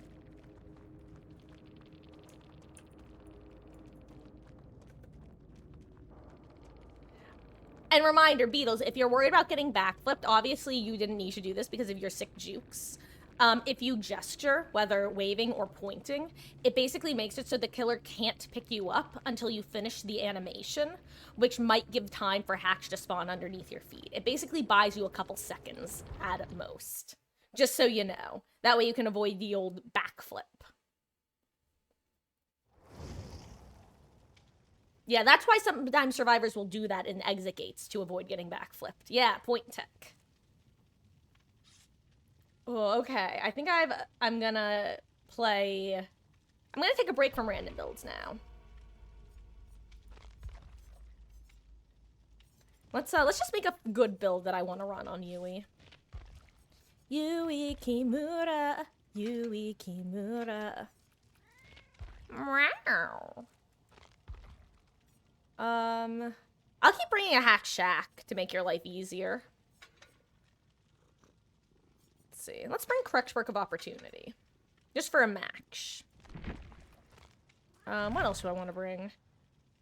And reminder, Beetles, if you're worried about getting backflipped, obviously you didn't need to do this because of your sick jukes. If you gesture, whether waving or pointing, it basically makes it so the killer can't pick you up until you finish the animation, which might give time for Hatch to spawn underneath your feet. It basically buys you a couple seconds at most, just so you know. That way you can avoid the old backflip. Yeah, that's why sometimes survivors will do that in exit gates to avoid getting backflipped. Yeah, point tech. Oh, okay. I think I'm gonna take a break from random builds now. Let's just make a good build that I want to run on Yui. Yui Kimura. Yui Kimura. Meow. I'll keep bringing a hack shack to make your life easier. Let's see. Let's bring Crutchwork of Opportunity. Just for a match. What else do I want to bring?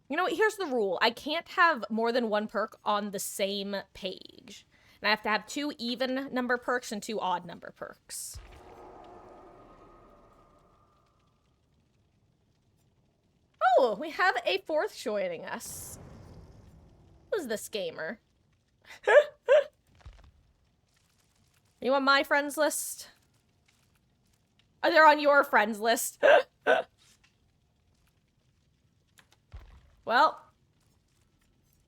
You know what? Here's the rule. I can't have more than one perk on the same page. And I have to have 2 even number perks and 2 odd number perks. Oh, we have a 4th joining us. Who's this gamer? You on my friends list? Oh, they're on your friends list. Well,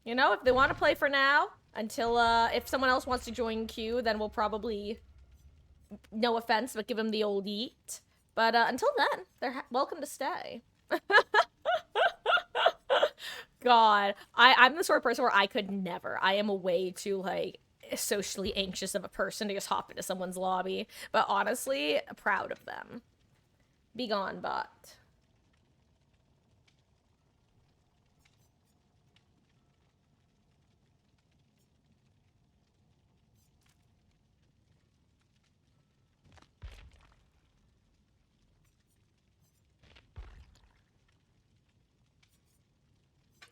you know, if they want to play for now, until, if someone else wants to join queue, then we'll probably, no offense, but give them the old eat. But, until then, they're welcome to stay. God, I'm the sort of person where I could never. I am a way too, like, socially anxious of a person to just hop into someone's lobby. But honestly, proud of them. Be gone, bot.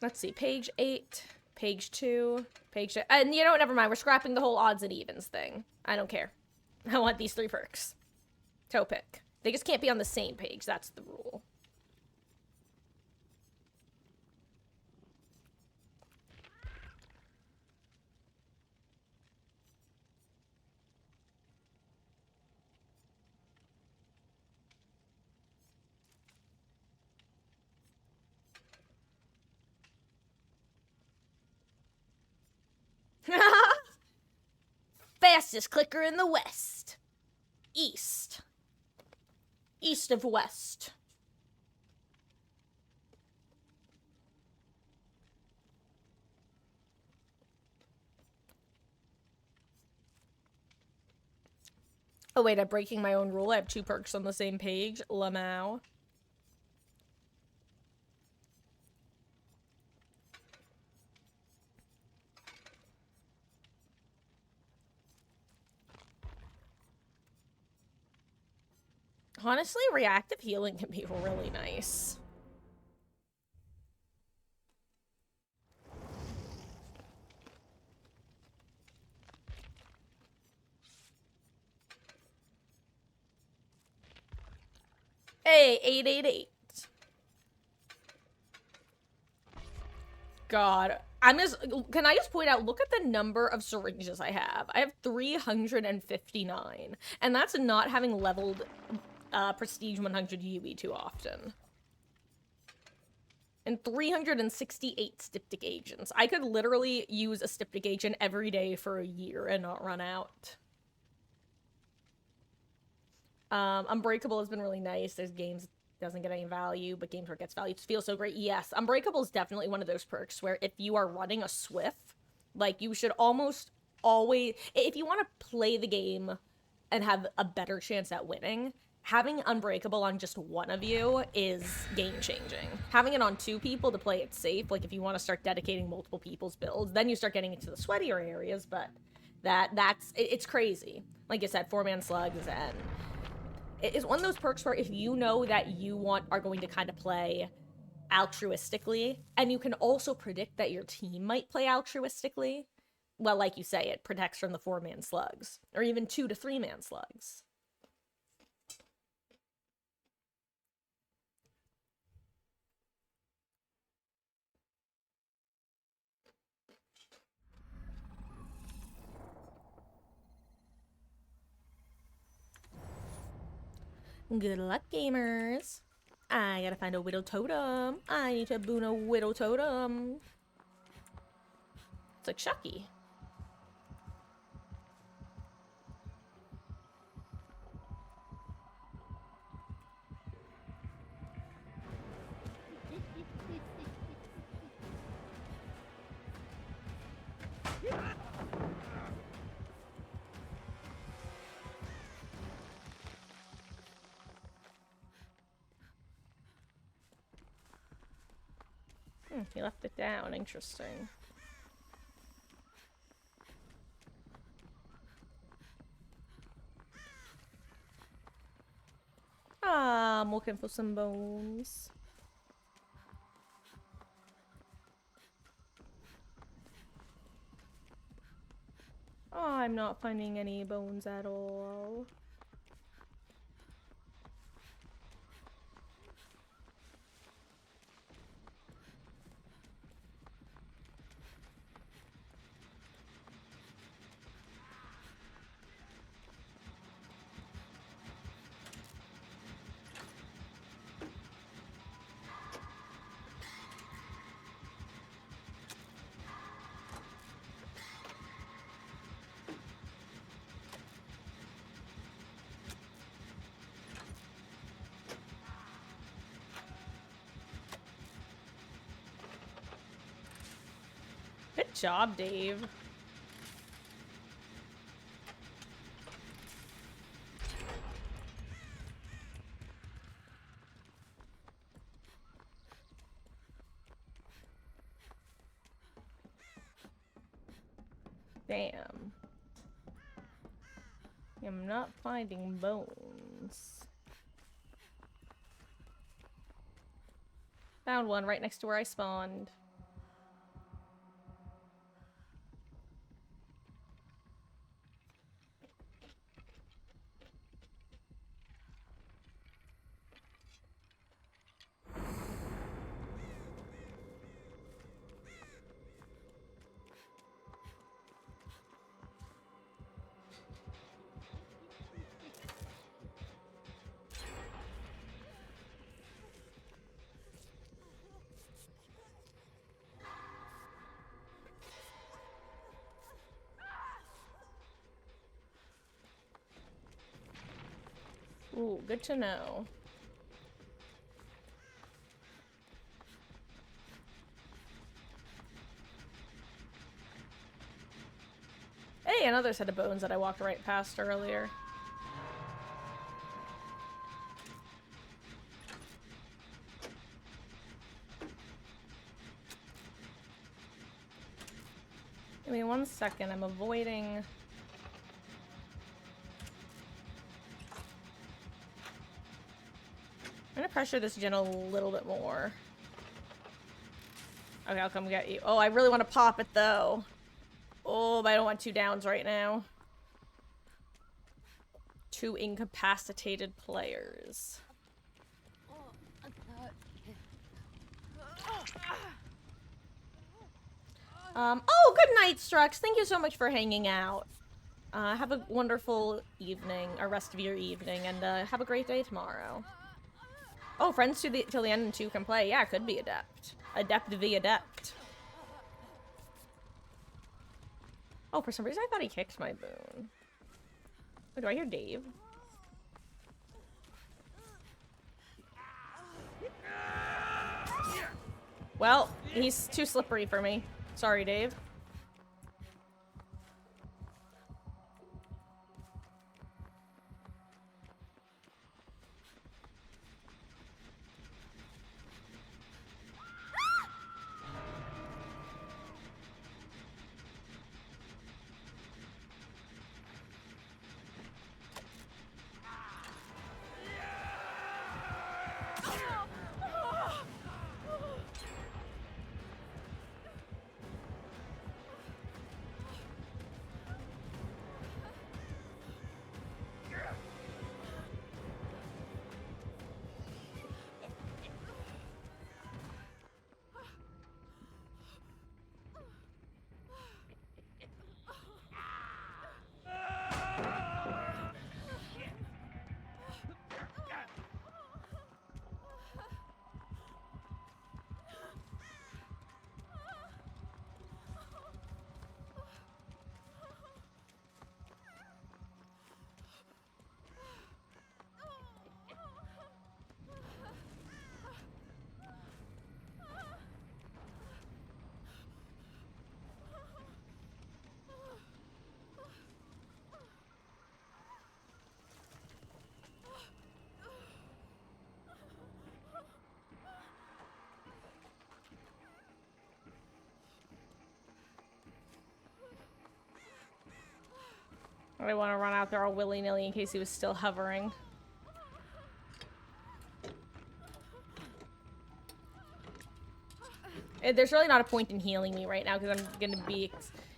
Let's see, page 8, page 2, page 2. And you know what, never mind, we're scrapping the whole odds and evens thing. I don't care. I want these 3 perks. Toe pick. They just can't be on the same page, that's the rule. Fastest clicker in the West. East. east of west. Oh wait, I'm breaking my own rule. I have 2 perks on the same page. Lamau. Honestly, reactive healing can be really nice. Hey, 888. God. Can I just point out, look at the number of syringes I have. I have 359. And that's not having leveled Prestige 100 UE too often. And 368 styptic agents. I could literally use a styptic agent every day for a year and not run out. Unbreakable has been really nice. There's games doesn't get any value, but games where it gets value feels so great. Yes, Unbreakable is definitely one of those perks where if you are running a Swift, like you should almost always, if you want to play the game and have a better chance at winning, having Unbreakable on just one of you is game changing. Having it on 2 people to play it safe, like if you want to start dedicating multiple people's builds, then you start getting into the sweatier areas, but it's crazy. Like I said, 4-man slugs, and it's one of those perks where if you know that you are going to kind of play altruistically, and you can also predict that your team might play altruistically, well, like you say, it protects from the 4-man slugs, or even 2 to 3-man slugs. Good luck, gamers. I gotta find a Widow Totem. I need to boon a Widow Totem. It's like Shucky. He left it down. Interesting. Ah, I'm looking for some bones. Oh, I'm not finding any bones at all. Good job, Dave. Damn. I'm not finding bones. Found one right next to where I spawned. Ooh, good to know. Hey, another set of bones that I walked right past earlier. Give me 1 second, I'm avoiding... I'm gonna pressure this gen a little bit more. Okay, I'll come get you. Oh, I really want to pop it, though. Oh, but I don't want 2 downs right now. 2 incapacitated players. Oh, good night, Strux. Thank you so much for hanging out. Have a wonderful evening, or rest of your evening, and have a great day tomorrow. Oh, friends to till the end and 2 can play. Yeah, could be adept. Adept v adept. Oh, for some reason I thought he kicked my boon. Oh, do I hear Dave? Well, he's too slippery for me. Sorry, Dave. I didn't want to run out there all willy-nilly in case he was still hovering. There's really not a point in healing me right now because I'm gonna be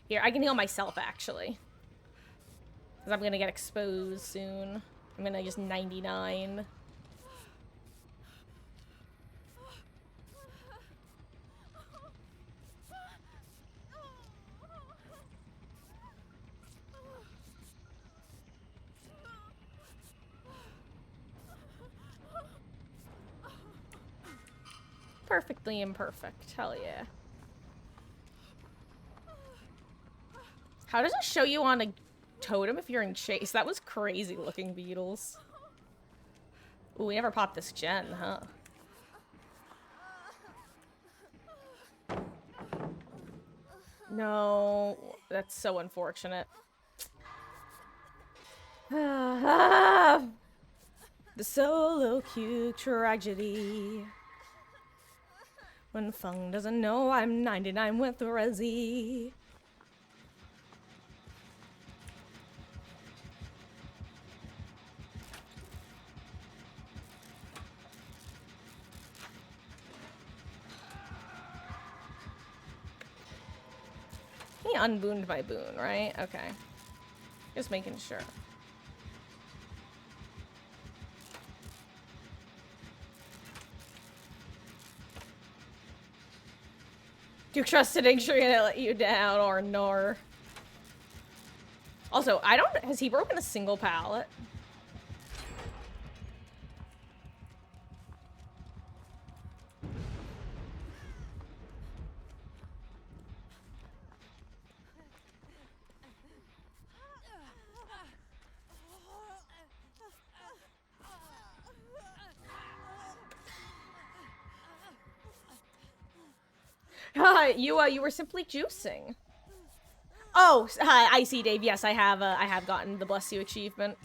here. I can heal myself actually, because I'm gonna get exposed soon. I'm gonna just 99. Perfectly imperfect. Hell yeah. How does it show you on a totem if you're in chase? That was crazy looking, Beetles. Ooh, we never popped this gen, huh? No, that's so unfortunate. The solo queue tragedy. When Fung doesn't know I'm 99 with Resi. He unbooned my boon, right? Okay. Just making sure. You trusted Inkshire gonna let you down, or nor. Also, I don't. Has he broken a single pallet? You were simply juicing. Oh, hi, I see, Dave. Yes, I have gotten the Bless You achievement.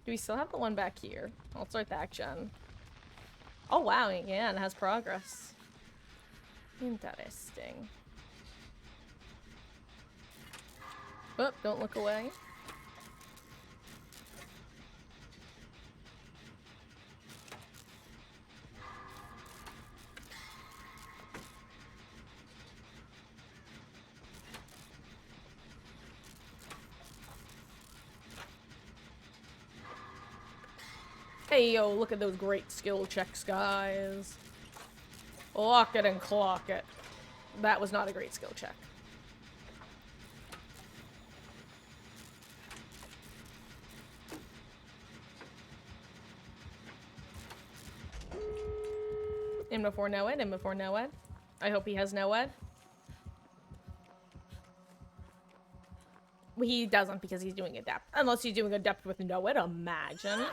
Do we still have the one back here? I'll start that gen. Oh, wow, yeah, it has progress. Interesting. Oh, don't look away. Hey, yo, look at those great skill checks, guys. Lock it and clock it. That was not a great skill check. In before Noed, in before Noed. I hope he has Noed. Well, he doesn't because he's doing Adept. Unless he's doing Adept with Noed, imagine.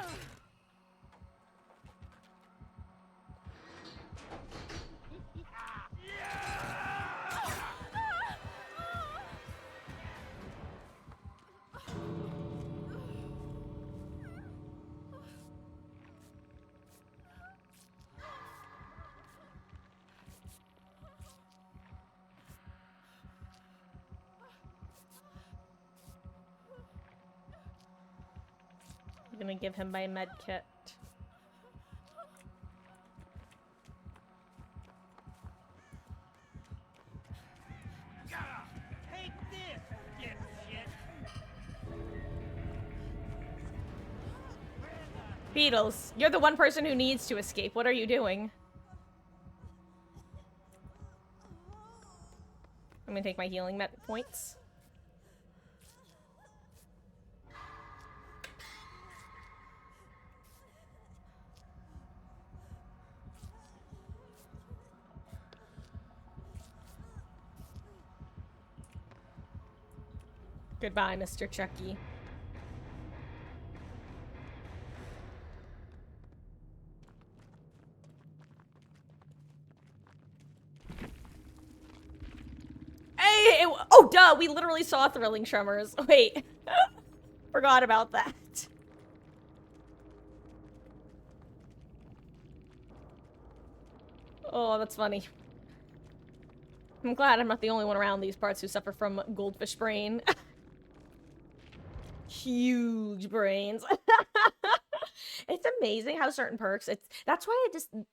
I'm gonna give him my med kit. Take this, dipshit. Beatles, you're the one person who needs to escape. What are you doing? I'm gonna take my healing met points. Goodbye, Mr. Chucky. Hey! Oh, duh! We literally saw Thrilling Tremors. Wait. Forgot about that. Oh, that's funny. I'm glad I'm not the only one around these parts who suffer from goldfish brain. Huge brains. It's amazing how certain perks, that's why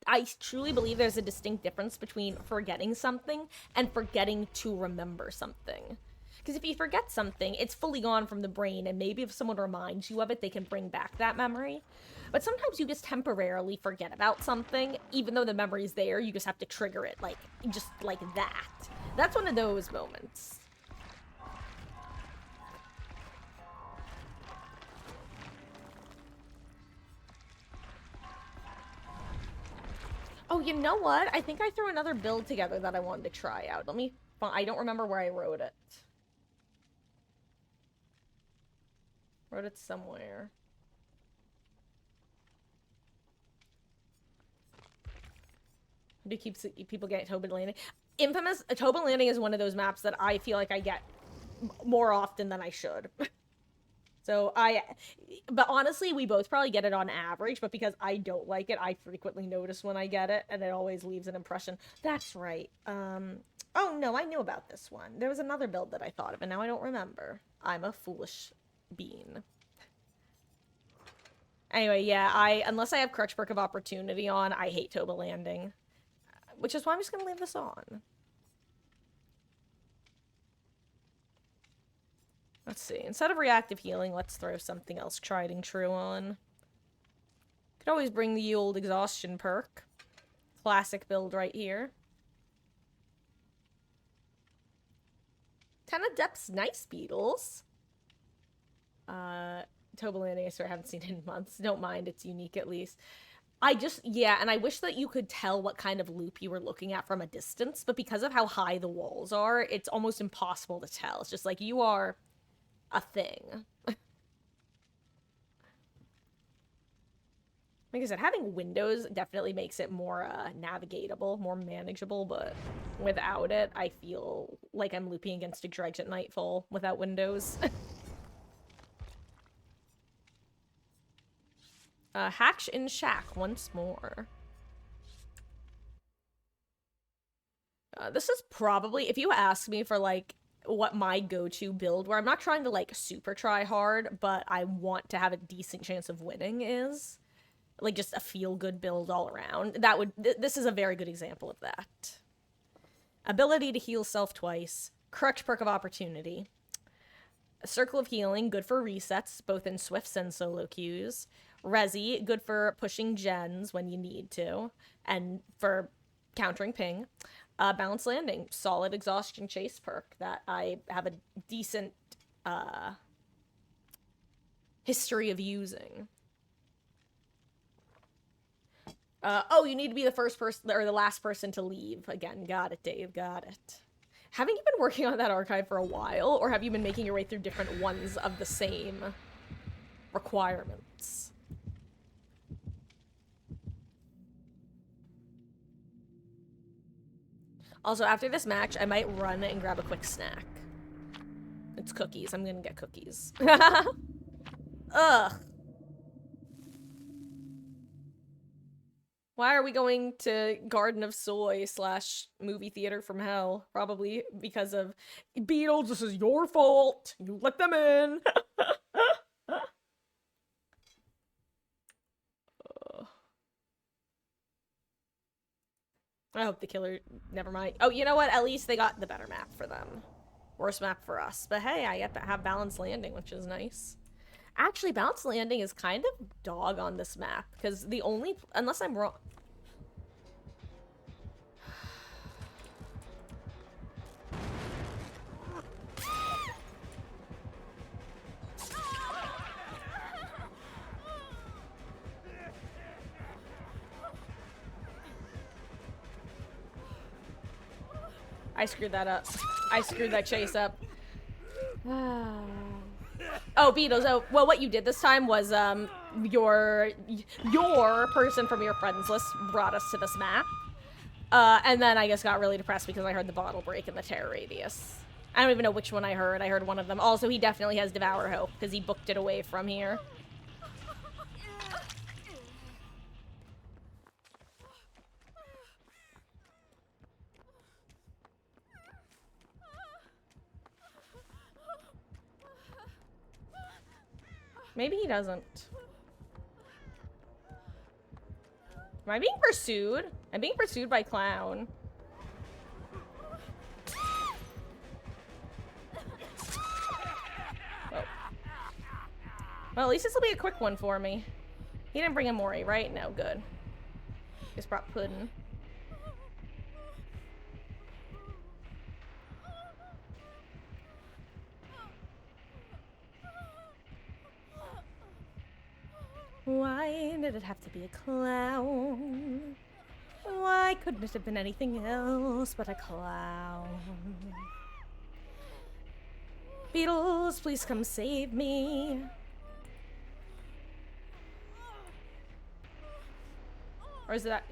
I truly believe there's a distinct difference between forgetting something and forgetting to remember something. Because if you forget something, it's fully gone from the brain, and maybe if someone reminds you of it, they can bring back that memory. But sometimes you just temporarily forget about something, even though the memory's there, you just have to trigger it, like, just like that. That's one of those moments. Oh, you know what? I think I threw another build together that I wanted to try out. Let me... I don't remember where I wrote it. Wrote it somewhere. Do keep people get Tobin Landing? Infamous Tobin Landing is one of those maps that I feel like I get more often than I should. So but honestly, we both probably get it on average, but because I don't like it, I frequently notice when I get it, and it always leaves an impression. That's right. Oh no, I knew about this one. There was another build that I thought of, and now I don't remember. I'm a foolish bean. Anyway, yeah, unless I have Crutch Perk of Opportunity on, I hate Toba Landing. Which is why I'm just gonna leave this on. Let's see. Instead of reactive healing, let's throw something else tried and true on. Could always bring the old exhaustion perk. Classic build right here. 10 Adepts, nice, Beetles. Toba Landing, I swear I haven't seen it in months. Don't mind, it's unique at least. Yeah, and I wish that you could tell what kind of loop you were looking at from a distance, but because of how high the walls are, it's almost impossible to tell. It's just like, you are a thing. Like I said, having windows definitely makes it more navigatable, more manageable, but without it, I feel like I'm looping against a dredge at nightfall without windows. Hatch in shack once more. This is probably, if you ask me for, like, what my go-to build, where I'm not trying to, like, super try hard, but I want to have a decent chance of winning is... like, just a feel-good build all around. That would... this is a very good example of that. Ability to heal self twice. Correct perk of opportunity. A Circle of Healing, good for resets, both in Swifts and solo queues. Resi, good for pushing gens when you need to, and for countering ping. Balanced Landing, solid exhaustion chase perk that I have a decent history of using. Oh, you need to be the first person, or the last person to leave. Again, got it, Dave, got it. Haven't you been working on that archive for a while, or have you been making your way through different ones of the same requirements? Also, after this match, I might run and grab a quick snack. It's cookies. I'm gonna get cookies. Ugh. Why are we going to Garden of Soy / movie theater from hell? Probably because of Beatles, this is your fault. You let them in. I hope the killer... never mind. Oh, you know what? At least they got the better map for them. Worse map for us. But hey, I get to have Balanced Landing, which is nice. Actually, Balanced Landing is kind of dog on this map. Because the only... unless I'm wrong... I screwed that up. I screwed that chase up. Oh, Beatles. Oh, well, what you did this time was, your person from your friends list brought us to this map. And then I just got really depressed because I heard the bottle break in the terror radius. I don't even know which one I heard. I heard one of them. Also, he definitely has Devour Hope because he booked it away from here. Maybe he doesn't. Am I being pursued? I'm being pursued by Clown. Oh. Well, at least this will be a quick one for me. He didn't bring a Mori, right? No, good. Just brought Puddin'. Why did it have to be a clown? Why couldn't it have been anything else but a clown? Beatles, please come save me. Or is that...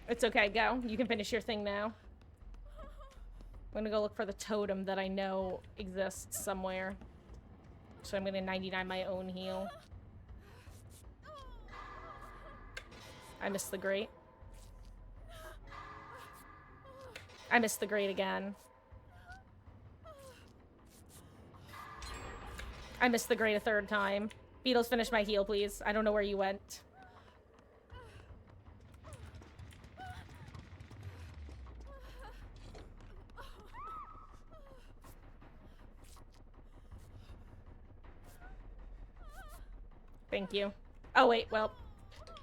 It's okay, go. You can finish your thing now. I'm gonna go look for the totem that I know exists somewhere. So I'm gonna 99 my own heal. I missed the grate. I missed the grate again. I missed the grate a third time. Beatles, finish my heal, please. I don't know where you went. Thank you. Oh, wait, well...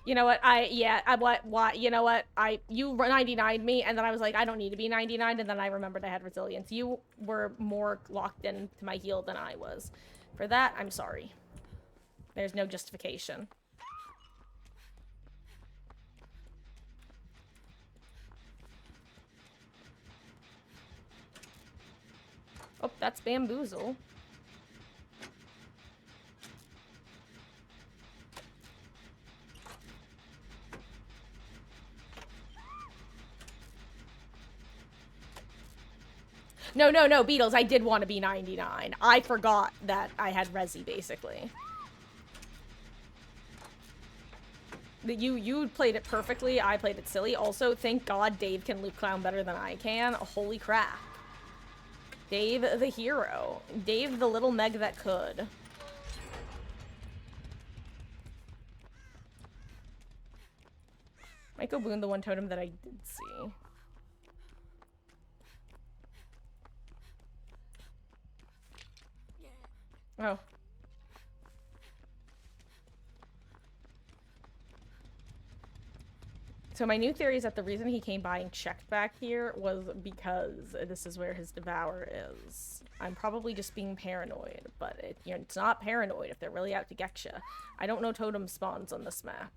You know what, you know what, you 99'd me, and then I was like, I don't need to be 99'd, and then I remembered I had resilience. You were more locked into my heal than I was. For that, I'm sorry. There's no justification. Oh, that's bamboozle. No, no, no, Beatles, I did want to be 99. I forgot that I had Resi, basically. You played it perfectly, I played it silly. Also, thank God Dave can loop clown better than I can. Holy crap. Dave the hero. Dave the little Meg that could. Might go boon the one totem that I did see. Oh. So my new theory is that the reason he came by and checked back here was because this is where his Devour is. I'm probably just being paranoid, but it's not paranoid if they're really out to get you. I don't know totem spawns on this map.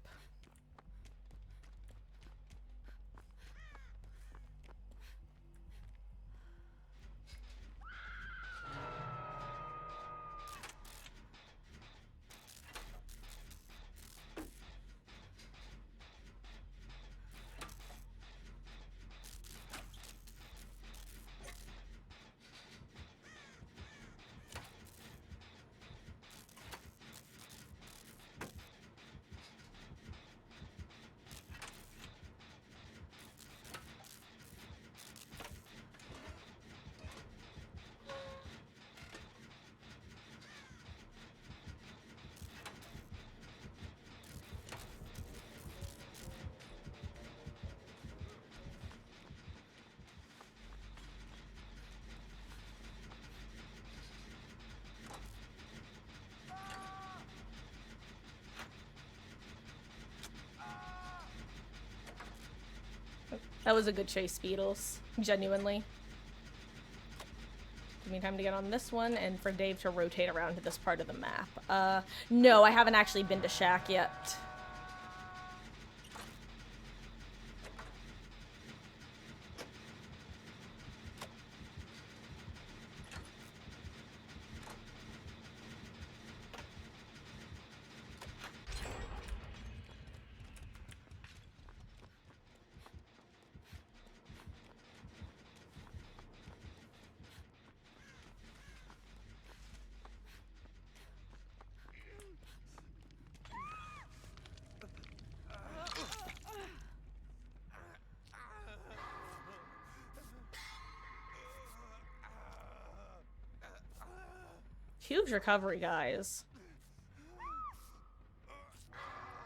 That was a good chase, Beatles. Genuinely. Give me time to get on this one and for Dave to rotate around to this part of the map. No, I haven't actually been to Shack yet. Huge recovery, guys.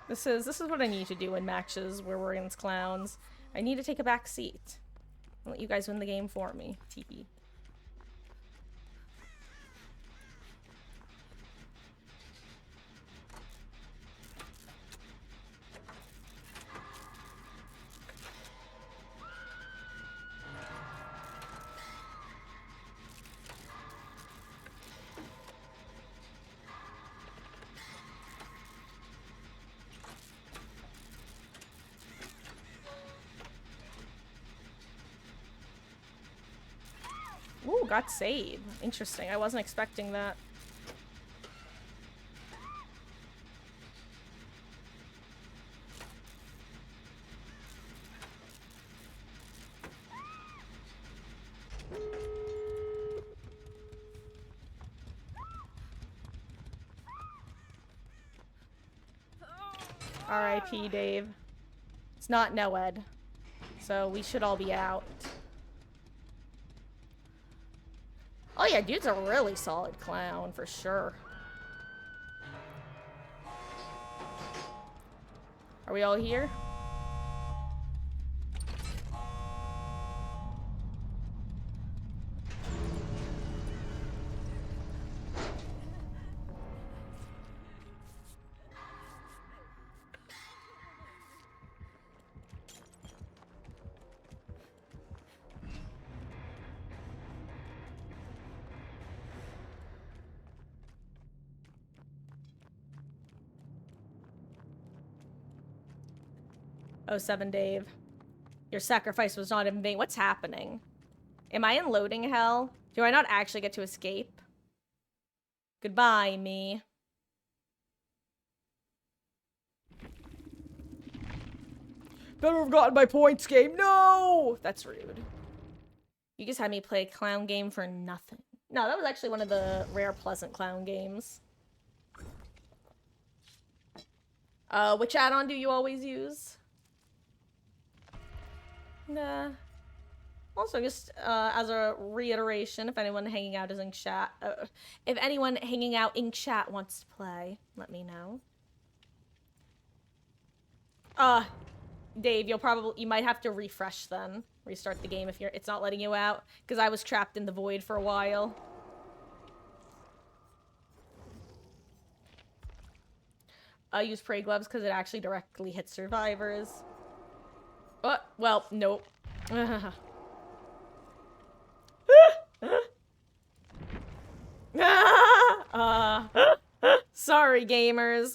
This is what I need to do in matches where we're against clowns. I need to take a back seat. I'll let you guys win the game for me. TP. Ooh, got save. Interesting. I wasn't expecting that. R.I.P. Dave. It's not Noed, so we should all be out. Oh yeah, dude's a really solid clown, for sure. Are we all here? Oh, 7 Dave. Your sacrifice was not in vain. What's happening? Am I in loading hell? Do I not actually get to escape? Goodbye, me. Better have gotten my points, game. No! That's rude. You just had me play a clown game for nothing. No, that was actually one of the rare pleasant clown games. Which add-on do you always use? Nah. Also, just as a reiteration, if anyone hanging out is in chat, if anyone hanging out in chat wants to play, let me know. Dave, you might have to refresh then. Restart the game if it's not letting you out, because I was trapped in the void for a while. I use Prey Gloves because it actually directly hits survivors. Well, nope. Sorry, gamers.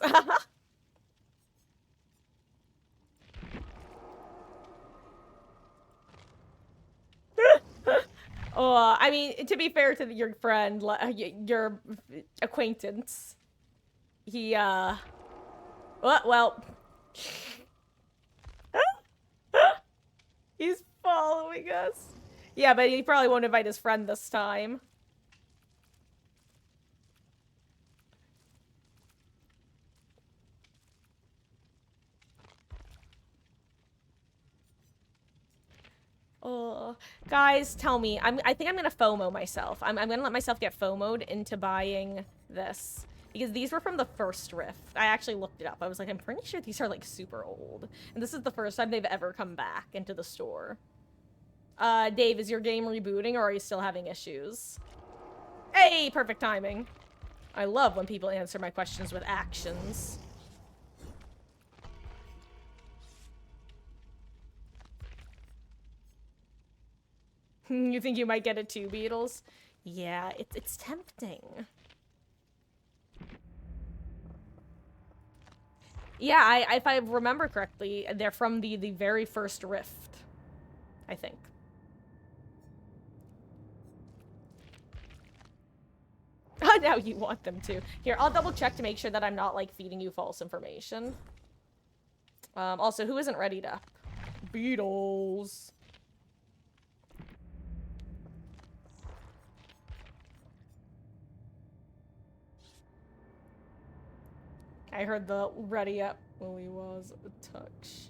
I mean, to be fair to your friend, your acquaintance, he, well, he's following us. Yeah, but he probably won't invite his friend this time. Oh, guys, tell me. I think I'm gonna FOMO myself. I'm gonna let myself get FOMO'd into buying this. Because these were from the first Rift. I actually looked it up. I was like, I'm pretty sure these are, like, super old. And this is the first time they've ever come back into the store. Dave, is your game rebooting or are you still having issues? Hey, perfect timing. I love when people answer my questions with actions. You think you might get it too, Beatles? Yeah, it's tempting. Yeah, if I remember correctly, they're from the very first Rift, I think. Now you want them to. Here, I'll double check to make sure that I'm not, like, feeding you false information. Also, who isn't ready to? Beatles. I heard the ready up when we was a touch.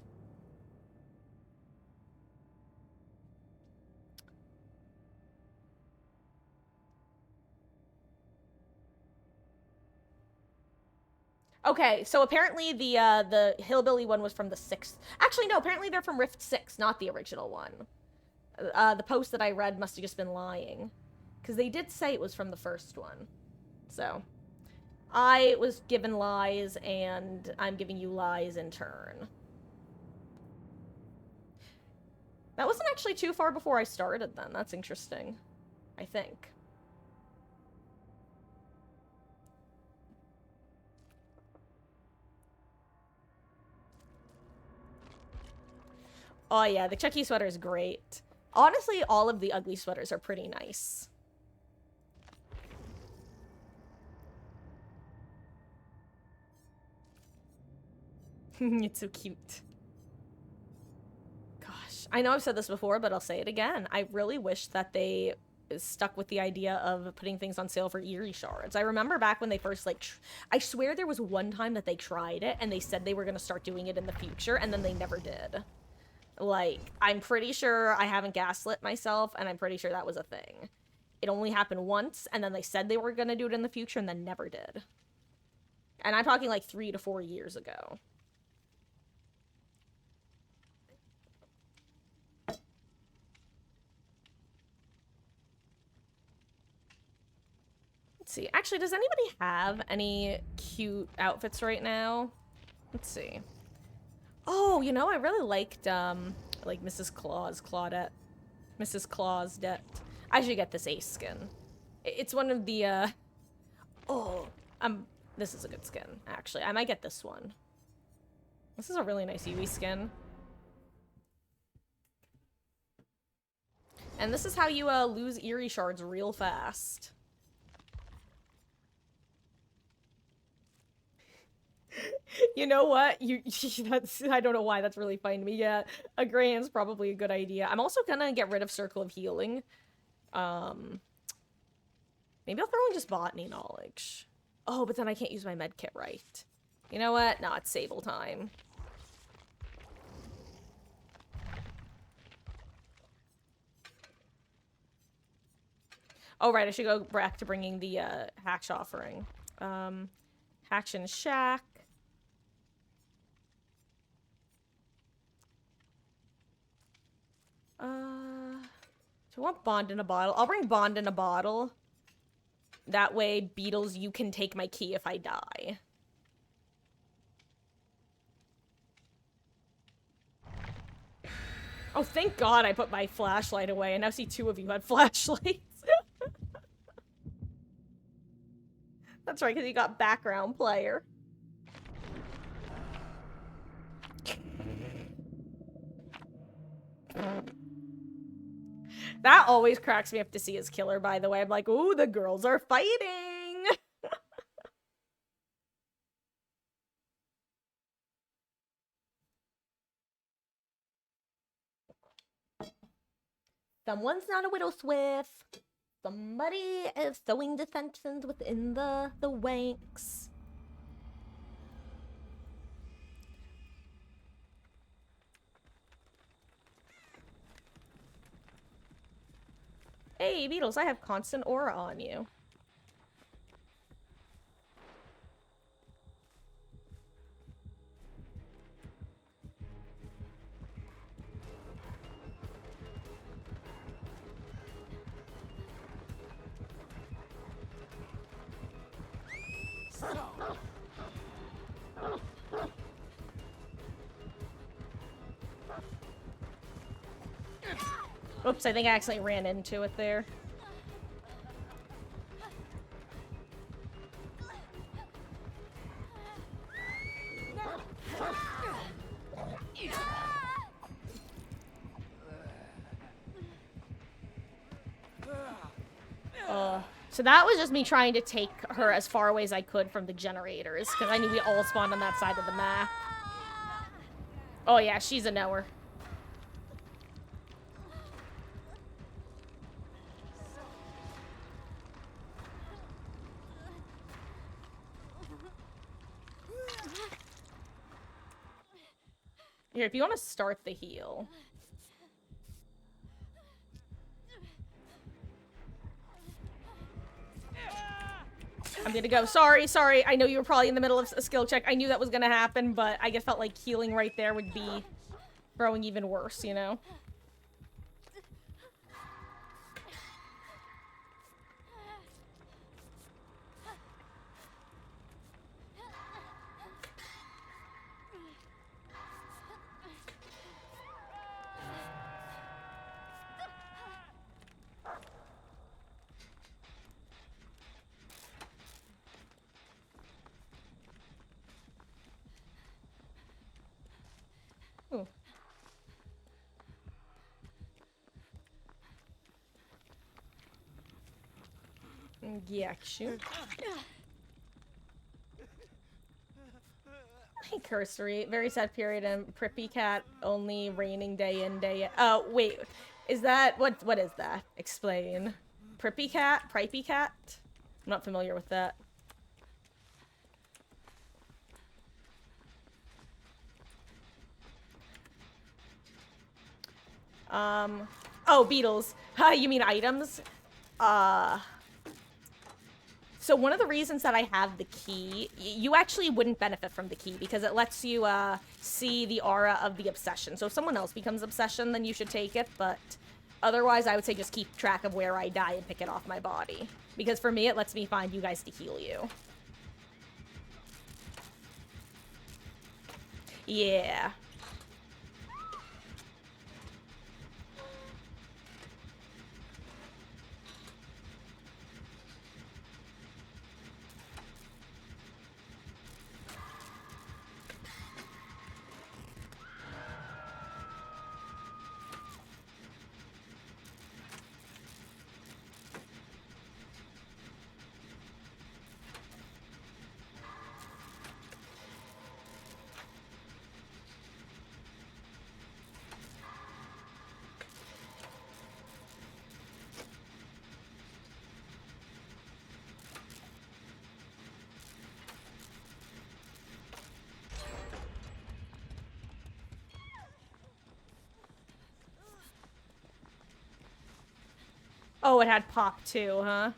Okay, so apparently the Hillbilly one was from the 6th. Actually, no, apparently they're from Rift 6, not the original one. The post that I read must have just been lying. Because they did say it was from the first one. So, I was given lies, and I'm giving you lies in turn. That wasn't actually too far before I started, then. That's interesting. I think. Oh yeah, the Chucky sweater is great. Honestly, all of the ugly sweaters are pretty nice. It's so cute. Gosh, I know I've said this before, but I'll say it again. I really wish that they stuck with the idea of putting things on sale for Eerie shards. I remember back when they first, like, I swear there was one time that they tried it, and they said they were going to start doing it in the future, and then they never did. Like, I'm pretty sure I haven't gaslit myself, and I'm pretty sure that was a thing. It only happened once, and then they said they were going to do it in the future, and then never did. And I'm talking like 3 to 4 years ago. Let's see. Actually, does anybody have any cute outfits right now? Let's see. Oh, you know, I really liked, like Mrs. Claudette. Mrs. Clausdet. I should get this Ace skin. It's one of the, oh, this is a good skin, actually. I might get this one. This is a really nice Yui skin. And this is how you lose Eerie Shards real fast. You know what? That's, I don't know why that's really funny to me. Yeah, a gray hand's probably a good idea. I'm also gonna get rid of Circle of Healing. Maybe I'll throw in just Botany Knowledge. Oh, but then I can't use my med kit right. You know what? No, it's Sable time. Oh, right, I should go back to bringing the Hatch offering. Hatch and Shack. Do I want Bond in a bottle? I'll bring Bond in a bottle. That way, Beetles, you can take my key if I die. Oh, thank God I put my flashlight away. I now see 2 of you had flashlights. That's right, because you got background player. That always cracks me up to see his killer, by the way. I'm like, ooh, the girls are fighting! Someone's not a Widow Swift. Somebody is sowing dissensions within the ranks. Hey, Beetles, I have constant aura on you. Oops, I think I accidentally ran into it there. So that was just me trying to take her as far away as I could from the generators, because I knew we all spawned on that side of the map. Oh yeah, she's a knower. Here, if you want to start the heal. I'm gonna go. Sorry. I know you were probably in the middle of a skill check. I knew that was gonna happen, but I just felt like healing right there would be throwing even worse, you know? Ooh. Gyakshu. Hey, Cursory. Very sad period and Prippy Cat only raining day in, day out. Oh, wait. Is that... What is that? Explain. Prippy Cat? Pripey Cat? I'm not familiar with that. Oh, beetles. You mean items? So one of the reasons that I have the key, you actually wouldn't benefit from the key because it lets you, see the aura of the obsession. So if someone else becomes obsession, then you should take it, but otherwise I would say just keep track of where I die and pick it off my body. Because for me, it lets me find you guys to heal you. Yeah. Oh, it had pop too, huh?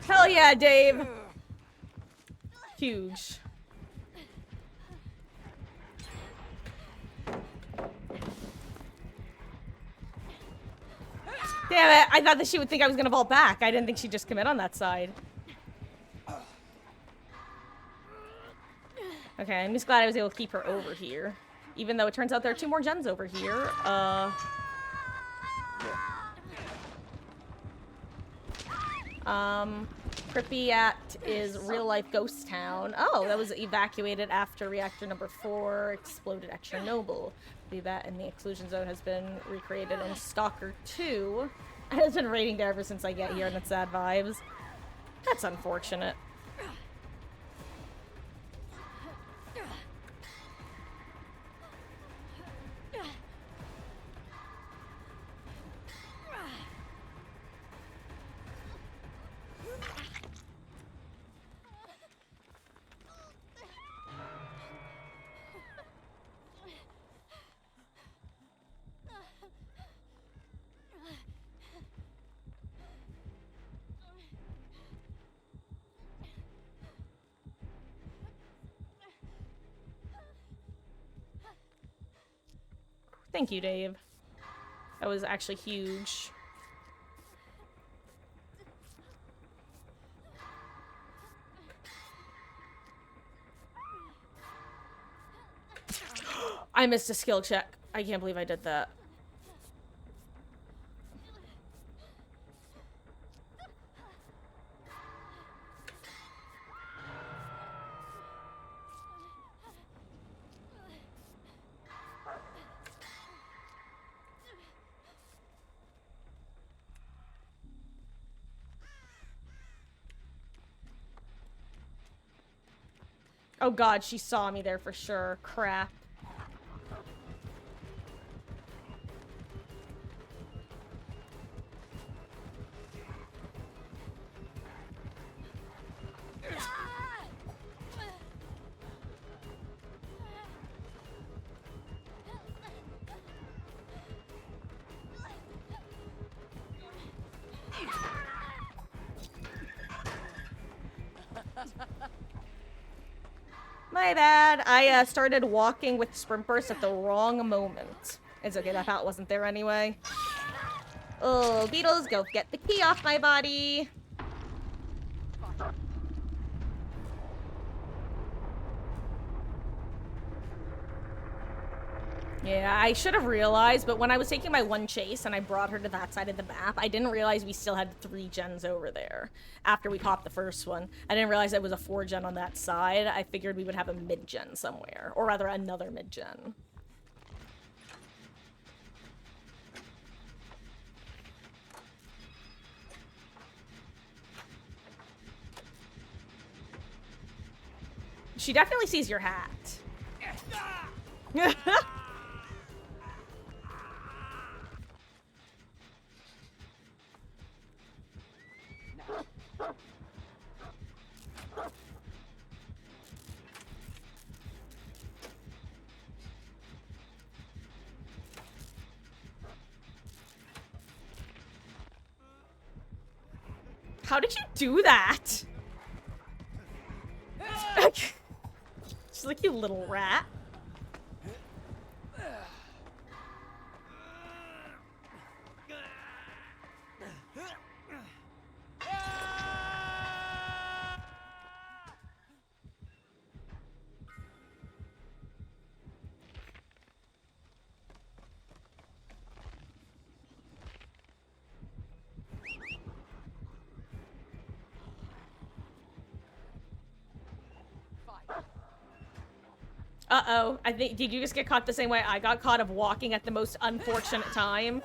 Hell yeah, Dave! Huge. Damn it, I thought that she would think I was gonna vault back. I didn't think she'd just commit on that side. Okay, I'm just glad I was able to keep her over here. Even though it turns out there are 2 more gens over here. Pripyat is real-life ghost town. Oh, that was evacuated after reactor number 4 exploded at Chernobyl. Pripyat in the exclusion zone has been recreated in Stalker 2. It's been raiding there ever since I get here, and it's sad vibes. That's unfortunate. Thank you, Dave. That was actually huge. I missed a skill check. I can't believe I did that. Oh god, she saw me there for sure. Crap. My bad. I started walking with sprint burst at the wrong moment. It's okay, that pallet wasn't there anyway. Oh, Beetles, go get the key off my body. Yeah, I should have realized, but when I was taking my one chase and I brought her to that side of the map, I didn't realize we still had 3 gens over there after we popped the first one. I didn't realize it was a 4 gen on that side. I figured we would have a mid gen somewhere, or rather another mid gen. She definitely sees your hat. How did you do that? She's like, you little rat. Uh-oh. I think, did you just get caught the same way I got caught of walking at the most unfortunate time?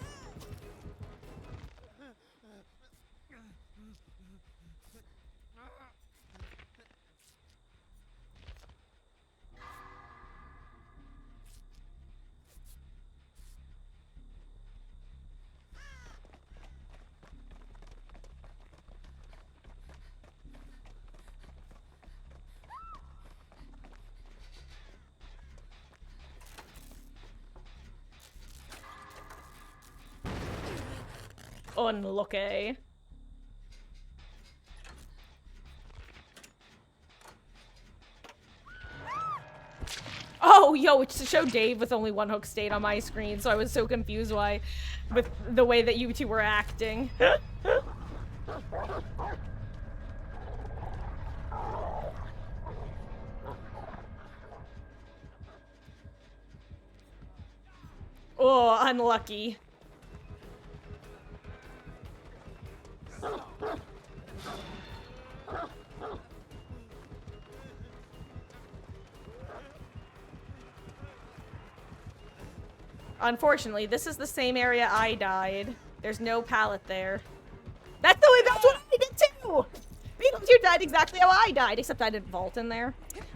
Unlucky. Oh, yo, it's to show Dave with only one hook stayed on my screen, so I was so confused why, with the way that you two were acting. Oh, unlucky. Unfortunately, this is the same area I died. There's no pallet there. That's what I did too! Beetles, you died exactly how I died, except I didn't vault in there.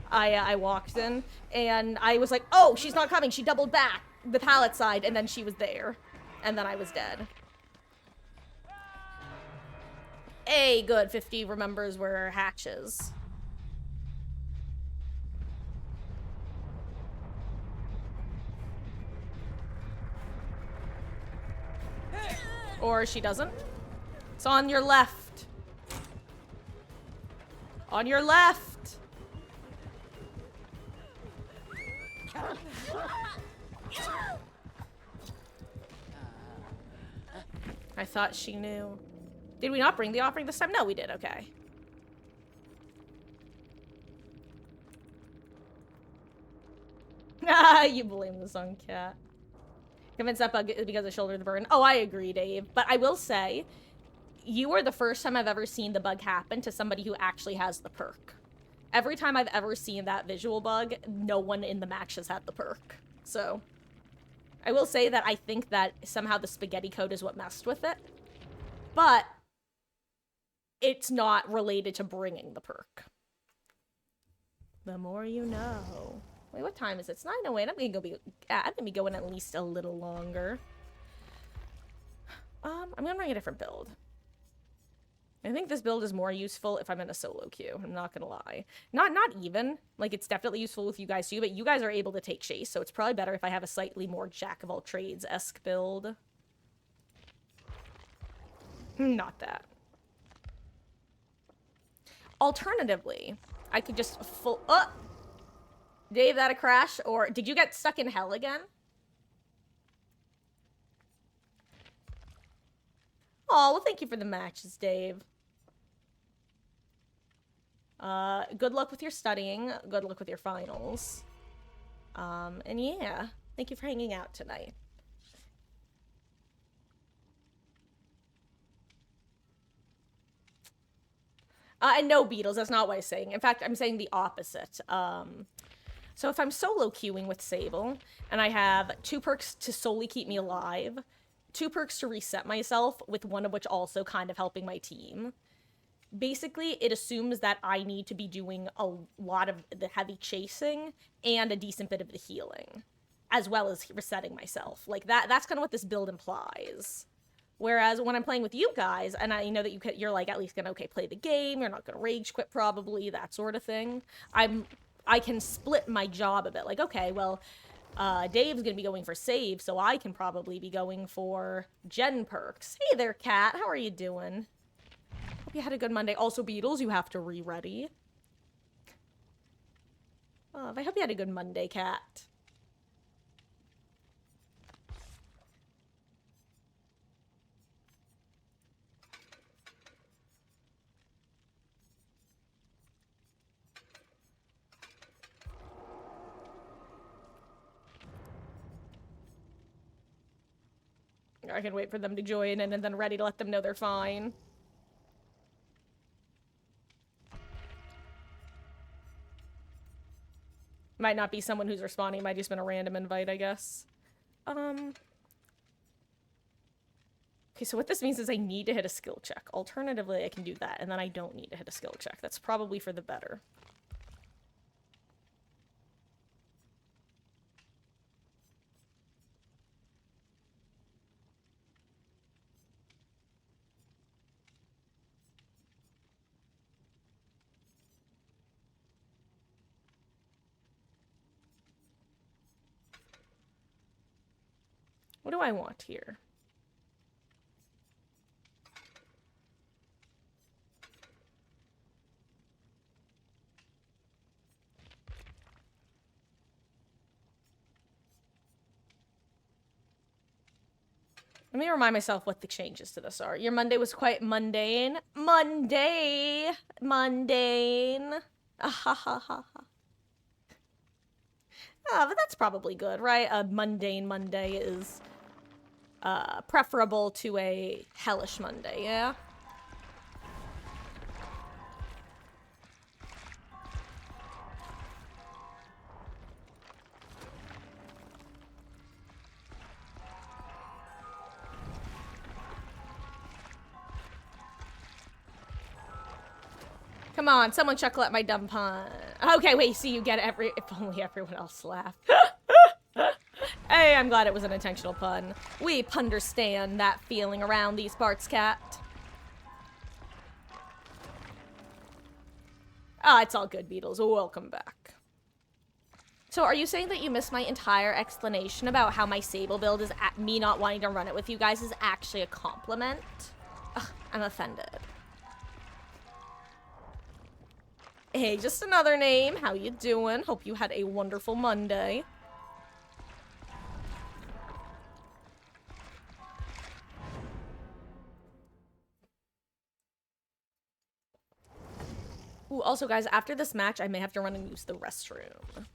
I walked in, and I was like, oh, she's not coming. She doubled back the pallet side, and then she was there. And then I was dead. Hey, good. 50 remembers where hatches. Or she doesn't. It's on your left. On your left. I thought she knew. Did we not bring the offering this time? No, we did. Okay. Ah, you blame this on Cat. Convinced that bug is because of shoulder the burn. Oh, I agree, Dave. But I will say, you are the first time I've ever seen the bug happen to somebody who actually has the perk. Every time I've ever seen that visual bug, no one in the match has had the perk. So, I will say that I think that somehow the spaghetti code is what messed with it. But it's not related to bringing the perk. The more you know. Wait, what time is it? It's 9:08. I'm gonna be going at least a little longer. I'm gonna bring a different build. I think this build is more useful if I'm in a solo queue. I'm not gonna lie. Not even. Like, it's definitely useful with you guys too, but you guys are able to take chase, so it's probably better if I have a slightly more jack-of-all-trades-esque build. Not that. Alternatively, I could just Dave, that a crash? Or did you get stuck in hell again? Oh, well, thank you for the matches, Dave. Good luck with your studying. Good luck with your finals. And yeah, thank you for hanging out tonight. And no, Beatles, that's not what I'm saying. In fact, I'm saying the opposite. So if I'm solo queuing with Sable, and I have 2 perks to solely keep me alive, 2 perks to reset myself, with one of which also kind of helping my team, basically it assumes that I need to be doing a lot of the heavy chasing and a decent bit of the healing, as well as resetting myself. Like, that's kind of what this build implies. Whereas when I'm playing with you guys, and I know that you're like at least gonna, okay, play the game, you're not gonna rage quit probably, that sort of thing. I can split my job a bit. Like, okay, well, Dave's gonna be going for save, so I can probably be going for gen perks. Hey there, Cat. How are you doing? Hope Hope you had a good Monday. Also, Beatles, you have to re-ready. Oh, I hope you had a good Monday, cat. I can wait for them to join in and then ready to let them know they're fine. Might not be someone who's responding, might just been a random invite, I guess. Okay, so what this means is I need to hit a skill check. Alternatively, I can do that, and then I don't need to hit a skill check. That's probably for the better. What do I want here? Let me remind myself what the changes to this are. Your Monday was quite mundane. Mundane. Ah, ha, ha, ha, ha. Ah, but that's probably good, right? A mundane Monday is preferable to a hellish Monday, yeah? Come on, someone chuckle at my dumb pun. Okay, wait, see, you get every- if only everyone else laughed. Hey, I'm glad it was an intentional pun. We understand that feeling around these parts, cat. Ah, it's all good, Beatles. Welcome back. So are you saying that you missed my entire explanation about how my Sable build is me not wanting to run it with you guys is actually a compliment? Ugh, I'm offended. Hey, just another name. How you doing? Hope you had a wonderful Monday. Ooh, also, guys, after this match, I may have to run and use the restroom.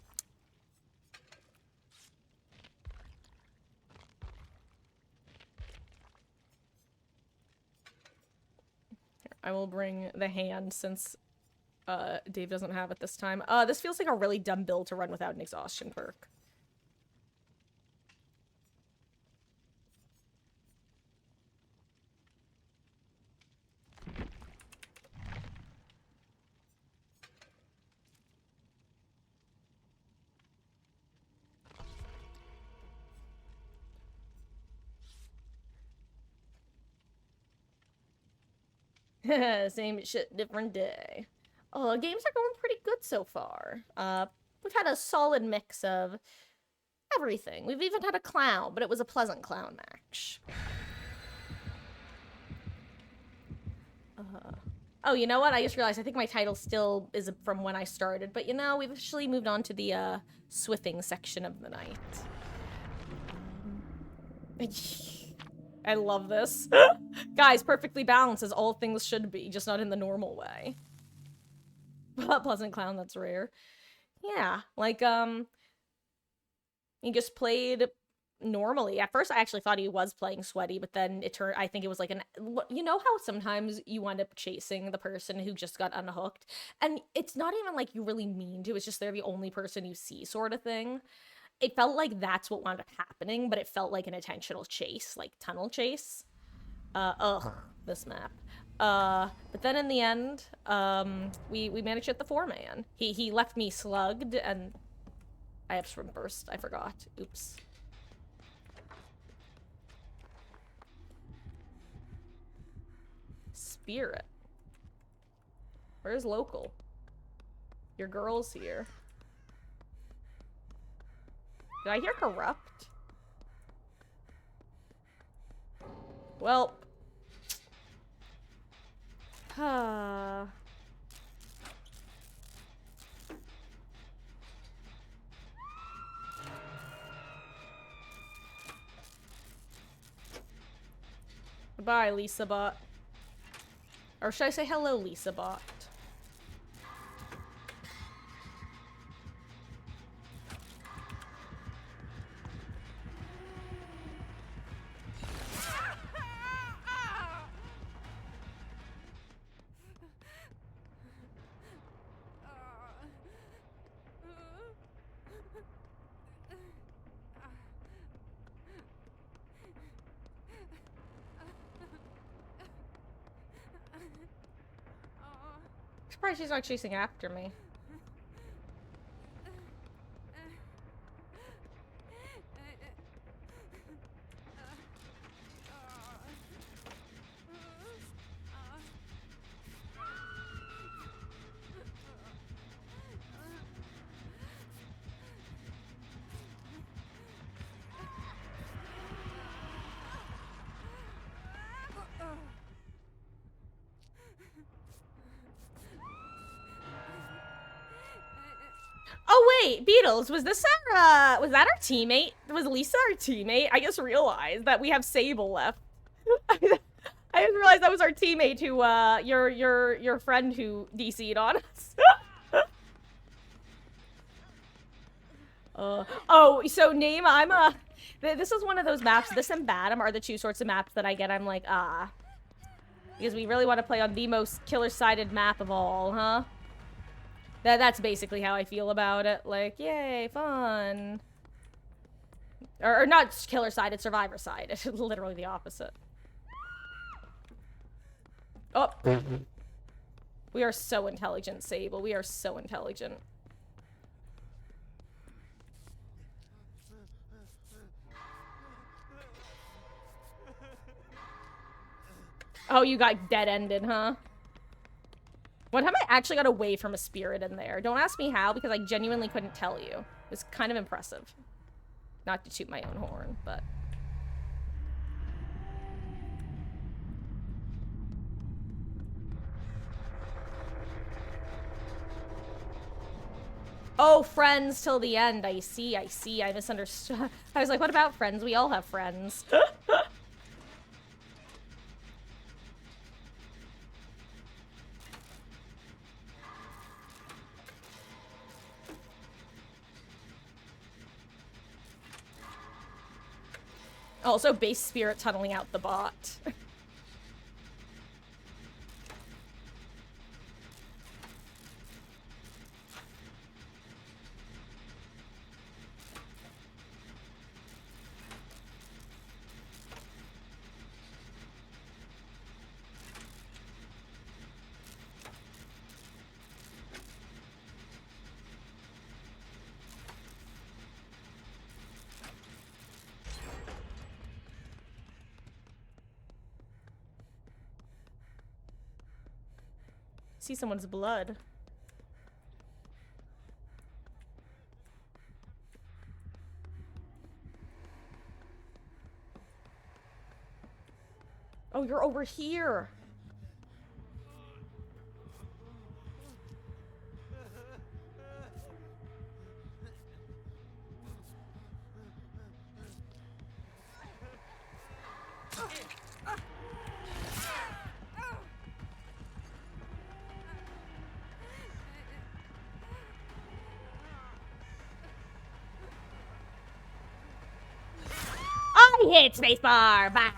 I will bring the hand since Dave doesn't have it this time. This feels like a really dumb build to run without an exhaustion perk. Same shit, different day. Oh, games are going pretty good so far. We've had a solid mix of everything. We've even had a clown, but it was a pleasant clown match. Oh, you know what? I just realized I think my title still is from when I started, but you know, we've officially moved on to the swiffing section of the night. I love this. Guys, perfectly balanced as all things should be, just not in the normal way. Pleasant clown, that's rare. Yeah, like, he just played normally. At first, I actually thought he was playing sweaty, but then it turned, I think it was like you know how sometimes you wind up chasing the person who just got unhooked? And it's not even like you really mean to, it's just they're the only person you see sort of thing. It felt like that's what wound up happening, but it felt like an intentional chase, like tunnel chase. Ugh, this map. But then in the end, we managed to hit the 4-man. He left me slugged, and I have swim burst. I forgot. Oops. Spirit. Where's local? Your girl's here. Did I hear corrupt? Well. Bye, Lisa Bot. Or should I say hello, Lisa Bot? Surprised she's not chasing after me. Oh wait, Beatles, was this our, was that our teammate? Was Lisa our teammate? I just realized that we have Sable left. I didn't realize that was our teammate who, your friend who DC'd on us. Oh, so name, this is one of those maps, this and Batum are the two sorts of maps that I get, I'm like, because we really want to play on the most killer-sided map of all, huh? That's basically how I feel about it. Like, yay, fun. Or not killer-sided, survivor-sided. Literally the opposite. Oh. We are so intelligent, Sable. We are so intelligent. Oh, you got dead-ended, huh? One time I actually got away from a spirit in there. Don't ask me how, because I genuinely couldn't tell you. It was kind of impressive. Not to toot my own horn, but... Oh, friends till the end. I see, I see. I misunderstood. I was like, what about friends? We all have friends. Also, base spirit tunneling out the bot. See someone's blood. Oh, you're over here. I hit spacebar. Bah.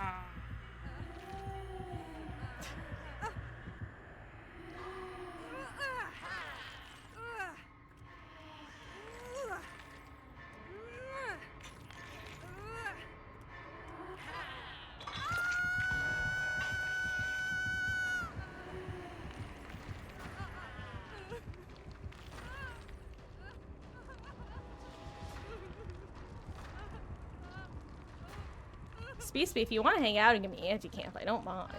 Speed, if you want to hang out and give me anti-camp, I don't mind.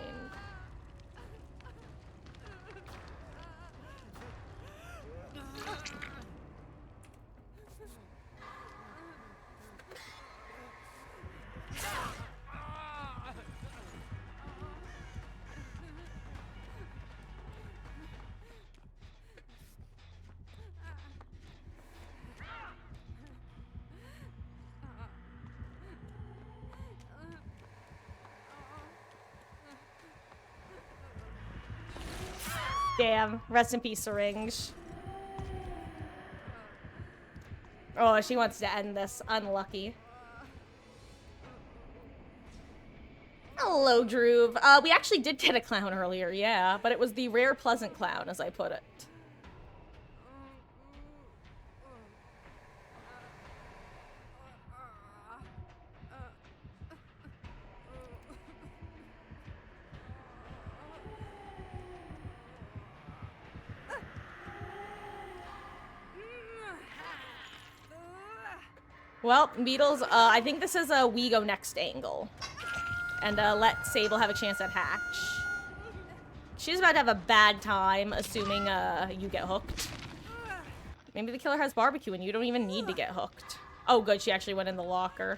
Damn. Rest in peace, Syringe. Oh, she wants to end this. Unlucky. Hello, Droove. We actually did get a clown earlier, yeah, but it was the rare pleasant clown, as I put it. Well, Beetles, I think this is a we go next angle. And let Sable have a chance at Hatch. She's about to have a bad time, assuming you get hooked. Maybe the killer has barbecue and you don't even need to get hooked. Oh, good, she actually went in the locker.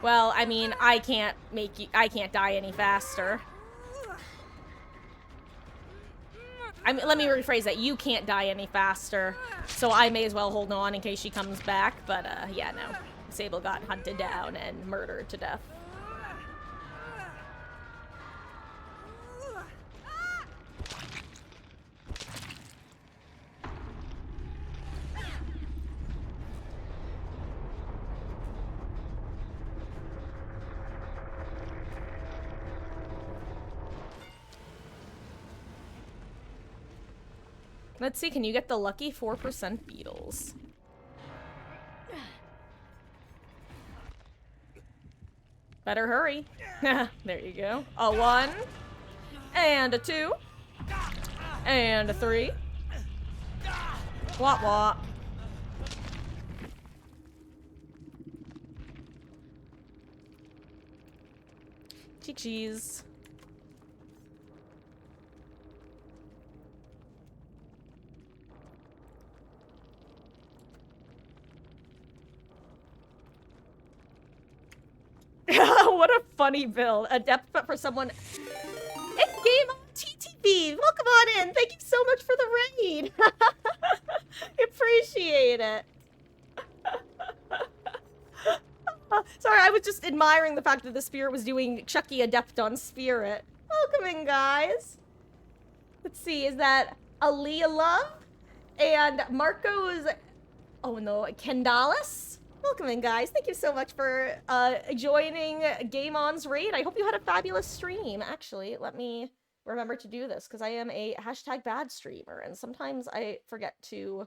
Well, I mean, I can't die any faster. I mean, let me rephrase that. You can't die any faster, so I may as well hold on in case she comes back. But, yeah, no. Sable got hunted down and murdered to death. Let's see, can you get the lucky 4% beetles? Better hurry. There you go. A 1. And a 2. And a 3. Wop wop. Cheese. What a funny build. Adept, but for someone. It's Game on TTV. Welcome on in. Thank you so much for the raid. Appreciate it. Sorry, I was just admiring the fact that the spirit was doing Chucky Adept on Spirit. Welcome in, guys. Let's see, is that Aaliyah Love? And Marco's... Oh, no, Kendalis? Welcome in, guys. Thank you so much for joining Game On's raid. I hope you had a fabulous stream. Actually, let me remember to do this, because I am a #bad streamer, and sometimes I forget to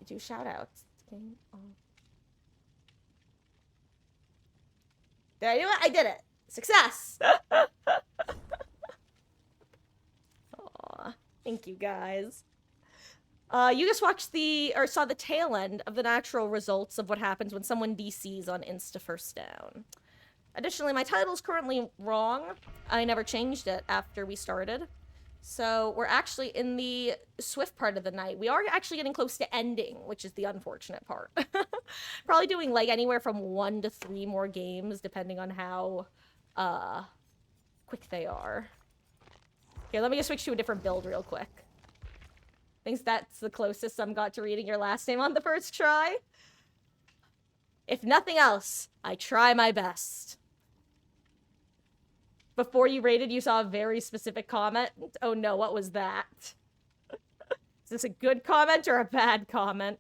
do shout-outs. Game On. Did I do it? I did it! Success! Aw, thank you, guys. You just watched saw the tail end of the natural results of what happens when someone DCs on Insta First Down. Additionally, my title's currently wrong. I never changed it after we started. So we're actually in the swift part of the night. We are actually getting close to ending, which is the unfortunate part. Probably doing like anywhere from 1 to 3 more games, depending on how quick they are. Here, let me just switch to a different build real quick. Thinks that's the closest some got to reading your last name on the first try. If nothing else, I try my best. Before you rated, you saw a very specific comment. Oh no, what was that? Is this a good comment or a bad comment?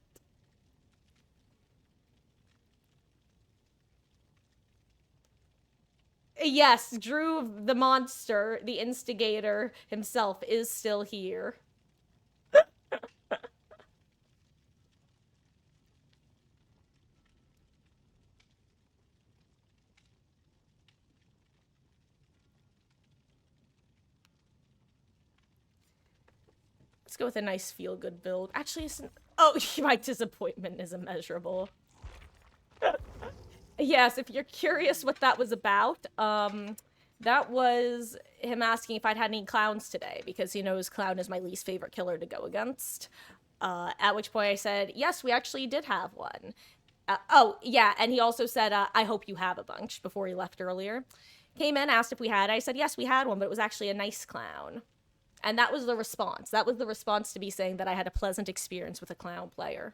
Yes, Drew the monster, the instigator himself, is still here. Let's go with a nice feel-good build. Actually, oh, my disappointment is immeasurable. Yes, if you're curious what that was about, that was him asking if I'd had any clowns today, because he knows clown is my least favorite killer to go against. At which point I said, yes, we actually did have one. Oh, yeah, and he also said, I hope you have a bunch, before he left earlier. Came in, asked if we had. I said, yes, we had one, but it was actually a nice clown. And that was the response. That was the response to me saying that I had a pleasant experience with a clown player.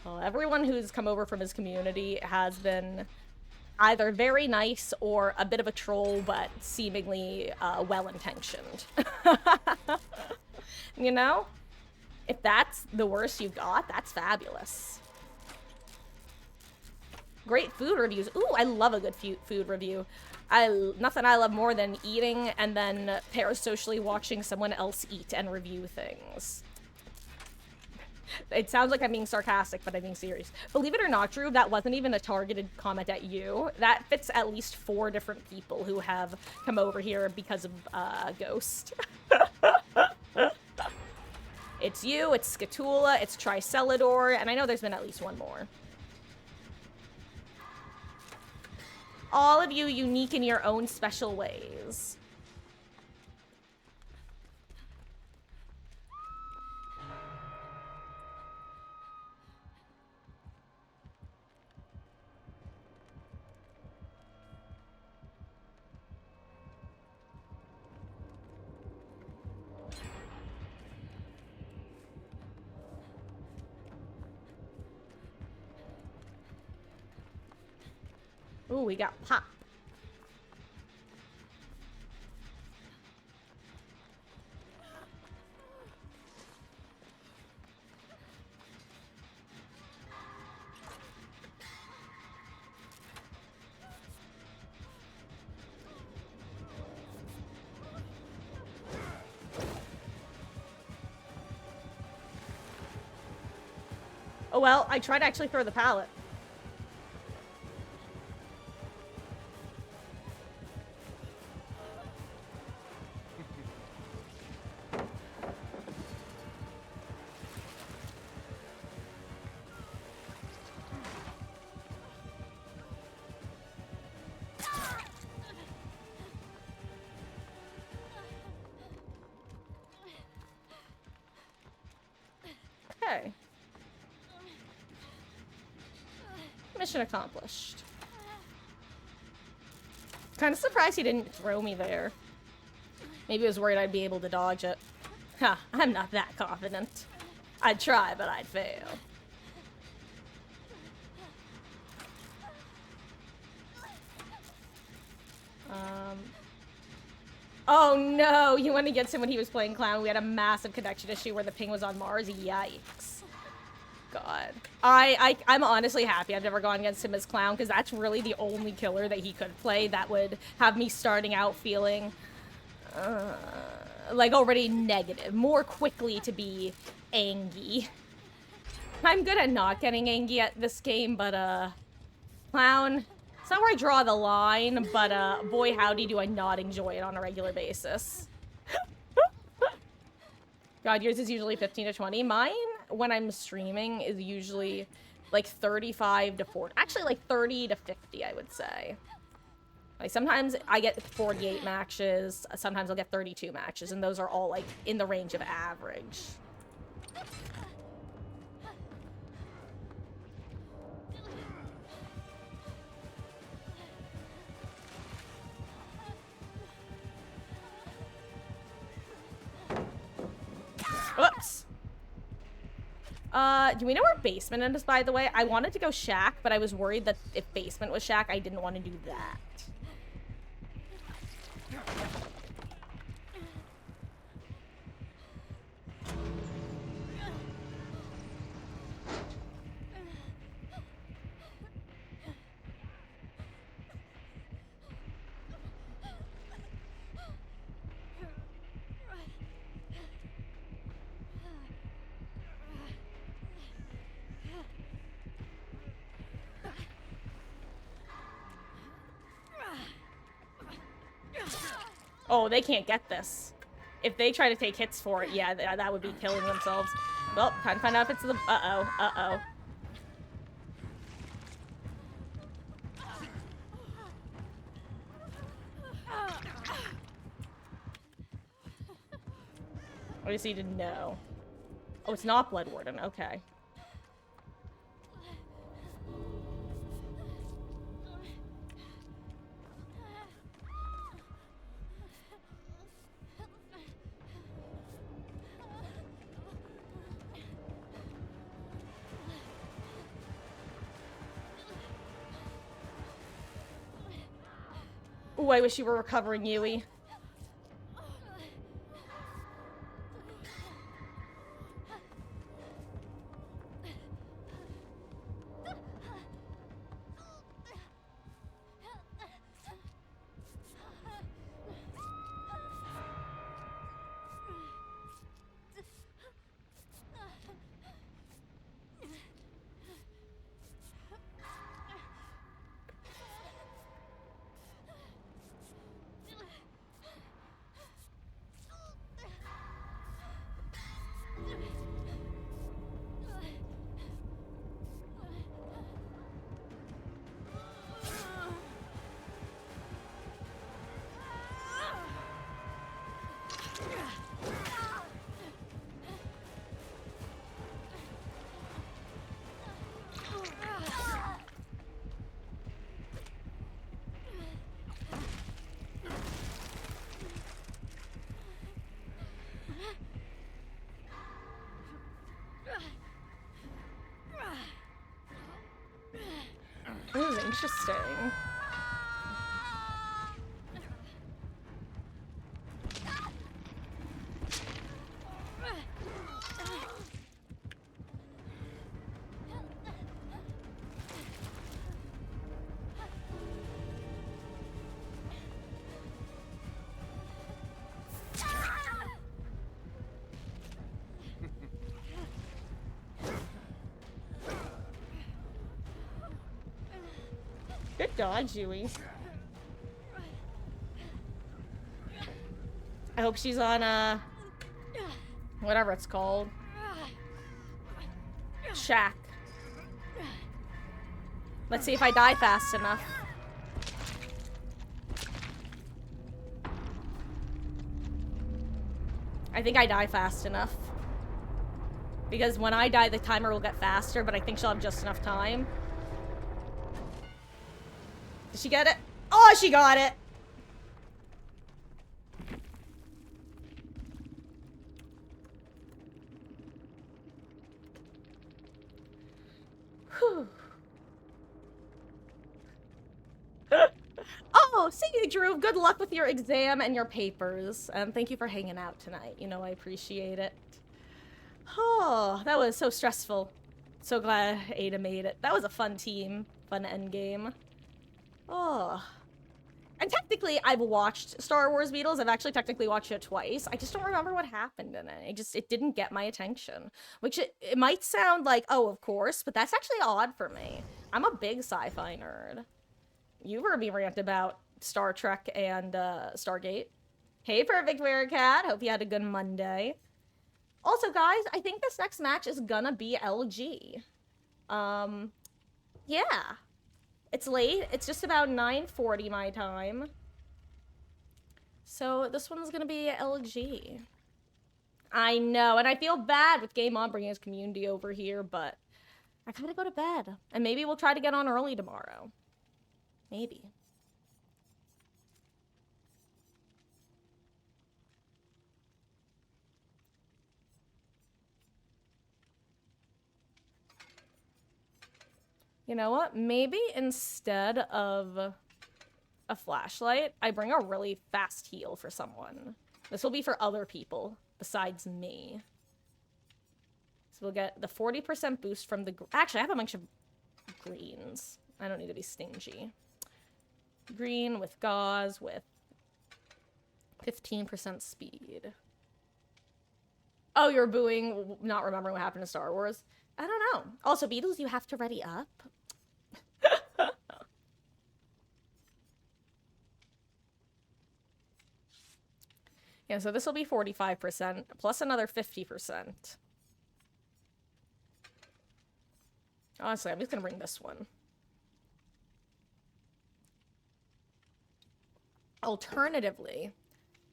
Everyone who's come over from his community has been either very nice or a bit of a troll, but seemingly well-intentioned. You know? If that's the worst you've got, that's fabulous. Great food reviews. Ooh, I love a good food review. Nothing I love more than eating and then parasocially watching someone else eat and review things. It sounds like I'm being sarcastic, but I'm being serious. Believe it or not, Drew, that wasn't even a targeted comment at you. That fits at least 4 different people who have come over here because of Ghost. It's you, it's Scatula, it's Tricelador, and I know there's been at least one more. All of you unique in your own special ways. Ooh, we got Pop. Oh well, I tried to actually throw the pallet. Okay. Mission accomplished. Kind of surprised he didn't throw me there. Maybe he was worried I'd be able to dodge it. Ha, I'm not that confident. I'd try, but I'd fail. Oh no, you went against him when he was playing Clown. We had a massive connection issue where the ping was on Mars. Yikes. God. I'm honestly happy I've never gone against him as Clown, because that's really the only killer that he could play that would have me starting out feeling like already negative, more quickly to be angry. I'm good at not getting angry at this game, but Clown, it's not where I draw the line, but boy howdy do I not enjoy it on a regular basis. God, yours is usually 15 to 20. Mine, when I'm streaming, is usually like 35 to 40. Actually, like 30 to 50, I would say. Like, sometimes I get 48 matches, sometimes I'll get 32 matches, and those are all, like, in the range of average. Whoops. Do we know where basement is, by the way? I wanted to go shack, but I was worried that if basement was shack, I didn't want to do that. Oh, they can't get this. If they try to take hits for it, yeah, that would be killing themselves. Well, time to find out if it's the... Uh-oh, uh-oh. I just need to know. Oh, it's not Blood Warden, okay. Ooh, I wish you were recovering, Yui. Ooh, interesting. Good dodge, Yui. I hope she's on, whatever it's called. Shack. Let's see if I die fast enough. I think I die fast enough. Because when I die, the timer will get faster, but I think she'll have just enough time. Did she get it? Oh, she got it! Whew. Oh, see you, Drew. Good luck with your exam and your papers. And thank you for hanging out tonight. You know, I appreciate it. Oh, that was so stressful. So glad Ada made it. That was a fun team. Fun endgame. Oh. And technically, I've watched Star Wars Beatles. I've actually technically watched it twice. I just don't remember what happened in it. It didn't get my attention. Which it might sound like, oh, of course, but that's actually odd for me. I'm a big sci-fi nerd. You heard me rant about Star Trek and Stargate. Hey, Perfect Cat. Hope you had a good Monday. Also, guys, I think this next match is gonna be LG. Yeah. It's late. It's just about 9:40 my time. So this one's gonna be LG. I know, and I feel bad with Game On bringing his community over here, but I gotta go to bed. And maybe we'll try to get on early tomorrow. Maybe. You know what? Maybe instead of a flashlight, I bring a really fast heal for someone. This will be for other people besides me. So we'll get the 40% boost from the... Actually, I have a bunch of greens. I don't need to be stingy. Green with gauze with 15% speed. Oh, you're booing, not remembering what happened to Star Wars? I don't know. Also, Beatles, you have to ready up. Yeah, so this will be 45% plus another 50%. Honestly, I'm just gonna bring this one. Alternatively,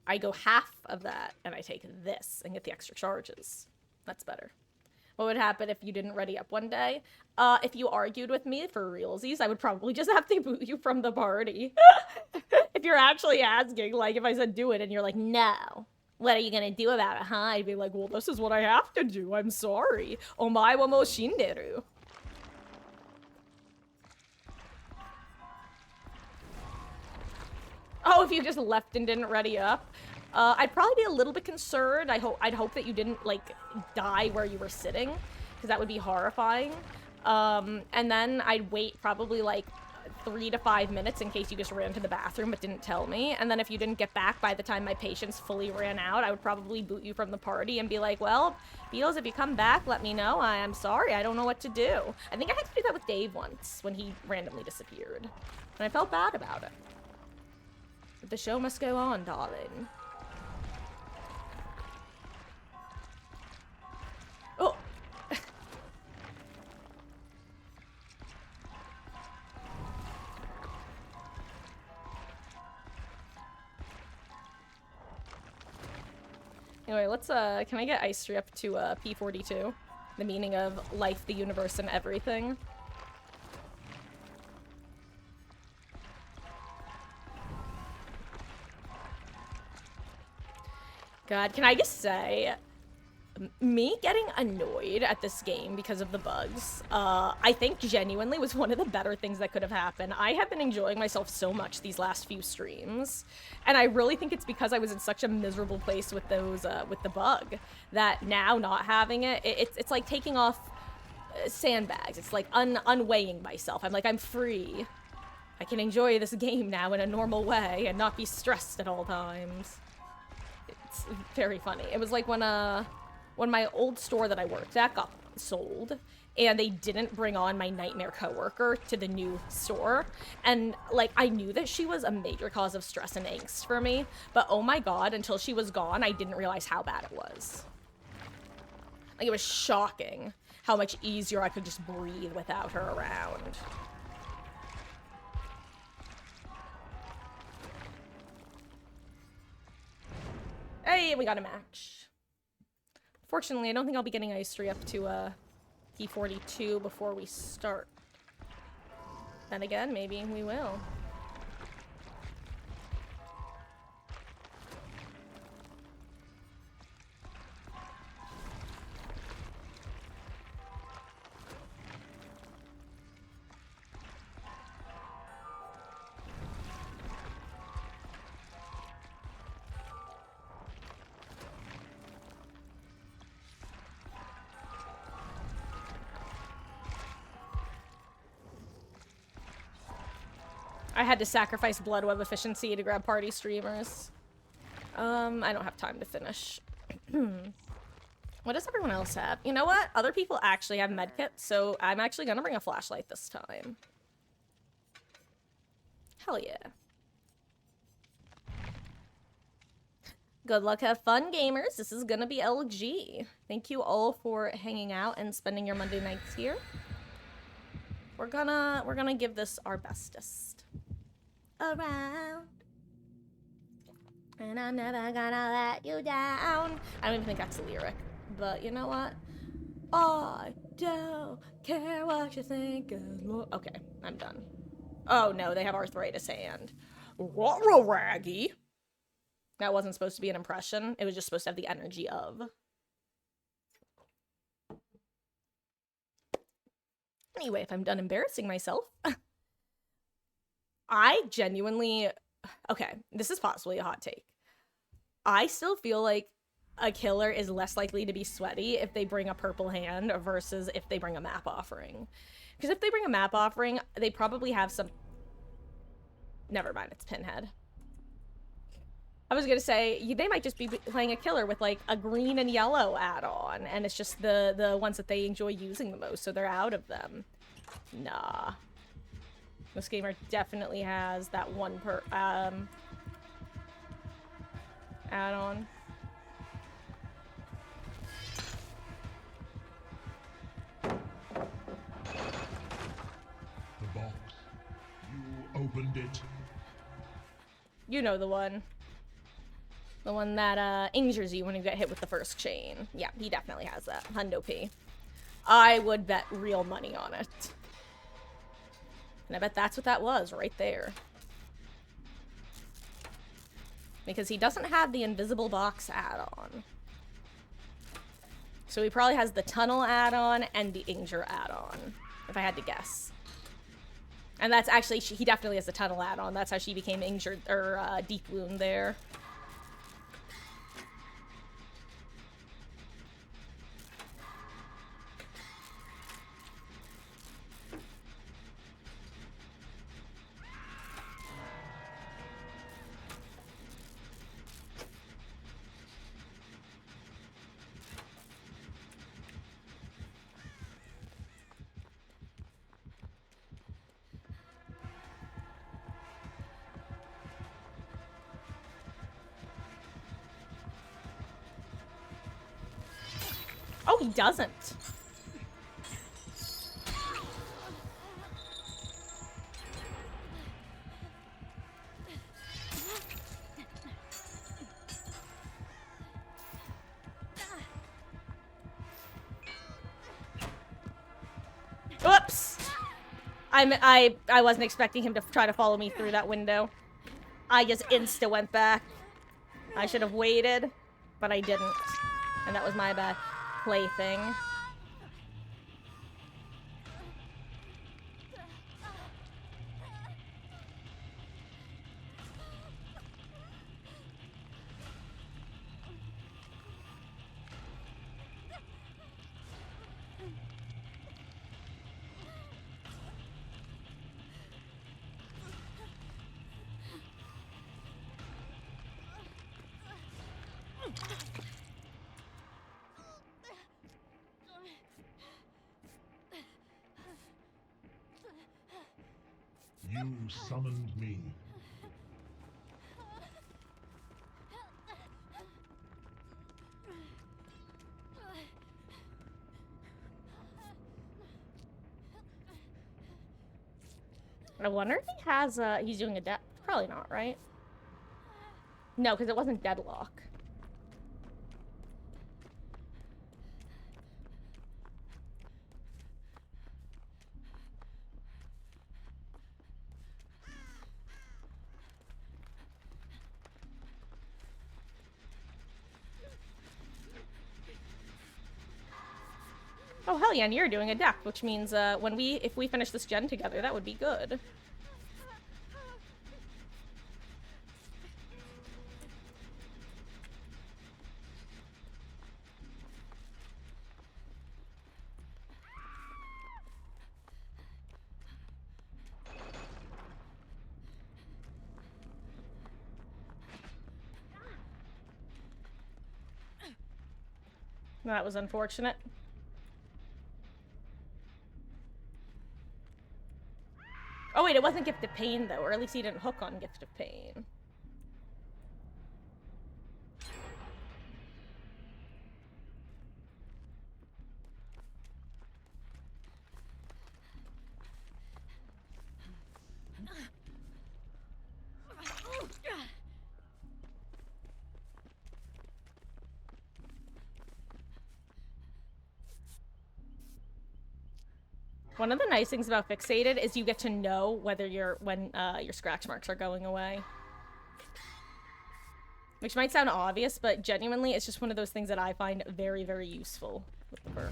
I go half of that and I take this and get the extra charges. That's better. What would happen if you didn't ready up one day? If you argued with me for realsies, I would probably just have to boot you from the party. If you're actually asking, like, if I said do it and you're like, no, what are you gonna do about it, huh? I'd be like, well, this is what I have to do. I'm sorry. Omae wa mo shinderu. Oh, if you just left and didn't ready up. I'd probably be a little bit concerned. I'd hope that you didn't, like, die where you were sitting, because that would be horrifying. And then I'd wait probably, like, 3 to 5 minutes in case you just ran to the bathroom but didn't tell me. And then if you didn't get back by the time my patience fully ran out, I would probably boot you from the party and be like, well, Beatles, if you come back, let me know. I'm sorry, I don't know what to do. I think I had to do that with Dave once when he randomly disappeared. And I felt bad about it. But the show must go on, darling. Oh! Anyway, let's, can I get Ice up to, P42? The meaning of life, the universe, and everything. God, can I just say, me getting annoyed at this game because of the bugs, I think genuinely was one of the better things that could have happened. I have been enjoying myself so much these last few streams, and I really think it's because I was in such a miserable place with those, with the bug, that now not having it, it's like taking off sandbags. It's like unweighing myself. I'm like, I'm free. I can enjoy this game now in a normal way and not be stressed at all times. It's very funny. It was like when my old store that I worked at got sold, and they didn't bring on my nightmare coworker to the new store, and like I knew that she was a major cause of stress and angst for me, but oh my god, until she was gone, I didn't realize how bad it was. Like, it was shocking how much easier I could just breathe without her around. Hey, we got a match. Fortunately, I don't think I'll be getting Ice up to P42 before we start. Then again, maybe we will. I had to sacrifice blood web efficiency to grab party streamers. I don't have time to finish. What does everyone else have? You know what? Other people actually have medkits, so I'm actually gonna bring a flashlight this time. Hell yeah. Good luck, have fun, gamers. This is gonna be LG. Thank you all for hanging out and spending your Monday nights here. We're gonna give this our bestest. Around, and I'm never gonna let you down. I don't even think that's a lyric, but you know what? I don't care what you think. Okay, I'm done. Oh no, they have arthritis hand. Raggy. That wasn't supposed to be an impression. It was just supposed to have the energy of. Anyway, if I'm done embarrassing myself. I genuinely, okay, this is possibly a hot take. I still feel like a killer is less likely to be sweaty if they bring a purple hand versus if they bring a map offering. Because if they bring a map offering, they probably have some... Never mind, it's Pinhead. I was gonna say, they might just be playing a killer with like a green and yellow add-on, and it's just the ones that they enjoy using the most, so they're out of them. Nah. This gamer definitely has that one add-on. The box. You opened it. You know the one. The one that injures you when you get hit with the first chain. Yeah, he definitely has that. Hundo P. I would bet real money on it. And I bet that's what that was right there. Because he doesn't have the invisible box add-on. So he probably has the tunnel add-on and the injure add-on, if I had to guess. And that's actually, he definitely has a tunnel add-on. That's how she became injured, or deep wound there. Oh, he doesn't. Oops. I wasn't expecting him to try to follow me through that window. I just insta went back. I should have waited, but I didn't. And that was my bad. Plaything. You summoned me. I wonder if he has, he's doing a death. Probably not, right? No, because it wasn't deadlock. Oh, hell yeah, and you're doing a deck, which means, if we finish this gen together, that would be good. That was unfortunate. Oh wait, it wasn't Gift of Pain though, or at least he didn't hook on Gift of Pain. One of the nice things about Fixated is you get to know whether when your scratch marks are going away. Which might sound obvious, but genuinely, it's just one of those things that I find very, very useful with the perk.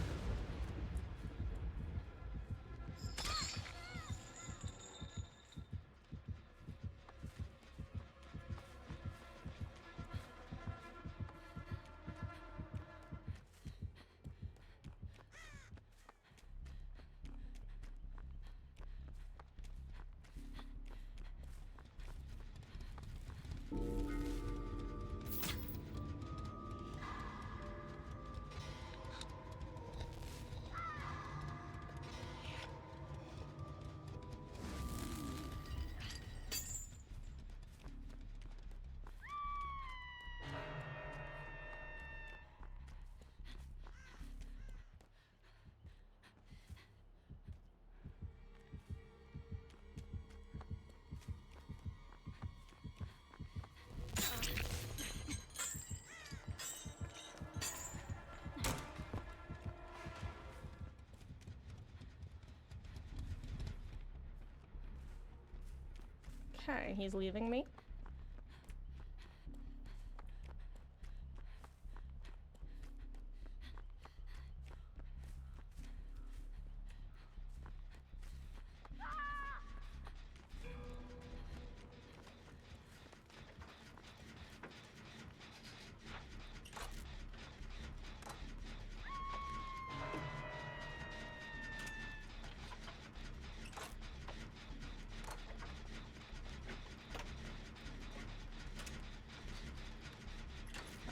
Okay, he's leaving me.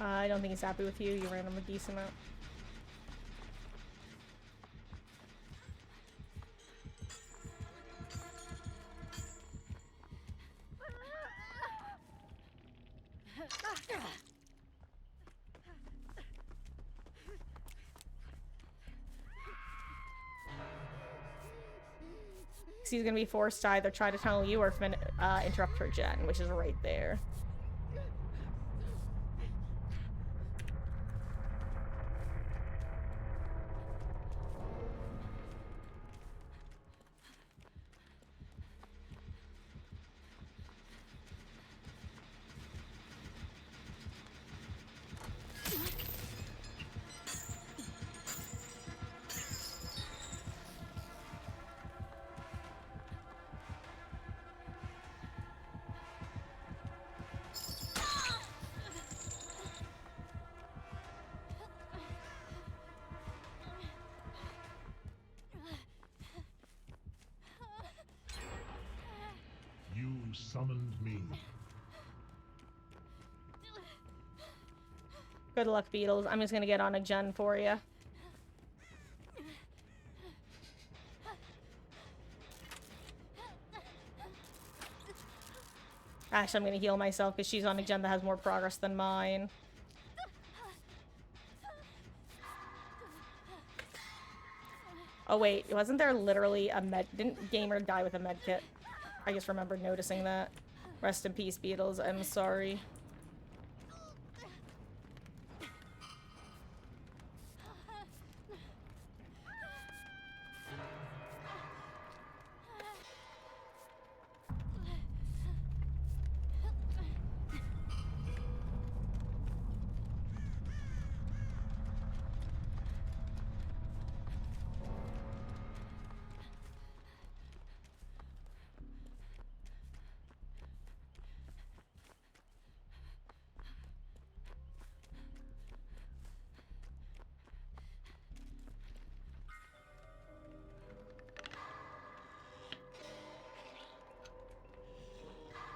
I don't think he's happy with you. You ran him a decent amount. He's gonna be forced to either try to tunnel you or interrupt her gen, which is right there. You summoned me. Good luck, Beetles. I'm just gonna get on a gen for you. Actually, I'm gonna heal myself because she's on a gen that has more progress than mine. Oh wait, wasn't there literally a med- didn't Gamer die with a med kit? I just remembered noticing that. Rest in peace, Beetles. I'm sorry.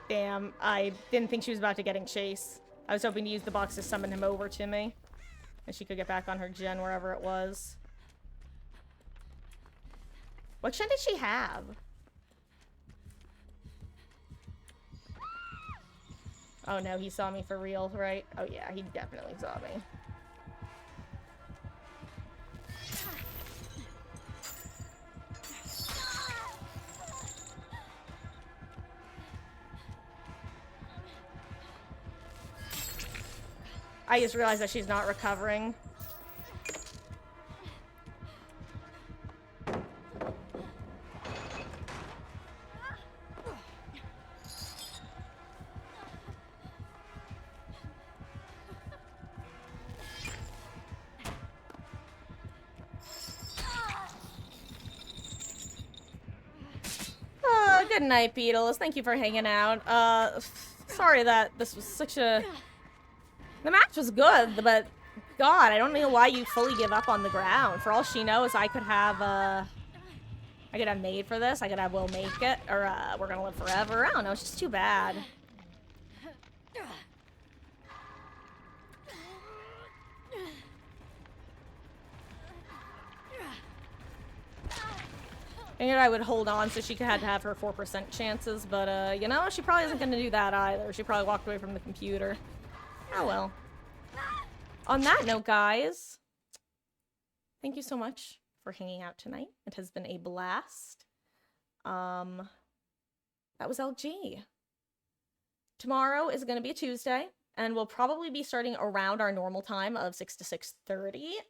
Damn, I didn't think she was about to getting chase. I was hoping to use the box to summon him over to me. And she could get back on her gen wherever it was. What gen did she have? Oh no, he saw me for real, right? Oh yeah, he definitely saw me. I just realized that she's not recovering. Good night, Beetles. Thank you for hanging out. Sorry that this was such a... The match was good, but God, I don't know why you fully give up on the ground. For all she knows, I could have, I could have made for this. I could have Will make it, or, We're Gonna Live Forever. I don't know, it's just too bad. I figured I would hold on so she had to have her 4% chances, but, you know, she probably isn't gonna do that either. She probably walked away from the computer. Oh well. On that note, guys, thank you so much for hanging out tonight. It has been a blast. That was LG. Tomorrow is gonna be a Tuesday, and we'll probably be starting around our normal time of 6 to 6:30.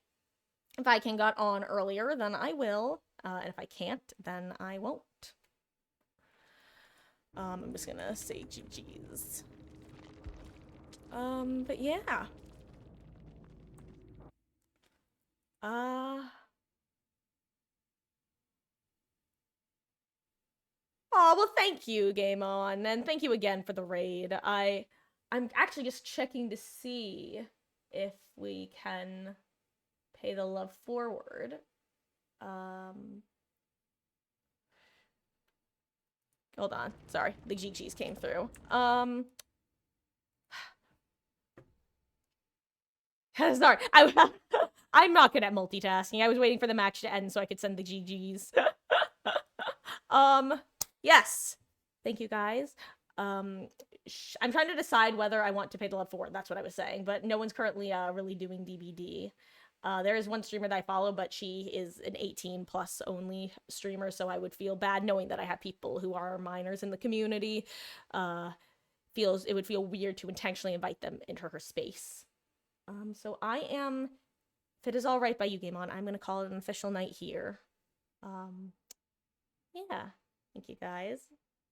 If I can get on earlier, then I will. And if I can't, then I won't. I'm just gonna say GG's. But yeah. Oh, well, thank you, Game On, and thank you again for the raid. I'm actually just checking to see if we can pay the love forward. Hold on. Sorry, the GGs came through. Sorry, I'm not good at multitasking. I was waiting for the match to end so I could send the GGs. Yes. Thank you guys. I'm trying to decide whether I want to pay the love forward. That's what I was saying, but no one's currently really doing DBD. There is one streamer that I follow, but she is an 18 plus only streamer, so I would feel bad knowing that I have people who are minors in the community. It would feel weird to intentionally invite them into her space. So I am, if it is all right by you, Game On, I'm gonna call it an official night here. Yeah, thank you guys.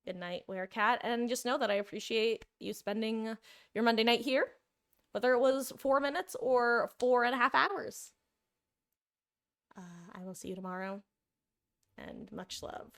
Good night, Werecat, and just know that I appreciate you spending your Monday night here, whether it was 4 minutes or 4.5 hours. I will see you tomorrow, and much love.